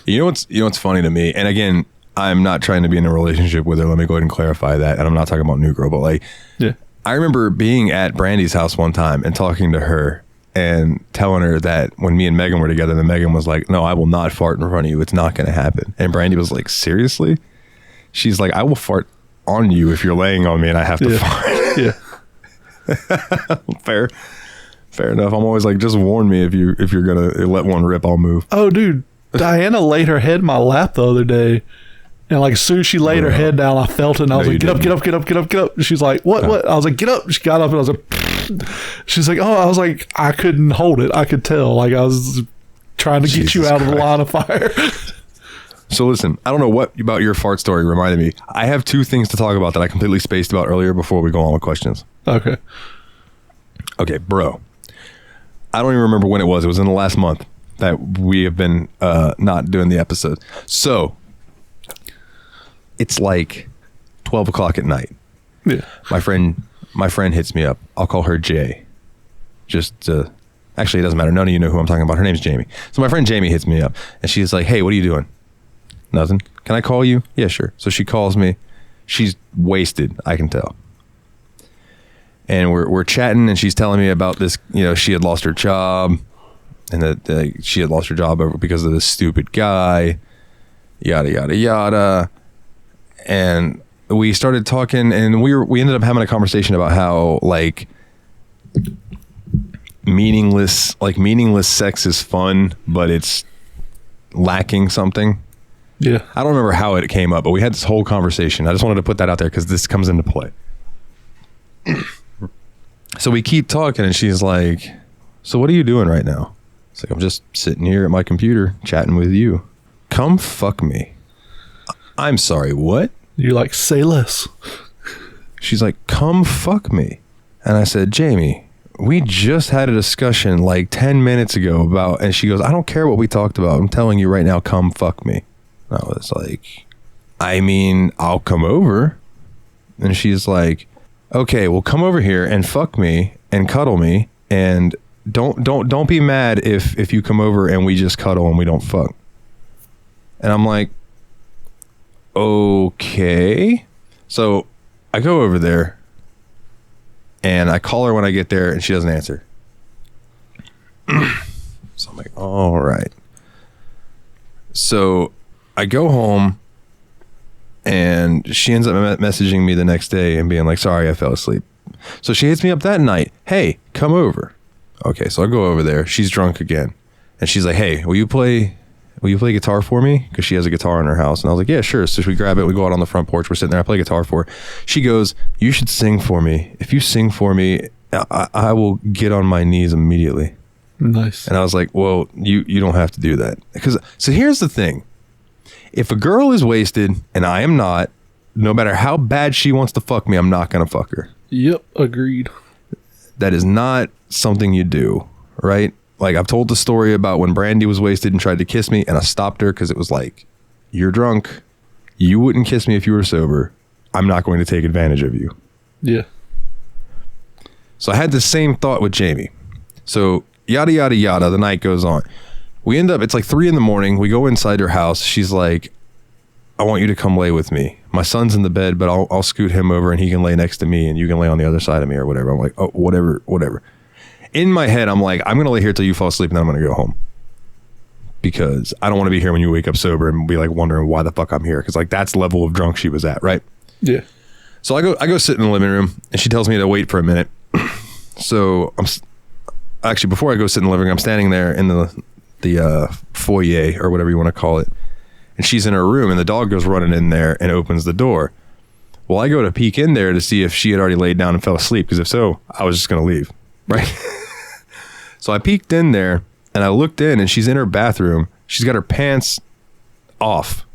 You know what's funny to me, and again, I'm not trying to be in a relationship with her. Let me go ahead and clarify that. And I'm not talking about new girl, but like, yeah, I remember being at Brandy's house one time and talking to her, and telling her that when me and Mehgan were together, then Mehgan was like, no, I will not fart in front of you. It's not going to happen. And Brandy was like, seriously? She's like, I will fart on you if you're laying on me and I have to fart. Yeah. Fair enough. I'm always like, just warn me if you're going to let one rip, I'll move. Oh, dude. Diana laid her head in my lap the other day. And like as soon as she laid her head down, I felt it, and I was like, get up. And she's like, what? I was like, get up. She got up, and I was like, she's like, oh, I was like, I couldn't hold it. I could tell. Like I was trying to get you out of the line of fire. So listen, I don't know what about your fart story reminded me. I have two things to talk about that I completely spaced about earlier before we go on with questions. Okay, bro. I don't even remember when it was. It was in the last month that we have been not doing the episode. So it's like 12 o'clock at night. Yeah. My friend hits me up. I'll call her Jay. Actually, it doesn't matter. None of you know who I'm talking about. Her name's Jamie. So my friend Jamie hits me up and she's like, hey, what are you doing? Nothing. Can I call you? Yeah, sure. So she calls me. She's wasted, I can tell. And we're chatting and she's telling me about this, she had lost her job and that she had lost her job because of this stupid guy, yada, yada, yada. And we started talking and we ended up having a conversation about how like meaningless sex is fun, but it's lacking something. Yeah. I don't remember how it came up, but we had this whole conversation. I just wanted to put that out there because this comes into play. So we keep talking and she's like, so what are you doing right now? It's like, I'm just sitting here at my computer chatting with you. Come fuck me. I'm sorry, what? You're like, say less. She's like, come fuck me. And I said, Jamie, we just had a discussion like 10 minutes ago about, and she goes, I don't care what we talked about. I'm telling you right now, come fuck me. And I was like, I mean, I'll come over. And she's like, okay, well, come over here and fuck me and cuddle me. And don't be mad if you come over and we just cuddle and we don't fuck. And I'm like, okay. So I go over there and I call her when I get there and she doesn't answer. So I'm like, all right. So I go home and she ends up messaging me the next day and being like, sorry, I fell asleep. So she hits me up that night. Hey, come over. Okay. So I go over there. She's drunk again. And she's like, hey, will you play guitar for me? Because she has a guitar in her house. And I was like, yeah, sure. So we grab it. We go out on the front porch. We're sitting there. I play guitar for her. She goes, you should sing for me. If you sing for me, I will get on my knees immediately. Nice. And I was like, well, you don't have to do that. So here's the thing. If a girl is wasted and I am not, no matter how bad she wants to fuck me, I'm not going to fuck her. Yep. Agreed. That is not something you do, right? Like I've told the story about when Brandy was wasted and tried to kiss me and I stopped her because it was like, you're drunk. You wouldn't kiss me if you were sober. I'm not going to take advantage of you. Yeah. So I had the same thought with Jamie. So yada, yada, yada. The night goes on. We end up, it's like 3 a.m. We go inside her house. She's like, I want you to come lay with me. My son's in the bed, but I'll scoot him over and he can lay next to me and you can lay on the other side of me or whatever. I'm like, oh, whatever. In my head, I'm like, I'm going to lay here till you fall asleep and then I'm going to go home. Because I don't want to be here when you wake up sober and be like wondering why the fuck I'm here. Because like that's the level of drunk she was at, right? Yeah. So I go sit in the living room and she tells me to wait for a minute. So actually, before I go sit in the living room, I'm standing there in the foyer or whatever you want to call it. And she's in her room and the dog goes running in there and opens the door. Well, I go to peek in there to see if she had already laid down and fell asleep. Because if so, I was just going to leave. Right. So I peeked in there and I looked in and she's in her bathroom. She's got her pants off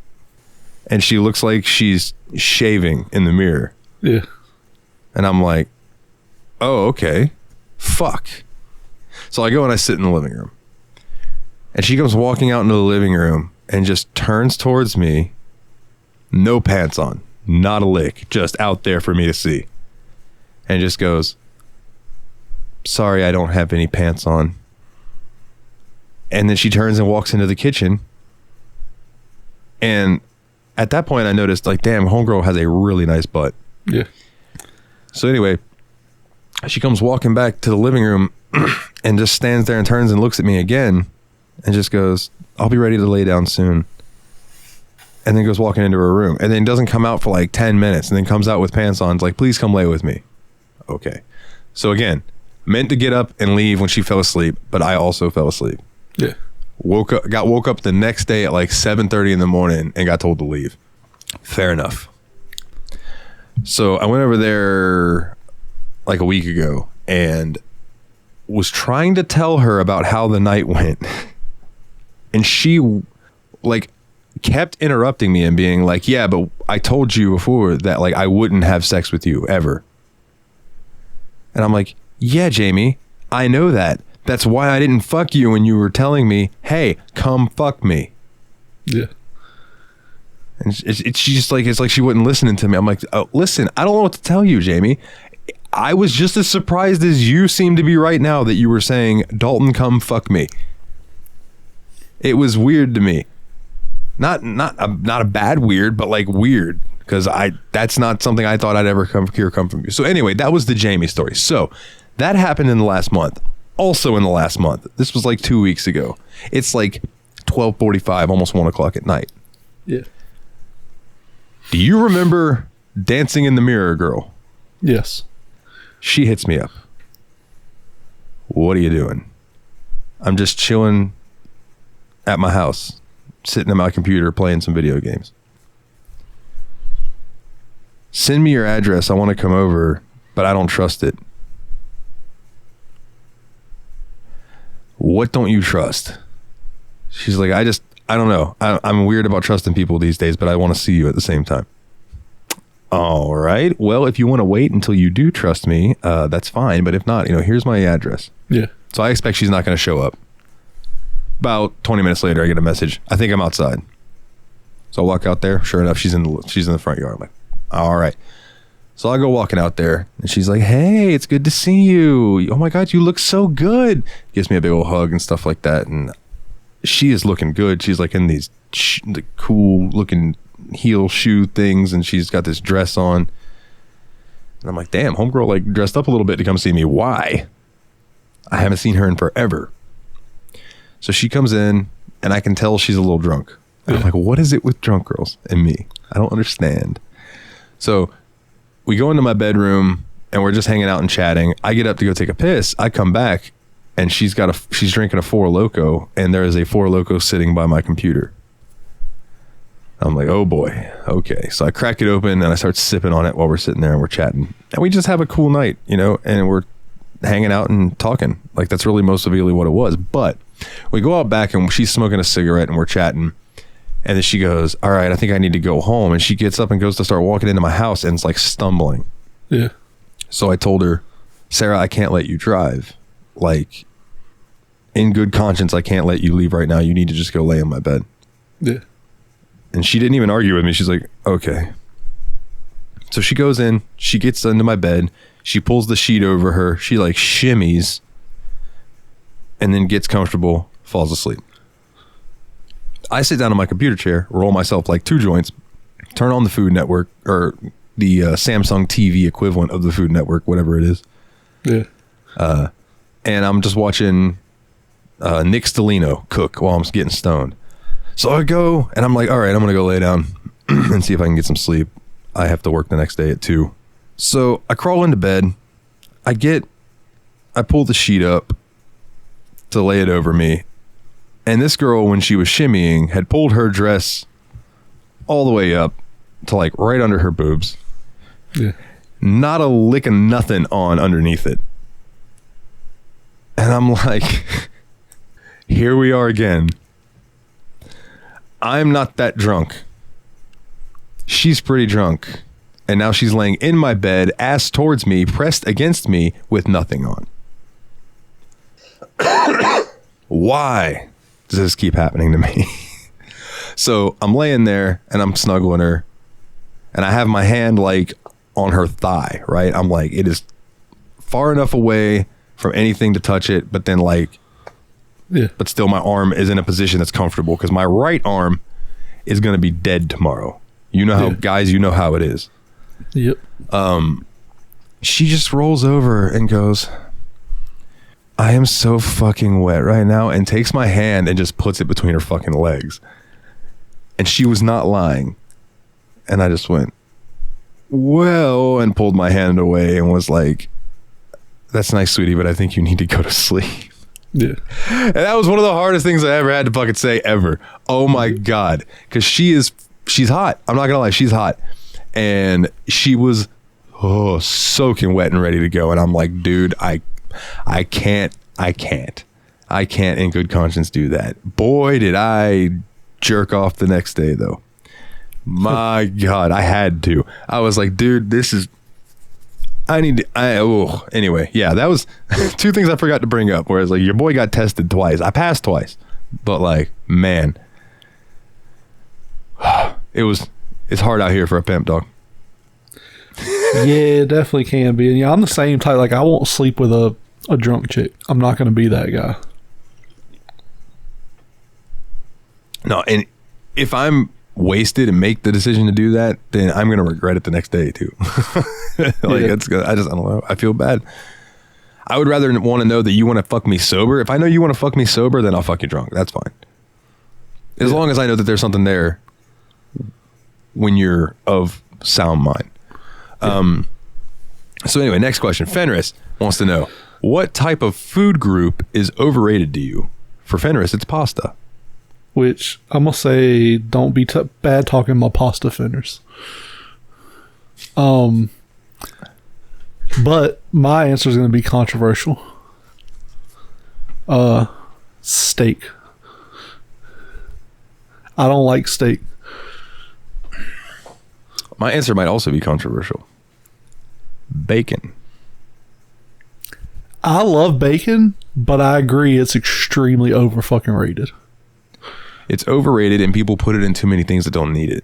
and she looks like she's shaving in the mirror. Yeah. And I'm like, oh, okay. Fuck. So I go and I sit in the living room and she comes walking out into the living room and just turns towards me. No pants on, not a lick, just out there for me to see. And just goes, sorry, I don't have any pants on. And then she turns and walks into the kitchen. And at that point, I noticed, like, damn, homegirl has a really nice butt. Yeah. So anyway, She comes walking back to the living room and just stands there and turns and looks at me again and just goes, I'll be ready to lay down soon. And then goes walking into her room and then doesn't come out for like 10 minutes and then comes out with pants on. It's like, please come lay with me. Okay. So again, meant to get up and leave when she fell asleep, but I also fell asleep. Yeah. Woke up the next day at like 7:30 in the morning and got told to leave. Fair enough. So I went over there like a week ago and was trying to tell her about how the night went. And she like kept interrupting me and being like, yeah, but I told you before that like I wouldn't have sex with you ever. And I'm like, yeah, Jamie, I know that. That's why I didn't fuck you when you were telling me, hey, come fuck me. Yeah. And she's just like, it's like she wasn't listening to me. I'm like, oh, listen, I don't know what to tell you, Jamie. I was just as surprised as you seem to be right now that you were saying, Dalton, come fuck me. It was weird to me. Not a bad weird, but like weird, because that's not something I thought I'd ever come from you. So anyway, that was the Jamie story. So that happened in the last month. Also in the last month. This was like 2 weeks ago. It's like 12:45, almost 1 o'clock at night. Yeah. Do you remember Dancing in the Mirror girl? Yes. She hits me up. What are you doing? I'm just chilling at my house, sitting at my computer playing some video games. Send me your address. I want to come over, but I don't trust it. What don't you trust? She's like, I don't know. I'm weird about trusting people these days, but I want to see you at the same time. All right. Well, if you want to wait until you do trust me, that's fine. But if not, here's my address. Yeah. So I expect she's not going to show up. About 20 minutes later, I get a message. I think I'm outside. So I walk out there. Sure enough, she's in the front yard. I'm like, all right. So I go walking out there and she's like, hey, it's good to see you. Oh my God, you look so good. Gives me a big old hug and stuff like that. And she is looking good. She's like in these the cool looking heel shoe things. And she's got this dress on. And I'm like, damn, homegirl like dressed up a little bit to come see me. Why? I haven't seen her in forever. So she comes in and I can tell she's a little drunk. And I'm like, what is it with drunk girls and me? I don't understand. So we go into my bedroom and we're just hanging out and chatting. I get up to go take a piss. I come back and she's drinking a Four Loko and there is a Four Loko sitting by my computer. I'm like, oh boy. Okay. So I crack it open and I start sipping on it while we're sitting there and we're chatting. And we just have a cool night, and we're hanging out and talking. Like that's really most of really what it was. But we go out back and she's smoking a cigarette and we're chatting. And then she goes, all right, I think I need to go home. And she gets up and goes to start walking into my house and it's like stumbling. Yeah. So I told her, Sarah, I can't let you drive. Like, in good conscience, I can't let you leave right now. You need to just go lay in my bed. Yeah. And she didn't even argue with me. She's like, okay. So she goes in, she gets into my bed. She pulls the sheet over her. She like shimmies and then gets comfortable, falls asleep. I sit down on my computer chair, roll myself like 2 joints, turn on the Food Network or the Samsung TV equivalent of the Food Network, whatever it is. Yeah. And I'm just watching Nick Stellino cook while I'm getting stoned. So I go and I'm like, all right, I'm going to go lay down and see if I can get some sleep. I have to work the next day at 2. So I crawl into bed. I pull the sheet up to lay it over me. And this girl, when she was shimmying, had pulled her dress all the way up to like right under her boobs. Yeah. Not a lick of nothing on underneath it. And I'm like, here we are again. I'm not that drunk. She's pretty drunk. And now she's laying in my bed, ass towards me, pressed against me with nothing on. Why does this keep happening to me? So I'm laying there and I'm snuggling her and I have my hand like on her thigh, right? I'm like, it is far enough away from anything to touch it, but then like, yeah, but still my arm is in a position that's comfortable because my right arm is going to be dead tomorrow. You know how guys, you know how it is. Yep. she just rolls over and goes, I am so fucking wet right now, and takes my hand and just puts it between her fucking legs. And she was not lying. And I just went, well, and pulled my hand away and was like, that's nice, sweetie, but I think you need to go to sleep. Yeah. And that was one of the hardest things I ever had to fucking say ever. Oh my God. Because she's hot. I'm not going to lie. She's hot. And she was soaking wet and ready to go. And I'm like, dude, I can't in good conscience do that. Boy, did I jerk off the next day though. My God, I had to. I was like, dude, anyway, yeah, that was two things I forgot to bring up. Whereas like your boy got tested twice. I passed twice. But like, man, it's hard out here for a pimp, dog. Yeah, it definitely can be. And yeah, I'm the same type. Like, I won't sleep with a drunk chick. I'm not going to be that guy. No, and if I'm wasted and make the decision to do that, then I'm going to regret it the next day too. It's good. I don't know. I feel bad. I would rather want to know that you want to fuck me sober. If I know you want to fuck me sober, then I'll fuck you drunk. That's fine. As long as I know that there's something there when you're of sound mind. So anyway, next question. Fenris wants to know, what type of food group is overrated to you? For Fenris, it's pasta. Which I'm gonna say, don't be bad talking my pasta Fenris. But my answer is gonna be controversial. Steak. I don't like steak. My answer might also be controversial. Bacon. I love bacon, but I agree it's extremely over fucking rated. It's overrated and people put it in too many things that don't need it.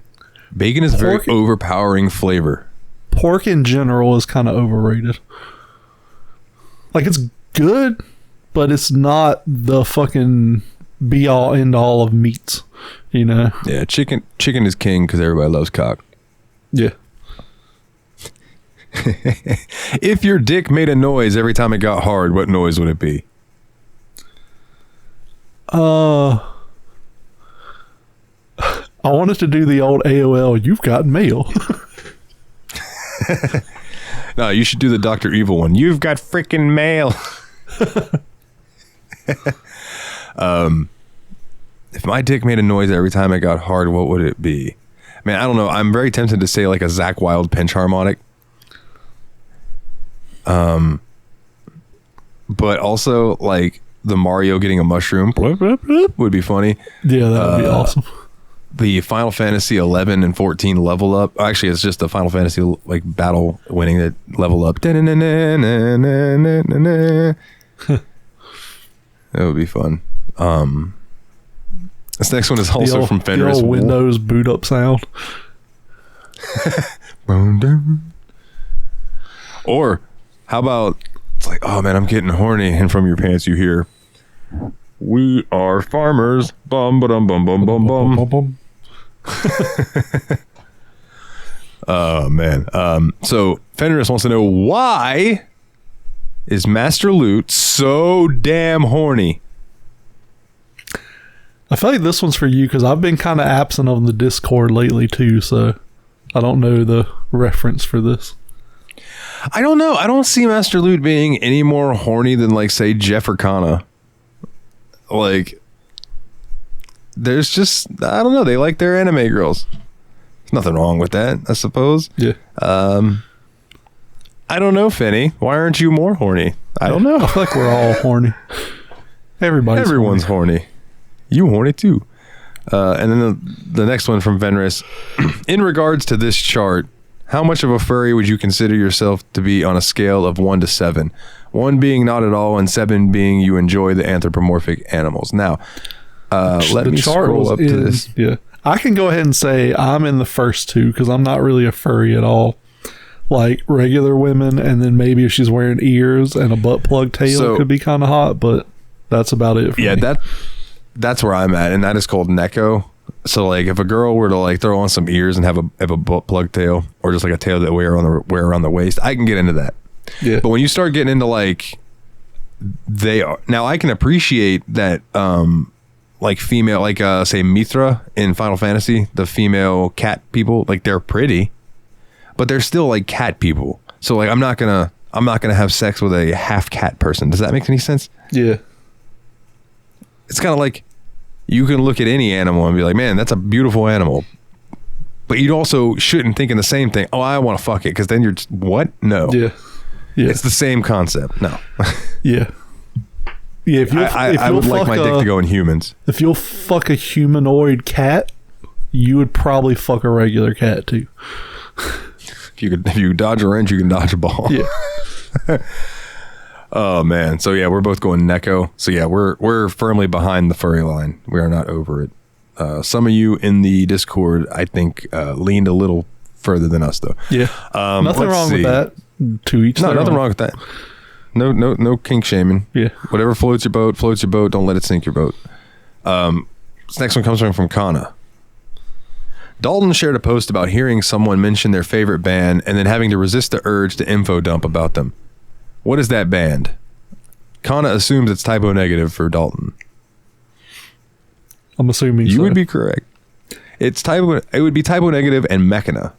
Bacon is a very overpowering flavor. Pork in general is kind of overrated. Like, it's good, but it's not the fucking be all end all of meats, you know? Yeah, chicken is king because everybody loves cock. Yeah. If your dick made a noise every time it got hard, what noise would it be? I wanted to do the old AOL, you've got mail. No, you should do the Dr. Evil one. You've got freaking mail. If my dick made a noise every time it got hard, what would it be? Man, I don't know. I'm very tempted to say like a Zakk Wylde pinch harmonic. But also like the Mario getting a mushroom would be funny. Yeah, that would be awesome. The Final Fantasy 11 and 14 level up. Actually, it's just the Final Fantasy like battle winning that level up. That would be fun. This next one is also from Fenris. The old Windows boot up sound. Or how about it's like, oh man, I'm getting horny, and from your pants you hear, we are farmers. Bum ba-dum bum bum bum bum. Oh man. So Fenris wants to know, why is Master Loot so damn horny? I feel like this one's for you because I've been kind of absent on the Discord lately too, so I don't know the reference for this. I don't know. I don't see Master Loot being any more horny than like say Jeff or Kana. Like, there's just, I don't know. They like their anime girls. There's nothing wrong with that, I suppose. Yeah. I don't know, Fenny. Why aren't you more horny? I don't know. I feel like we're all horny. Everyone's horny. You horny too. And then the next one from Fenris. In regards to this chart, how much of a furry would you consider yourself to be on a scale of 1 to 7? 1 being not at all, and 7 being you enjoy the anthropomorphic animals. Now, let me scroll up to this. Yeah, I can go ahead and say I'm in the first two because I'm not really a furry at all. Like regular women, and then maybe if she's wearing ears and a butt plug tail, could be kind of hot, but that's about it for me. That's where I'm at, and that is called Neko. So like if a girl were to like throw on some ears and have a butt plug tail, or just like a tail that wear around the waist, I can get into that. Yeah. But when you start getting into like, they are now, I can appreciate that, like female, like say Mithra in Final Fantasy, the female cat people, like they're pretty, but they're still like cat people. So like, I'm not gonna have sex with a half cat person. Does that make any sense? Yeah. It's kind of like, you can look at any animal and be like, man, that's a beautiful animal. But you also shouldn't think in the same thing. Oh, I want to fuck it. Because then you're just, what? No. Yeah. Yeah. It's the same concept. No. Yeah. Yeah. If I would like my dick to go in humans. If you'll fuck a humanoid cat, you would probably fuck a regular cat too. If you dodge a wrench, you can dodge a ball. Yeah. Oh man. So yeah, we're both going Neko. So yeah, we're firmly behind the furry line. We are not over it. Some of you in the Discord, I think, leaned a little further than us, though. Yeah, nothing wrong with that. To each, no, nothing wrong with that. No kink shaming. Yeah, whatever floats your boat. Don't let it sink your boat. This next one comes from Kana. Dalton shared a post about hearing someone mention their favorite band and then having to resist the urge to info dump about them. What is that band? Kana assumes it's Typo Negative for Dalton. I'm assuming you so. would be correct. It would be Typo Negative and Mehgan,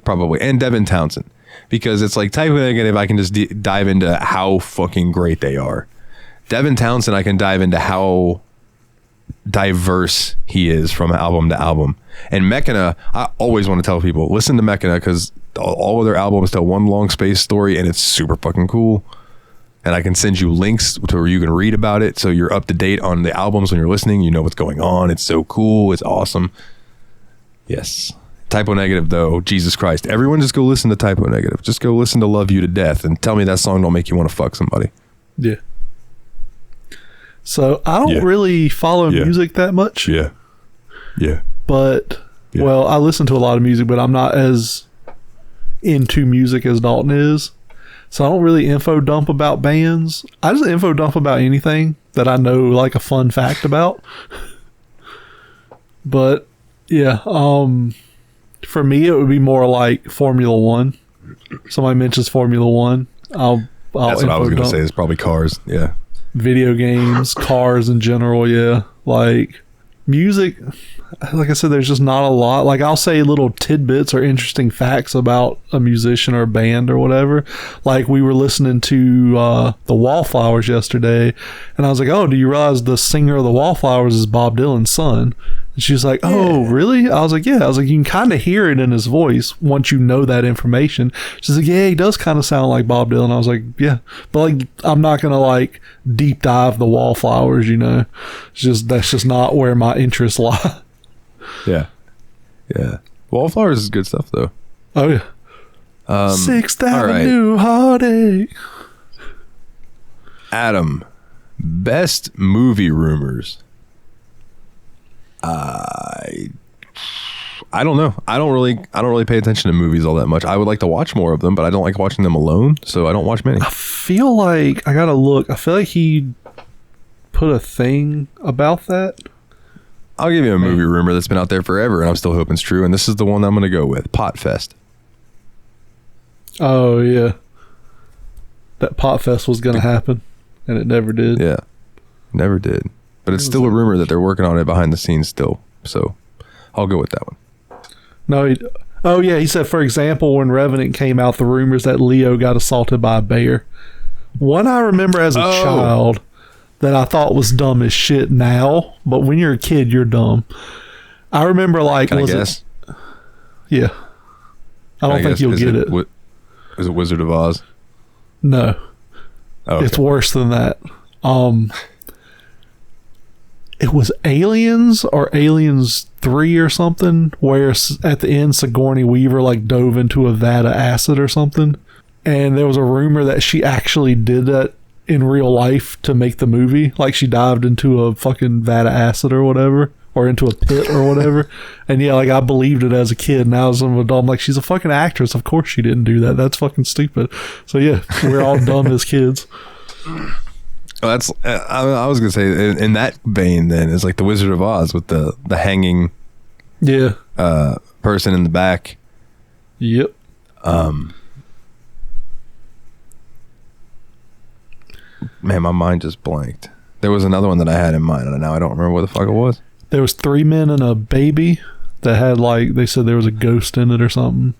probably, and Devin Townsend, because it's like Typo Negative. I can just dive into how fucking great they are. Devin Townsend, I can dive into how diverse he is from album to album. And Mehgan, I always want to tell people, listen to Mehgan, because all of their albums tell one long space story, and it's super fucking cool. And I can send you links to where you can read about it, so you're up to date on the albums when you're listening. You know what's going on. It's so cool. It's awesome. Yes. Typo Negative, though. Jesus Christ. Everyone just go listen to Typo Negative. Just go listen to Love You to Death and tell me that song don't make you want to fuck somebody. Yeah. So I don't really follow music that much. Yeah. Yeah. But, well, I listen to a lot of music, but I'm not as into music as Dalton is. So I don't really info dump about bands. I just info dump about anything that I know like a fun fact about. But yeah, for me it would be more like Formula One. Somebody mentions Formula One, I'll That's what I was going to say. It's probably cars. Yeah. Video games, cars in general. Yeah. Like music, like I said, there's just not a lot. Like I'll say little tidbits or interesting facts about a musician or a band or whatever. Like we were listening to the Wallflowers yesterday, and I was like, oh, do you realize the singer of the Wallflowers is Bob Dylan's son? And she's like, oh, really? I was like, yeah. I was like, you can kind of hear it in his voice once you know that information. She's like, yeah, he does kind of sound like Bob Dylan. I was like, yeah. But like, I'm not going to like deep dive the Wallflowers, you know? It's just, that's just not where my interests lie. Yeah. Yeah. Wallflowers is good stuff, though. Oh, yeah. Sixth Avenue Heartache. Adam, best movie rumors. I don't know. I don't really pay attention to movies all that much. I would like to watch more of them, but I don't like watching them alone, so I don't watch many. I feel like I gotta look. I feel like he put a thing about that. I'll give you a movie rumor that's been out there forever, and I'm still hoping it's true. And this is the one I'm going to go with: Potfest. Oh yeah, that Potfest was going to happen, and it never did. Yeah, never did. But it's still a rumor that they're working on it behind the scenes still. So I'll go with that one. No, he said, for example, when Revenant came out, the rumors that Leo got assaulted by a bear. One I remember as a child that I thought was dumb as shit now, but when you're a kid, you're dumb. I remember like, Can I guess? Yeah. I don't think you'll get it. Is it Wizard of Oz? No. Oh, okay. It's worse than that. It was Aliens or Aliens 3 or something, where at the end Sigourney Weaver like dove into a vat of acid or something. And there was a rumor that she actually did that in real life to make the movie. Like she dived into a fucking vat of acid or whatever, or into a pit or whatever. And yeah, like I believed it as a kid. Now as an adult, I'm like, she's a fucking actress. Of course she didn't do that. That's fucking stupid. So yeah, we're all dumb as kids. That's I was gonna say in that vein. Then is like the Wizard of Oz with the hanging person in the back. Yep. Man, my mind just blanked. There was another one that I had in mind, and now I don't remember what the fuck it was. There was 3 men and a baby that had like, they said there was a ghost in it or something.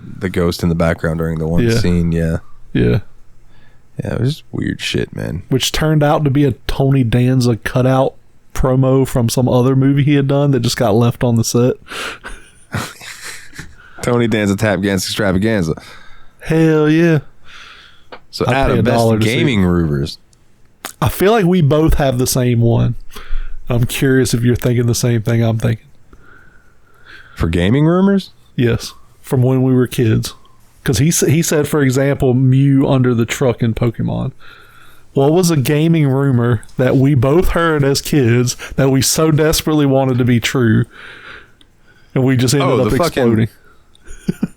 The ghost in the background during the one scene, yeah. Yeah. Yeah, it was just weird shit, man. Which turned out to be a Tony Danza cutout promo from some other movie he had done that just got left on the set. Tony Danza Tap Dance Extravaganza. Hell yeah. So Adam, best gaming rumors. I feel like we both have the same one. I'm curious if you're thinking the same thing I'm thinking. For gaming rumors? Yes. From when we were kids. Because he said, for example, Mew under the truck in Pokemon. What was a gaming rumor that we both heard as kids that we so desperately wanted to be true, and we just ended up exploding?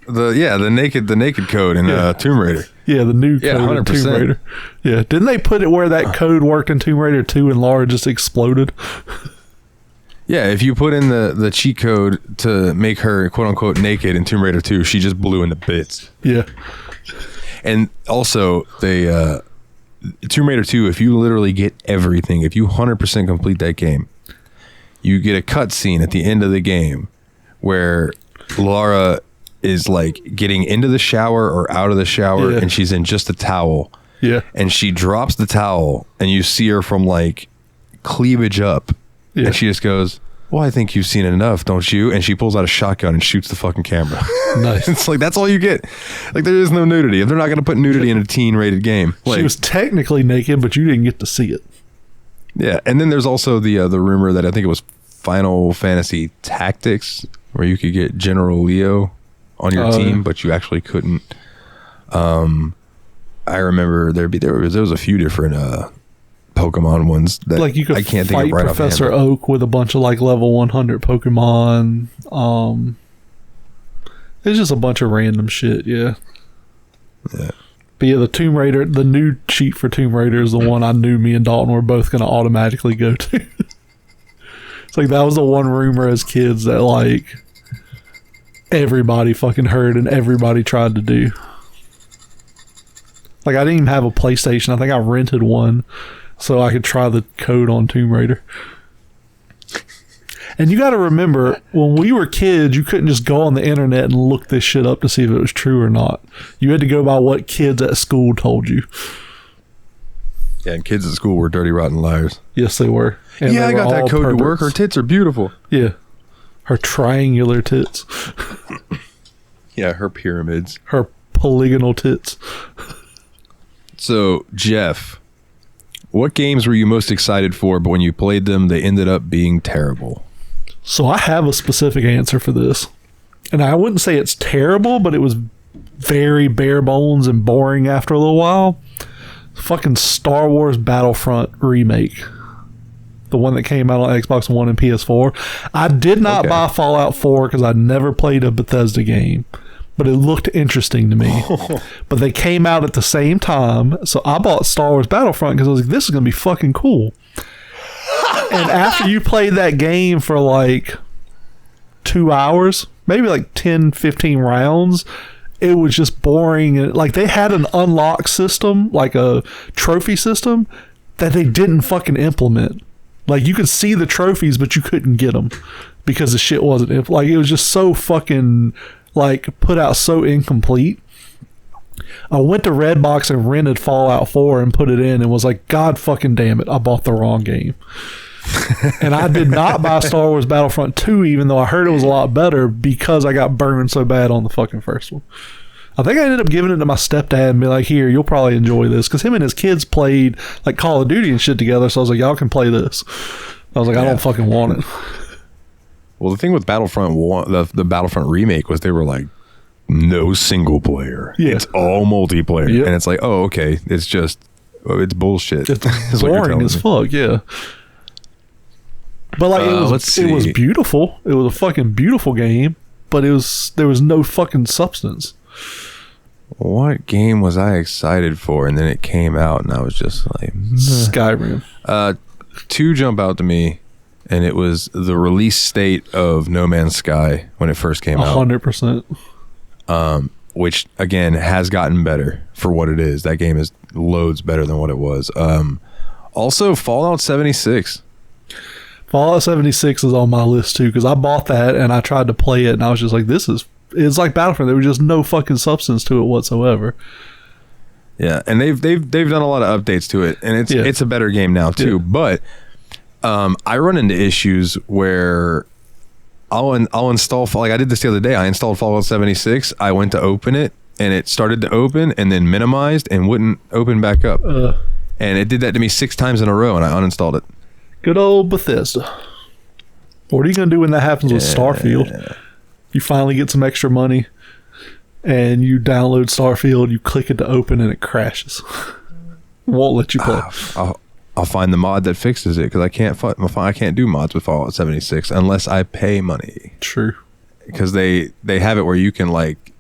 The naked code in Tomb Raider. Yeah, the new code in Tomb Raider. Yeah, didn't they put it where that code worked in Tomb Raider 2 and Lara just exploded? Yeah, if you put in the cheat code to make her quote unquote naked in Tomb Raider 2, she just blew into bits. Yeah. And also Tomb Raider 2, if you literally get everything, if you 100% complete that game, you get a cutscene at the end of the game where Lara is like getting into the shower or out of the shower, and she's in just a towel. Yeah. And she drops the towel and you see her from like cleavage up. Yeah. And she just goes, well, I think you've seen it enough, don't you? And she pulls out a shotgun and shoots the fucking camera. Nice. It's like, that's all you get. Like, there is no nudity. If they're not going to put nudity in a teen-rated game. Like, she was technically naked, but you didn't get to see it. Yeah. And then there's also the rumor that I think it was Final Fantasy Tactics, where you could get General Leo on your team, but you actually couldn't. I remember there was a few different Pokemon ones that like you could I can't fight think of right Professor Oak with a bunch of like level 100 Pokemon. It's just a bunch of random shit. Yeah. But yeah, the Tomb Raider, the new cheat for Tomb Raider is the one I knew me and Dalton were both going to automatically go to. It's like that was the one rumor as kids that like everybody fucking heard and everybody tried to do. Like I didn't even have a PlayStation. I think I rented one so I could try the code on Tomb Raider. And you got to remember, when we were kids, you couldn't just go on the internet and look this shit up to see if it was true or not. You had to go by what kids at school told you. Yeah, and kids at school were dirty, rotten liars. Yes, they were. And yeah, they I got that code to work. Her tits are beautiful. Yeah. Her triangular tits. Yeah, her pyramids. Her polygonal tits. So, Jeff, what games were you most excited for, but when you played them, they ended up being terrible? So I have a specific answer for this. And I wouldn't say it's terrible, but it was very bare bones and boring after a little while. Fucking Star Wars Battlefront remake. The one that came out on Xbox One and PS4. I did not buy Fallout 4 because I'd never played a Bethesda game. But it looked interesting to me. But they came out at the same time. So I bought Star Wars Battlefront because I was like, this is going to be fucking cool. And after you played that game for like 2 hours, maybe like 10, 15 rounds, it was just boring. And like they had an unlock system, like a trophy system, that they didn't fucking implement. Like you could see the trophies, but you couldn't get them because the shit wasn't like it was just so fucking like put out so incomplete. I went to Redbox and rented Fallout 4 and put it in and was like, God fucking damn it, I bought the wrong game. And I did not buy Star Wars Battlefront 2 even though I heard it was a lot better because I got burned so bad on the fucking first one. I think I ended up giving it to my stepdad and be like, here, you'll probably enjoy this. Because him and his kids played like Call of Duty and shit together. So I was like, y'all can play this. I was like, I don't fucking want it. Well, the thing with Battlefront 1, the Battlefront remake was they were like, no single player. Yeah. It's all multiplayer. Yep. And it's like, oh, okay. It's just, it's bullshit. It's boring as fuck, yeah. But like, it was beautiful. It was a fucking beautiful game. But there was no fucking substance. What game was I excited for? And then it came out and I was just like, Skyrim. 2 jump out to me. And it was the release state of No Man's Sky when it first came out. 100%. which again has gotten better for what it is. That game is loads better than what it was. Also, Fallout 76. Fallout 76 is on my list too, because I bought that and I tried to play it and I was just like, it's like Battlefront. There was just no fucking substance to it whatsoever. Yeah, and they've done a lot of updates to it, and it's a better game now too. Yeah. But I run into issues where I'll install, like I did this the other day. I installed Fallout 76. I went to open it, and it started to open, and then minimized and wouldn't open back up. And it did that to me 6 times in a row, and I uninstalled it. Good old Bethesda. What are you gonna do when that happens with Starfield? You finally get some extra money, and you download Starfield. You click it to open, and it crashes. Won't let you play. I'll find the mod that fixes it, because I can't do mods with Fallout 76 unless I pay money. True. Because they have it where you can like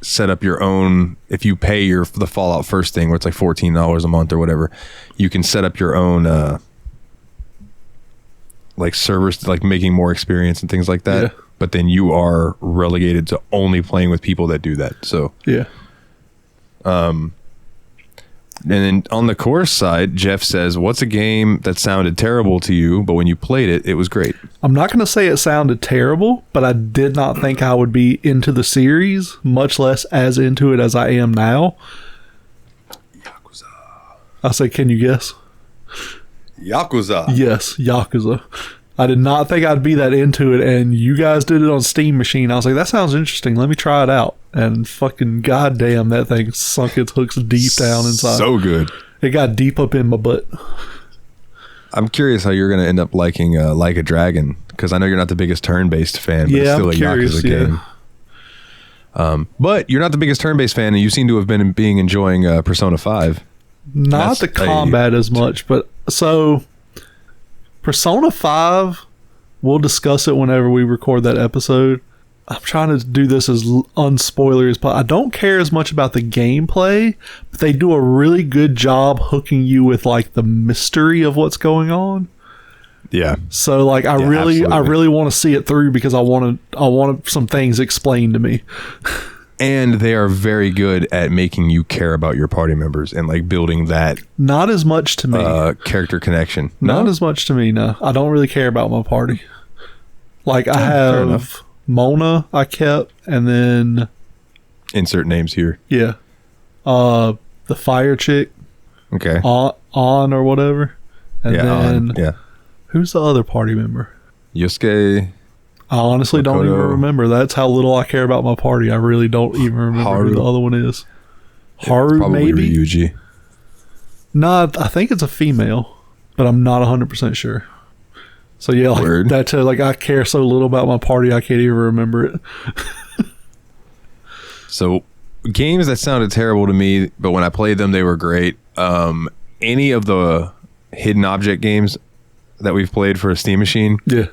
set up your own. If you pay the Fallout first thing, where it's like $14 a month or whatever, you can set up your own like servers, like making more experience and things like that. Yeah. But then you are relegated to only playing with people that do that. So yeah. And then on the course side, Jeff says, what's a game that sounded terrible to you, but when you played it, it was great? I'm not going to say it sounded terrible, but I did not think I would be into the series, much less as into it as I am now. Yakuza. I say, can you guess? Yakuza. Yes, Yakuza. I did not think I'd be that into it, and you guys did it on Steam Machine. I was like, that sounds interesting. Let me try it out. And fucking goddamn, that thing sunk its hooks deep down inside. So good. It got deep up in my butt. I'm curious how you're going to end up liking Like a Dragon, because I know you're not the biggest turn-based fan, but it's still a Yakuza game. But you're not the biggest turn-based fan, and you seem to have been enjoying Persona 5. Not the combat as much, but so Persona 5, we'll discuss it whenever we record that episode. I'm trying to do this as unspoilery as possible. I don't care as much about the gameplay, but they do a really good job hooking you with like the mystery of what's going on. Yeah. So like I really want to see it through, because I want some things explained to me. And they are very good at making you care about your party members and like building that. Not as much to me. Character connection. Not as much to me. No, I don't really care about my party. Like I have Mona, I kept, and then insert names here. Yeah, the fire chick. Okay. On or whatever, and then who's the other party member? Yosuke. I honestly don't even remember. That's how little I care about my party. I really don't even remember who the other one is. Haru, probably maybe? Ryuji. No, I think it's a female, but I'm not 100% sure. So yeah, like that too. Like I care so little about my party, I can't even remember it. So games that sounded terrible to me, but when I played them, they were great. Any of the hidden object games that we've played for a Steam Machine. Yeah.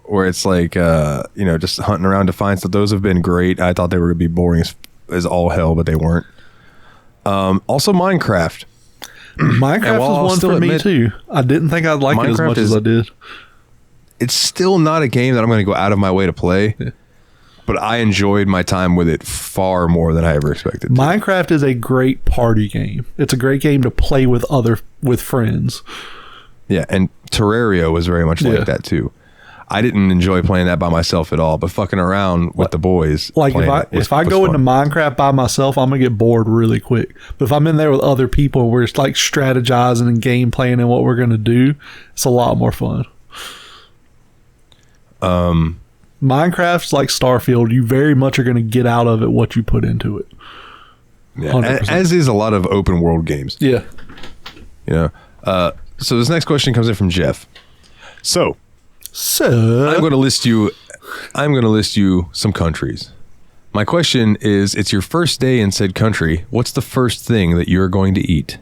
Where it's like, just hunting around to find stuff. Those have been great. I thought they were going to be boring as all hell, but they weren't. Also, Minecraft. Minecraft was one for me, too. I didn't think I'd like it as much as I did. It's still not a game that I'm going to go out of my way to play, but I enjoyed my time with it far more than I ever expected. Minecraft is a great party game. It's a great game to play with friends. Yeah, and Terraria was very much like that, too. I didn't enjoy playing that by myself at all, but fucking around with the boys. Like if I go into Minecraft by myself, I'm gonna get bored really quick. But if I'm in there with other people, we're just like strategizing and game planning what we're gonna do, it's a lot more fun. Minecraft's like Starfield. You very much are gonna get out of it what you put into it. Yeah, as is a lot of open world games. Yeah. So this next question comes in from Jeff. So I'm going to list you some countries. My question is, it's your first day in said country. What's the first thing that you're going to eat?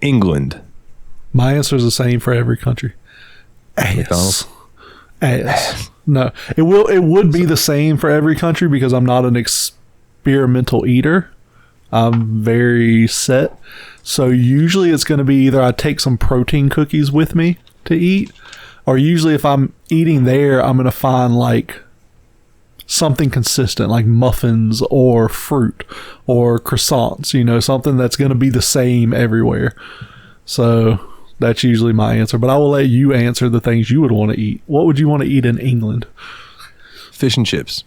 England. My answer is the same for every country. McDonald's. Ass. No, it would be the same for every country because I'm not an experimental eater. I'm very set. So usually it's going to be either I take some protein cookies with me to eat, or usually if I'm eating there, I'm going to find like something consistent like muffins or fruit or croissants, you know, something that's going to be the same everywhere. So that's usually my answer, but I will let you answer the things you would want to eat. What would you want to eat in England? Fish and chips.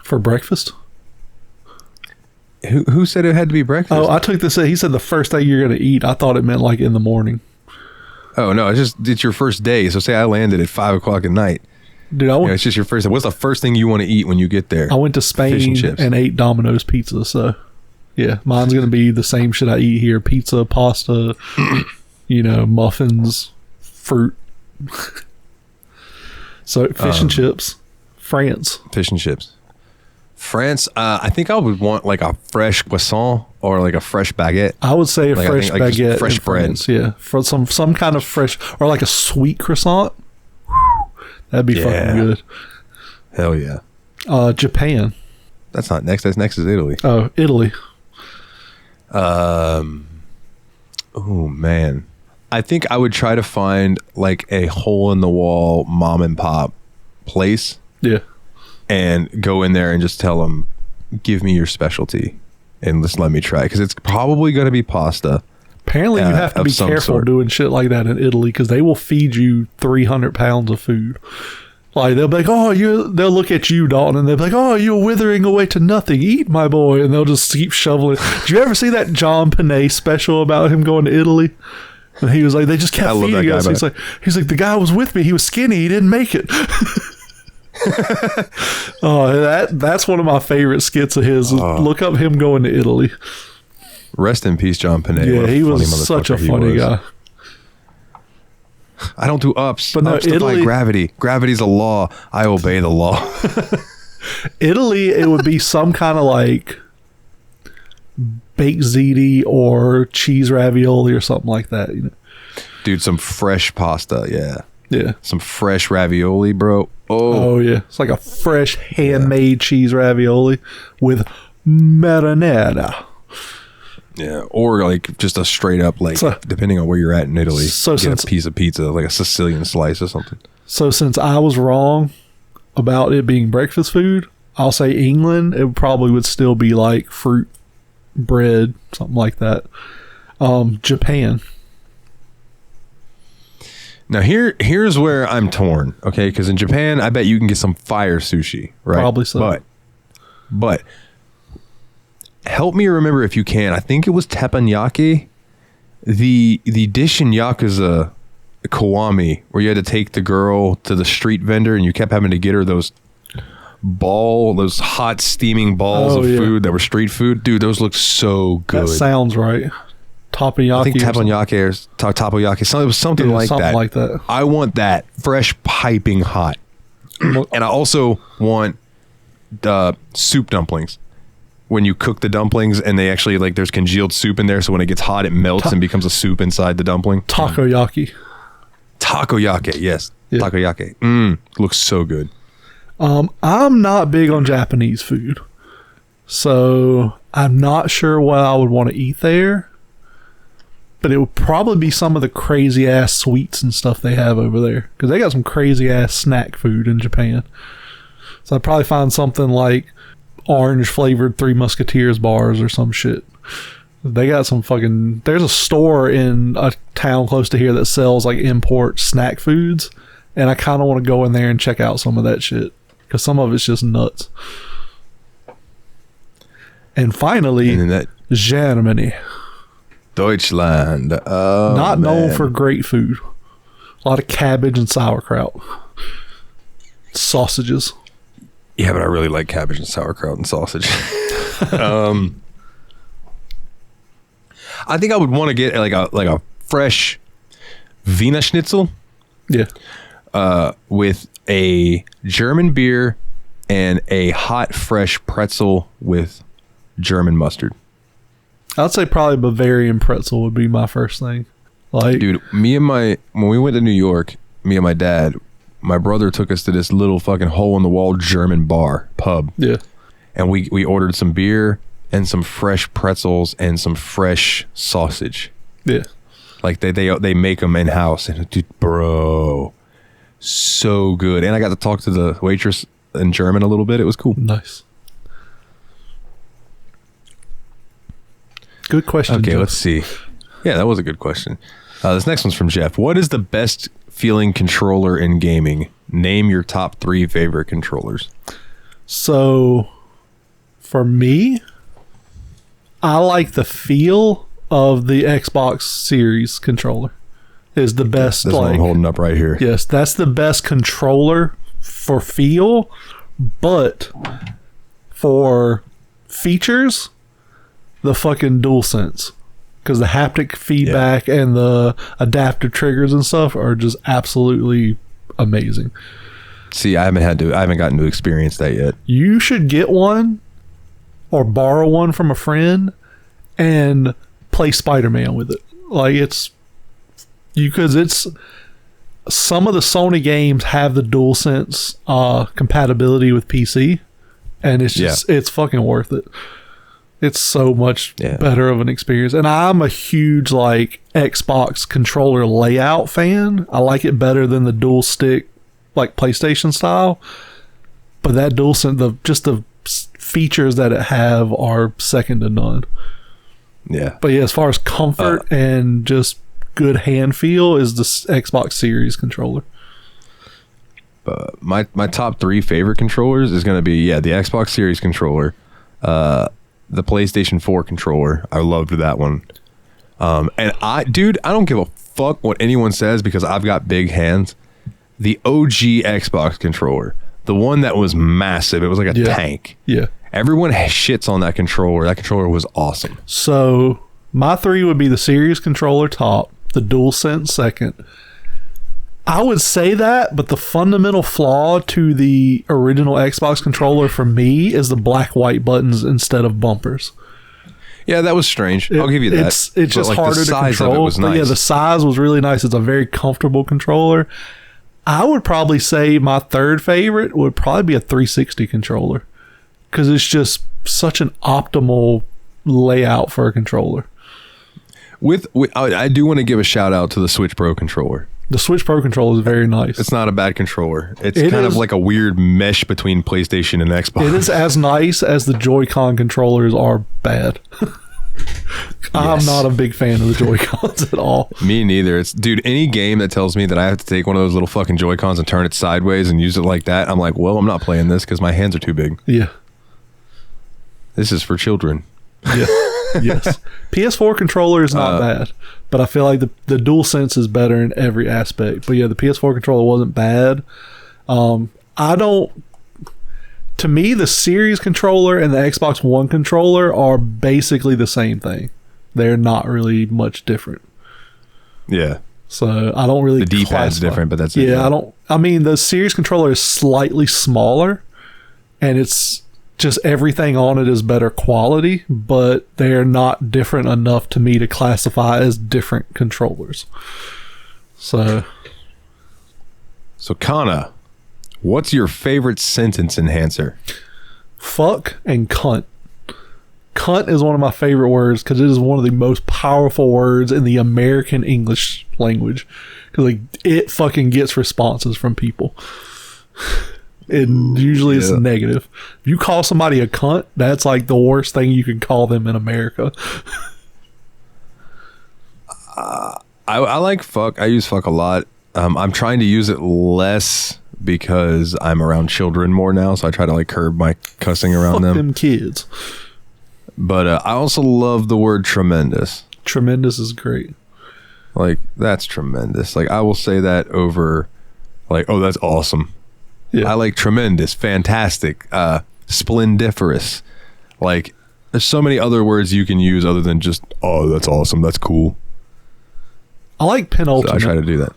For breakfast? Who said it had to be breakfast? Oh, I took this. He said the first thing you're going to eat. I thought it meant like in the morning. Oh, no, it's your first day. So say I landed at 5 o'clock at night. Dude, It's just your first day. What's the first thing you want to eat when you get there? I went to Spain and ate Domino's pizza, so yeah, mine's gonna be the same shit I eat here: pizza, pasta, you know, muffins, fruit. So fish and chips. France. Fish and chips. France. I think I would want like a fresh croissant or like a fresh baguette. I would say a fresh baguette, fresh in bread. France, yeah, for some kind of fresh or like a sweet croissant. That'd be fucking good. Hell yeah. Japan. That's not next. That's next is Italy. Oh, Italy. Oh man. I think I would try to find like a hole in the wall mom and pop place. Yeah. And go in there and just tell them, give me your specialty and just let me try. Because it's probably going to be pasta. Apparently you have to be careful doing shit like that in Italy because they will feed you 300 pounds of food. Like they'll be like, they'll look at you, Dalton, and they'll be like, oh, you're withering away to nothing. Eat, my boy. And they'll just keep shoveling. Did you ever see that John Panay special about him going to Italy? And he was like, they just kept feeding us. He's like, the guy was with me. He was skinny. He didn't make it. That's one of my favorite skits of his. Look up him going to Italy. Rest in peace, John Panay. Yeah, he was such a funny guy. I don't do ups. But no, ups defy gravity. Gravity's a law. I obey the law. Italy, it would be some kind of like baked ziti or cheese ravioli or something like that. You know? Dude, some fresh pasta. Yeah. Yeah. Some fresh ravioli, bro. Oh yeah. It's like a fresh handmade cheese ravioli with marinara. Yeah, or like just a straight up like depending on where you're at in Italy, get a piece of pizza, like a Sicilian slice or something. So since I was wrong about it being breakfast food, I'll say England. It probably would still be like fruit, bread, something like that. Japan. Now here's where I'm torn, okay? Because in Japan, I bet you can get some fire sushi, right? Probably so. But help me remember if you can. I think it was teppanyaki. The dish in Yakuza Kiwami, where you had to take the girl to the street vendor and you kept having to get her those hot steaming balls of food that were street food. Dude, those look so good. That sounds right. Takoyaki. I think teppanyaki or takoyaki. It was something like that. I want that fresh piping hot. And I also want the soup dumplings. When you cook the dumplings and they actually like there's congealed soup in there, so when it gets hot it melts and becomes a soup inside the dumpling. Takoyaki, yes. Yeah. Takoyaki. Looks so good. I'm not big on Japanese food, so I'm not sure what I would want to eat there, but it would probably be some of the crazy ass sweets and stuff they have over there, because they got some crazy ass snack food in Japan. So I'd probably find something like orange flavored Three Musketeers bars or some shit. They got some fucking... There's a store in a town close to here that sells like import snack foods, and I kind of want to go in there and check out some of that shit, because some of it's just nuts. And finally, Germany. Deutschland. Not known for great food. A lot of cabbage and sauerkraut. Sausages. Yeah, but I really like cabbage and sauerkraut and sausage. I think I would want to get like a fresh Wiener Schnitzel. Yeah. With a German beer and a hot fresh pretzel with German mustard. I'd say probably Bavarian pretzel would be my first thing. Like, dude, when we went to New York, me and my dad, my brother took us to this little fucking hole in the wall German pub. Yeah. And we ordered some beer and some fresh pretzels and some fresh sausage. Yeah. Like they make them in house, and dude, bro, so good. And I got to talk to the waitress in German a little bit. It was cool. Nice. Good question. Okay, Jeff. let's see. Yeah, that was a good question. This next one's from Jeff. What is the best feeling controller in gaming? Name your top 3 favorite controllers. So, for me, I like the feel of the Xbox Series controller. Is the best. That's what I'm holding up right here. Yes, that's the best controller for feel, but for features, the fucking DualSense. Because the haptic feedback and the adaptive triggers and stuff are just absolutely amazing. See, I haven't gotten to experience that yet. You should get one or borrow one from a friend and play Spider-Man with it. Like because it's some of the Sony games have the DualSense compatibility with PC, and it's just it's fucking worth it. It's so much better of an experience. And I'm a huge like Xbox controller layout fan. I like it better than the dual stick like PlayStation style. But that DualSense, the features that it have are second to none. Yeah. But yeah, as far as comfort and just good hand feel is the Xbox Series controller. My top 3 favorite controllers is going to be the Xbox Series controller, the PlayStation 4 controller. I loved that one. And I don't give a fuck what anyone says because I've got big hands. The OG Xbox controller, the one that was massive. It was like a tank. Yeah. Everyone shits on that controller. That controller was awesome. So my 3 would be the Series controller top, the DualSense second. I would say that, but the fundamental flaw to the original Xbox controller for me is the black-white buttons instead of bumpers. Yeah, that was strange. I'll give you that. It's just harder to control. Of it was nice. But yeah, the size was really nice. It's a very comfortable controller. I would probably say my third favorite would probably be a 360 controller because it's just such an optimal layout for a controller. I do want to give a shout out to the Switch Pro controller. The Switch Pro controller is very nice. It's not a bad controller. It's kind of like a weird mesh between PlayStation and Xbox. It is as nice as the Joy-Con controllers are bad. I'm not a big fan of the Joy-Cons at all. Me neither. Any game that tells me that I have to take one of those little fucking Joy-Cons and turn it sideways and use it like that, I'm like, well, I'm not playing this because my hands are too big. Yeah. This is for children. Yeah. Yes. PS4 controller is not bad, but I feel like the DualSense is better in every aspect. But yeah, the PS4 controller wasn't bad. To me, the Series controller and the Xbox One controller are basically the same thing. They're not really much different. Yeah. So I don't really. The D-pad's different, but that's it. Yeah, I mean, the Series controller is slightly smaller, and it's just everything on it is better quality, but they're not different enough to me to classify as different controllers. So Kana, what's your favorite sentence enhancer? Fuck and cunt. Cunt is one of my favorite words because it is one of the most powerful words in the American English language. Because it fucking gets responses from people. It usually is negative. If you call somebody a cunt, that's like the worst thing you can call them in America. I like fuck. I use fuck a lot. I'm trying to use it less because I'm around children more now, so I try to like curb my cussing around them kids. But I also love the word tremendous. Tremendous is great. Like, that's tremendous. Like, I will say that over like, oh, that's awesome. Yeah. I like tremendous, fantastic, splendiferous. Like, there's so many other words you can use other than just, oh, that's awesome, that's cool. I like penultimate. So I try to do that.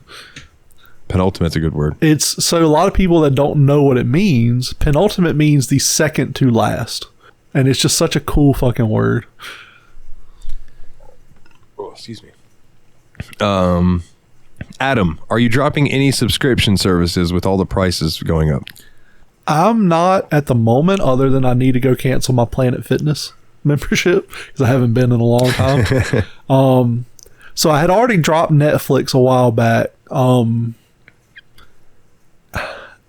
Penultimate's a good word. It's so a lot of people that don't know what it means, penultimate means the second to last. And it's just such a cool fucking word. Oh, excuse me. Adam, are you dropping any subscription services with all the prices going up? I'm not at the moment, other than I need to go cancel my Planet Fitness membership because I haven't been in a long time. So I had already dropped Netflix a while back.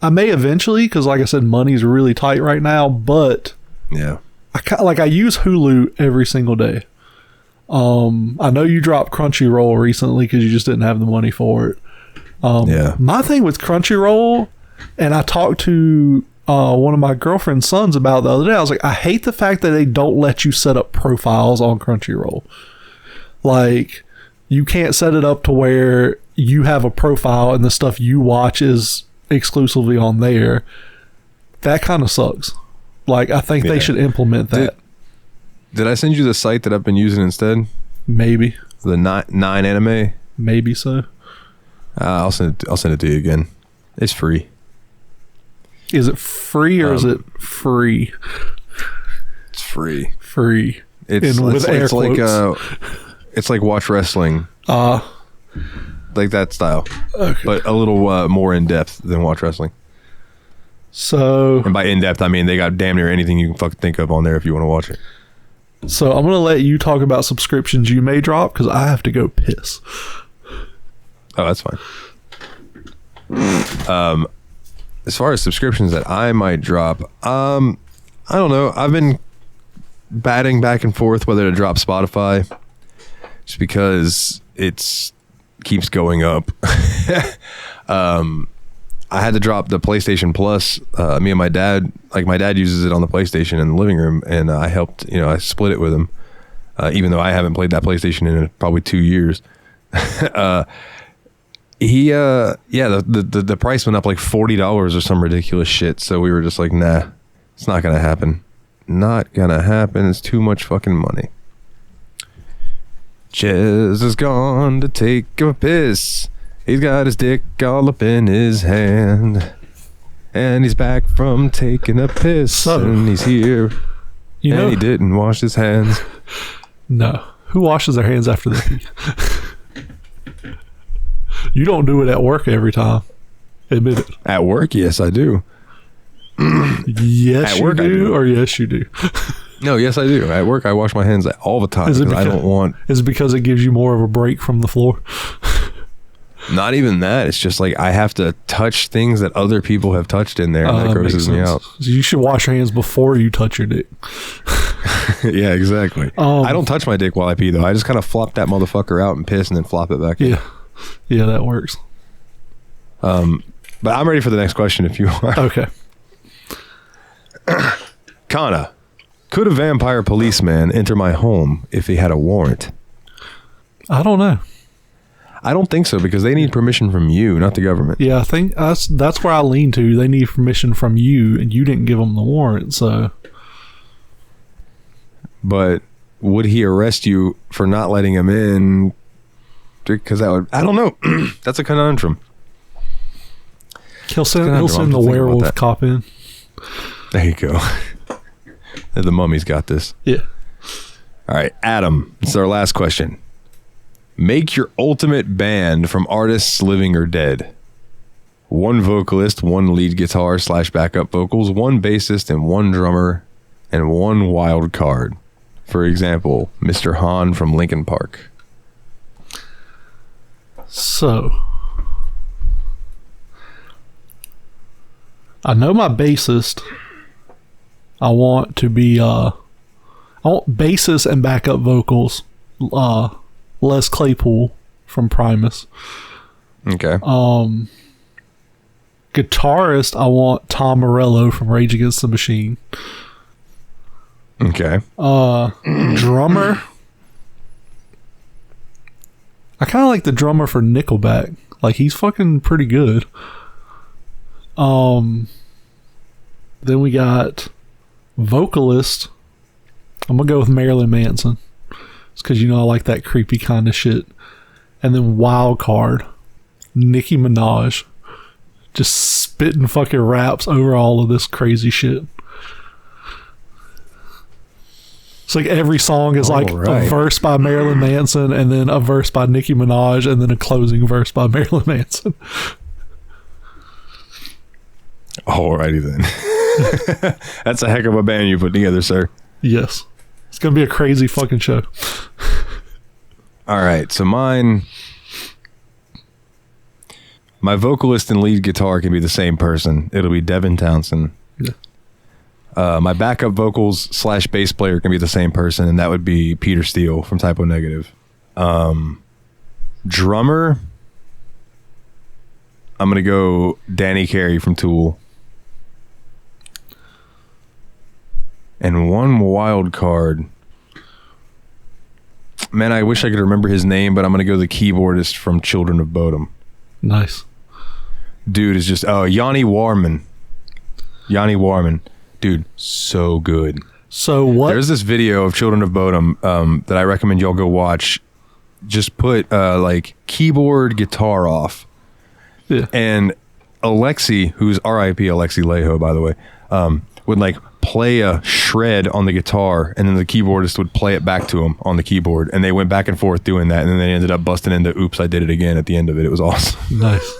I may eventually, because like I said, money's really tight right now. But Yeah. I use Hulu every single day. I know you dropped Crunchyroll recently because you just didn't have the money for it. Yeah. My thing with Crunchyroll, and I talked to one of my girlfriend's sons about it the other day. I was like, I hate the fact that they don't let you set up profiles on Crunchyroll. Like, you can't set it up to where you have a profile and the stuff you watch is exclusively on there. That kind of sucks. Like, I think they should implement that. Did I send you the site that I've been using instead? Maybe. The nine anime? Maybe so. I'll send it to you again. It's free. Is it free or is it free? It's free. Free. It's like watch wrestling. Like that style. Okay. But a little more in depth than watch wrestling. So, And by in depth, I mean they got damn near anything you can fucking think of on there if you want to watch it. so I'm gonna let you talk about subscriptions you may drop because I have to go piss. Oh, that's fine. As far as subscriptions that I might drop, I don't know. I've been batting back and forth whether to drop Spotify, just because it's keeps going up. I had to drop the PlayStation Plus. Me and my dad, my dad uses it on the PlayStation in the living room, and I helped. I split it with him, even though I haven't played that PlayStation in probably 2 years. The price went up like $40 or some ridiculous shit. So we were just like, nah, it's not gonna happen. Not gonna happen. It's too much fucking money. Jezza's gone to take a piss. He's got his dick all up in his hand, and he's back from taking a piss, and he's here, and he didn't wash his hands. No. Who washes their hands after they pee? You don't do it at work every time. Admit it. At work, yes, I do. Yes, at work, you I do, do. or yes, you do. No, yes, I do. At work, I wash my hands all the time. Is it I don't want. Is it because it gives you more of a break from the floor? Not even that. It's just like I have to touch things that other people have touched in there, and that grosses me out. So you should wash your hands before you touch your dick. Yeah, exactly. I don't touch my dick while I pee, though. I just kind of flop that motherfucker out and piss, and then flop it back in. Yeah, that works. But I'm ready for the next question if you are. Okay. Kana, could a vampire policeman enter my home if he had a warrant? I don't know. I don't think so, because they need permission from you, not the government. Yeah, I think that's where I lean to. They need permission from you, and you didn't give them the warrant, so. But would he arrest you for not letting him in? Because that would, I don't know. That's a conundrum. He'll send the werewolf cop in. There you go. The mummy's got this. Yeah. All right, Adam, this is our last question. Make your ultimate band from artists living or dead. 1 vocalist, 1 lead guitar / backup vocals, 1 bassist, and 1 drummer, and 1 wild card. For example, Mr. Hahn from Linkin Park. So, I know my bassist. I want to be I want bassist and backup vocals. Les Claypool from Primus. Okay. Guitarist, I want Tom Morello from Rage Against the Machine. Okay. Drummer, I kind of like the drummer for Nickelback. Like, he's fucking pretty good. Then we got vocalist. I'm gonna go with Marilyn Manson. It's because, I like that creepy kind of shit. And then wild card, Nicki Minaj, just spitting fucking raps over all of this crazy shit. It's like every song is like a verse by Marilyn Manson, and then a verse by Nicki Minaj, and then a closing verse by Marilyn Manson. Alrighty then. That's a heck of a band you put together, sir. Yes. It's going to be a crazy fucking show. All right, so mine, My vocalist and lead guitar can be the same person. It'll be Devin Townsend. Yeah. My backup vocals / bass player can be the same person, and that would be Peter Steele from Typo Negative. Drummer, I'm gonna go Danny Carey from Tool. And one wild card. Man, I wish I could remember his name, but I'm gonna go the keyboardist from Children of Bodom. Nice. Dude is just Yanni Warman. Dude, so good. So what? There's this video of Children of Bodom that I recommend y'all go watch. Just put like keyboard guitar off. Yeah. And Alexi, who's R.I.P. Alexi Lejo, by the way, would like play a shred on the guitar, and then the keyboardist would play it back to him on the keyboard, and they went back and forth doing that, and then they ended up busting into "Oops, I Did It Again" at the end of it. It was awesome. Nice.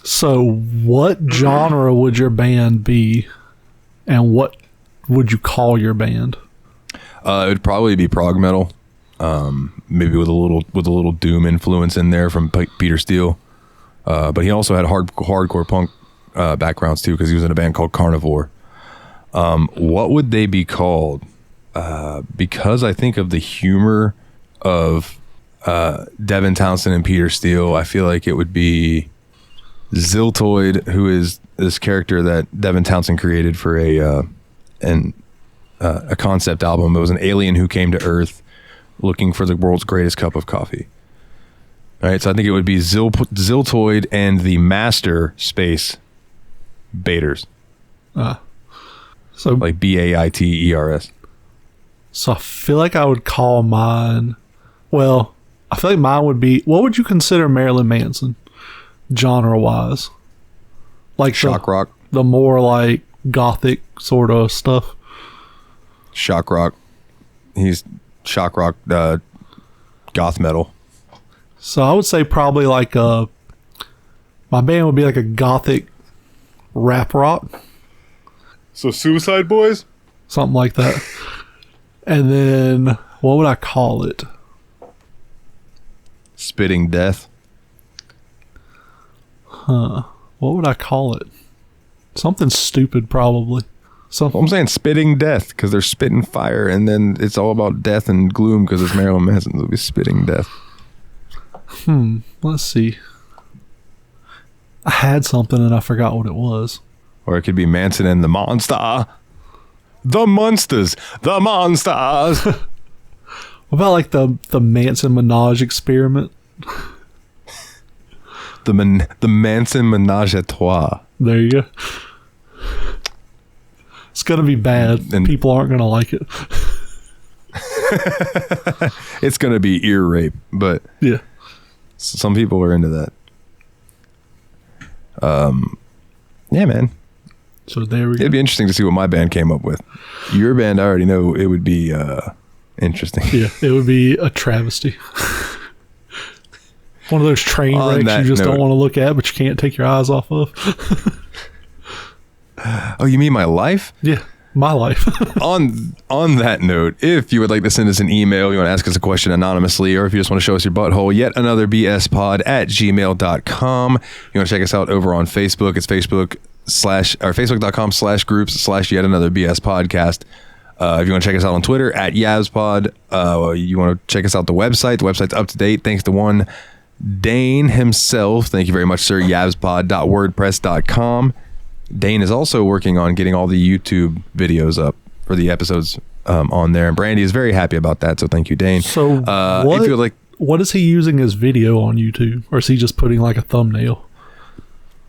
So what genre would your band be, and what would you call your band? It would probably be prog metal, maybe with a little doom influence in there from Peter Steele, but he also had hardcore punk backgrounds too, because he was in a band called Carnivore. What would they be called? Because I think of the humor of Devin Townsend and Peter Steele, I feel like it would be Ziltoid, who is this character that Devin Townsend created for a concept album. It was an alien who came to Earth looking for the world's greatest cup of coffee. All right, so I think it would be Ziltoid and the Master Space Baiters. So like Baiters. So I feel like I would call mine. Well, I feel like mine would be. What would you consider Marilyn Manson, genre-wise? Like shock rock, the more like gothic sort of stuff. Shock rock. He's shock rock, goth metal. So I would say probably like my band would be like a gothic rap rock. So Suicide Boys? Something like that. And then, what would I call it? Spitting Death. What would I call it? Something stupid, probably. I'm saying Spitting Death, because they're spitting fire, and then it's all about death and gloom, because it's Marilyn Manson. It'll be Spitting Death. Let's see. I had something and I forgot what it was. Or it could be Manson and the Monster. The Monsters. The Monsters. What about like the Manson Menage experiment? The Manson Menage a Trois. There you go. It's going to be bad. And people aren't going to like it. It's going to be ear rape, but yeah, some people are into that. Yeah, man. So there we go. It'd be interesting to see what my band came up with. Your band, I already know it would be interesting. Yeah, it would be a travesty. One of those train wrecks you just don't want to look at, but you can't take your eyes off of. Oh, you mean my life? Yeah, my life. On that note, if you would like to send us an email, you want to ask us a question anonymously, or if you just want to show us your butthole, yet another bspod@gmail.com. You want to check us out over on Facebook. It's facebook.com/groups/yet another BS podcast. If you want to check us out on Twitter @YavsPod, you want to check us out the website's up to date thanks to one Dane himself. Thank you very much, sir. yavspod.wordpress.com. Dane is also working on getting all the YouTube videos up for the episodes on there, and Brandy is very happy about that, so thank you, Dane. So if you would like, what is he using as video on YouTube, or is he just putting like a thumbnail?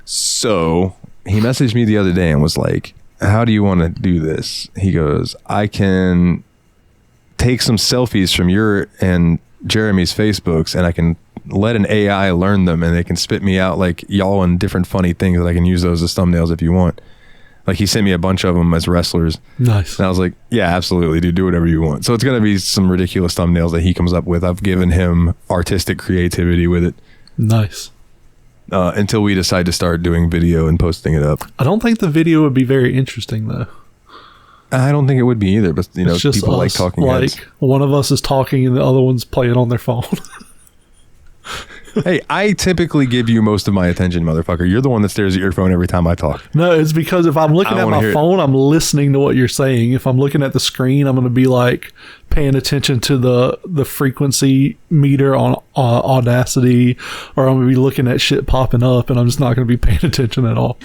So he messaged me the other day and was like, how do you want to do this? He goes, I can take some selfies from your and Jeremy's Facebooks, and I can let an AI learn them, and they can spit me out like y'all and different funny things that I can use those as thumbnails if you want. Like, he sent me a bunch of them as wrestlers. Nice. And I was like, yeah, absolutely, dude, do whatever you want. So it's going to be some ridiculous thumbnails that he comes up with. I've given him artistic creativity with it. Nice. Until we decide to start doing video and posting it up. I don't think the video would be very interesting, though. I don't think it would be either, but you know, it's just people us, like talking like heads. One of us is talking and the other one's playing on their phone. Hey, I typically give you most of my attention, motherfucker. You're the one that stares at your phone every time I talk. No, it's because if I'm looking I at wanna my hear it. phone, I'm listening to what you're saying. If I'm looking at the screen, I'm going to be like paying attention to the frequency meter on Audacity, or I'm going to be looking at shit popping up, and I'm just not going to be paying attention at all.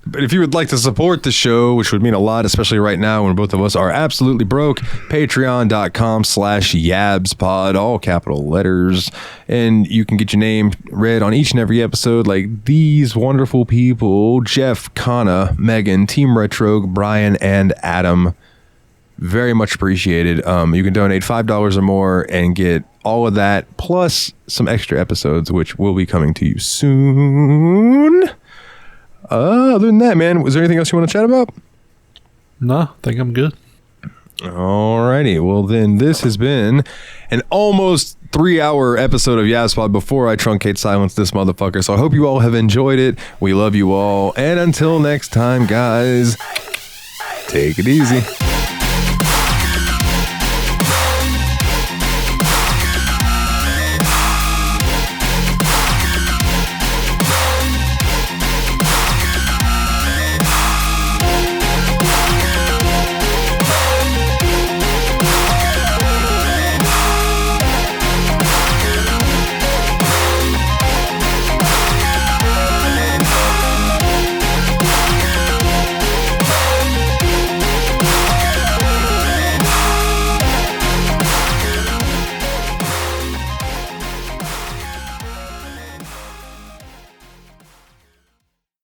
But if you would like to support the show, which would mean a lot, especially right now when both of us are absolutely broke, patreon.com/yabspod, all capital letters. And you can get your name read on each and every episode like these wonderful people: Jeff, Kana, Mehgan, Team Retrogue, Brian, and Adam. Very much appreciated. You can donate $5 or more and get all of that, plus some extra episodes, which will be coming to you soon. Other than that, man, was there anything else you want to chat about? No, I think I'm good. Alrighty, well then this has been an almost 3-hour episode of Yaspod before I truncate silence this motherfucker. So I hope you all have enjoyed it. We love you all. And until next time, guys, take it easy.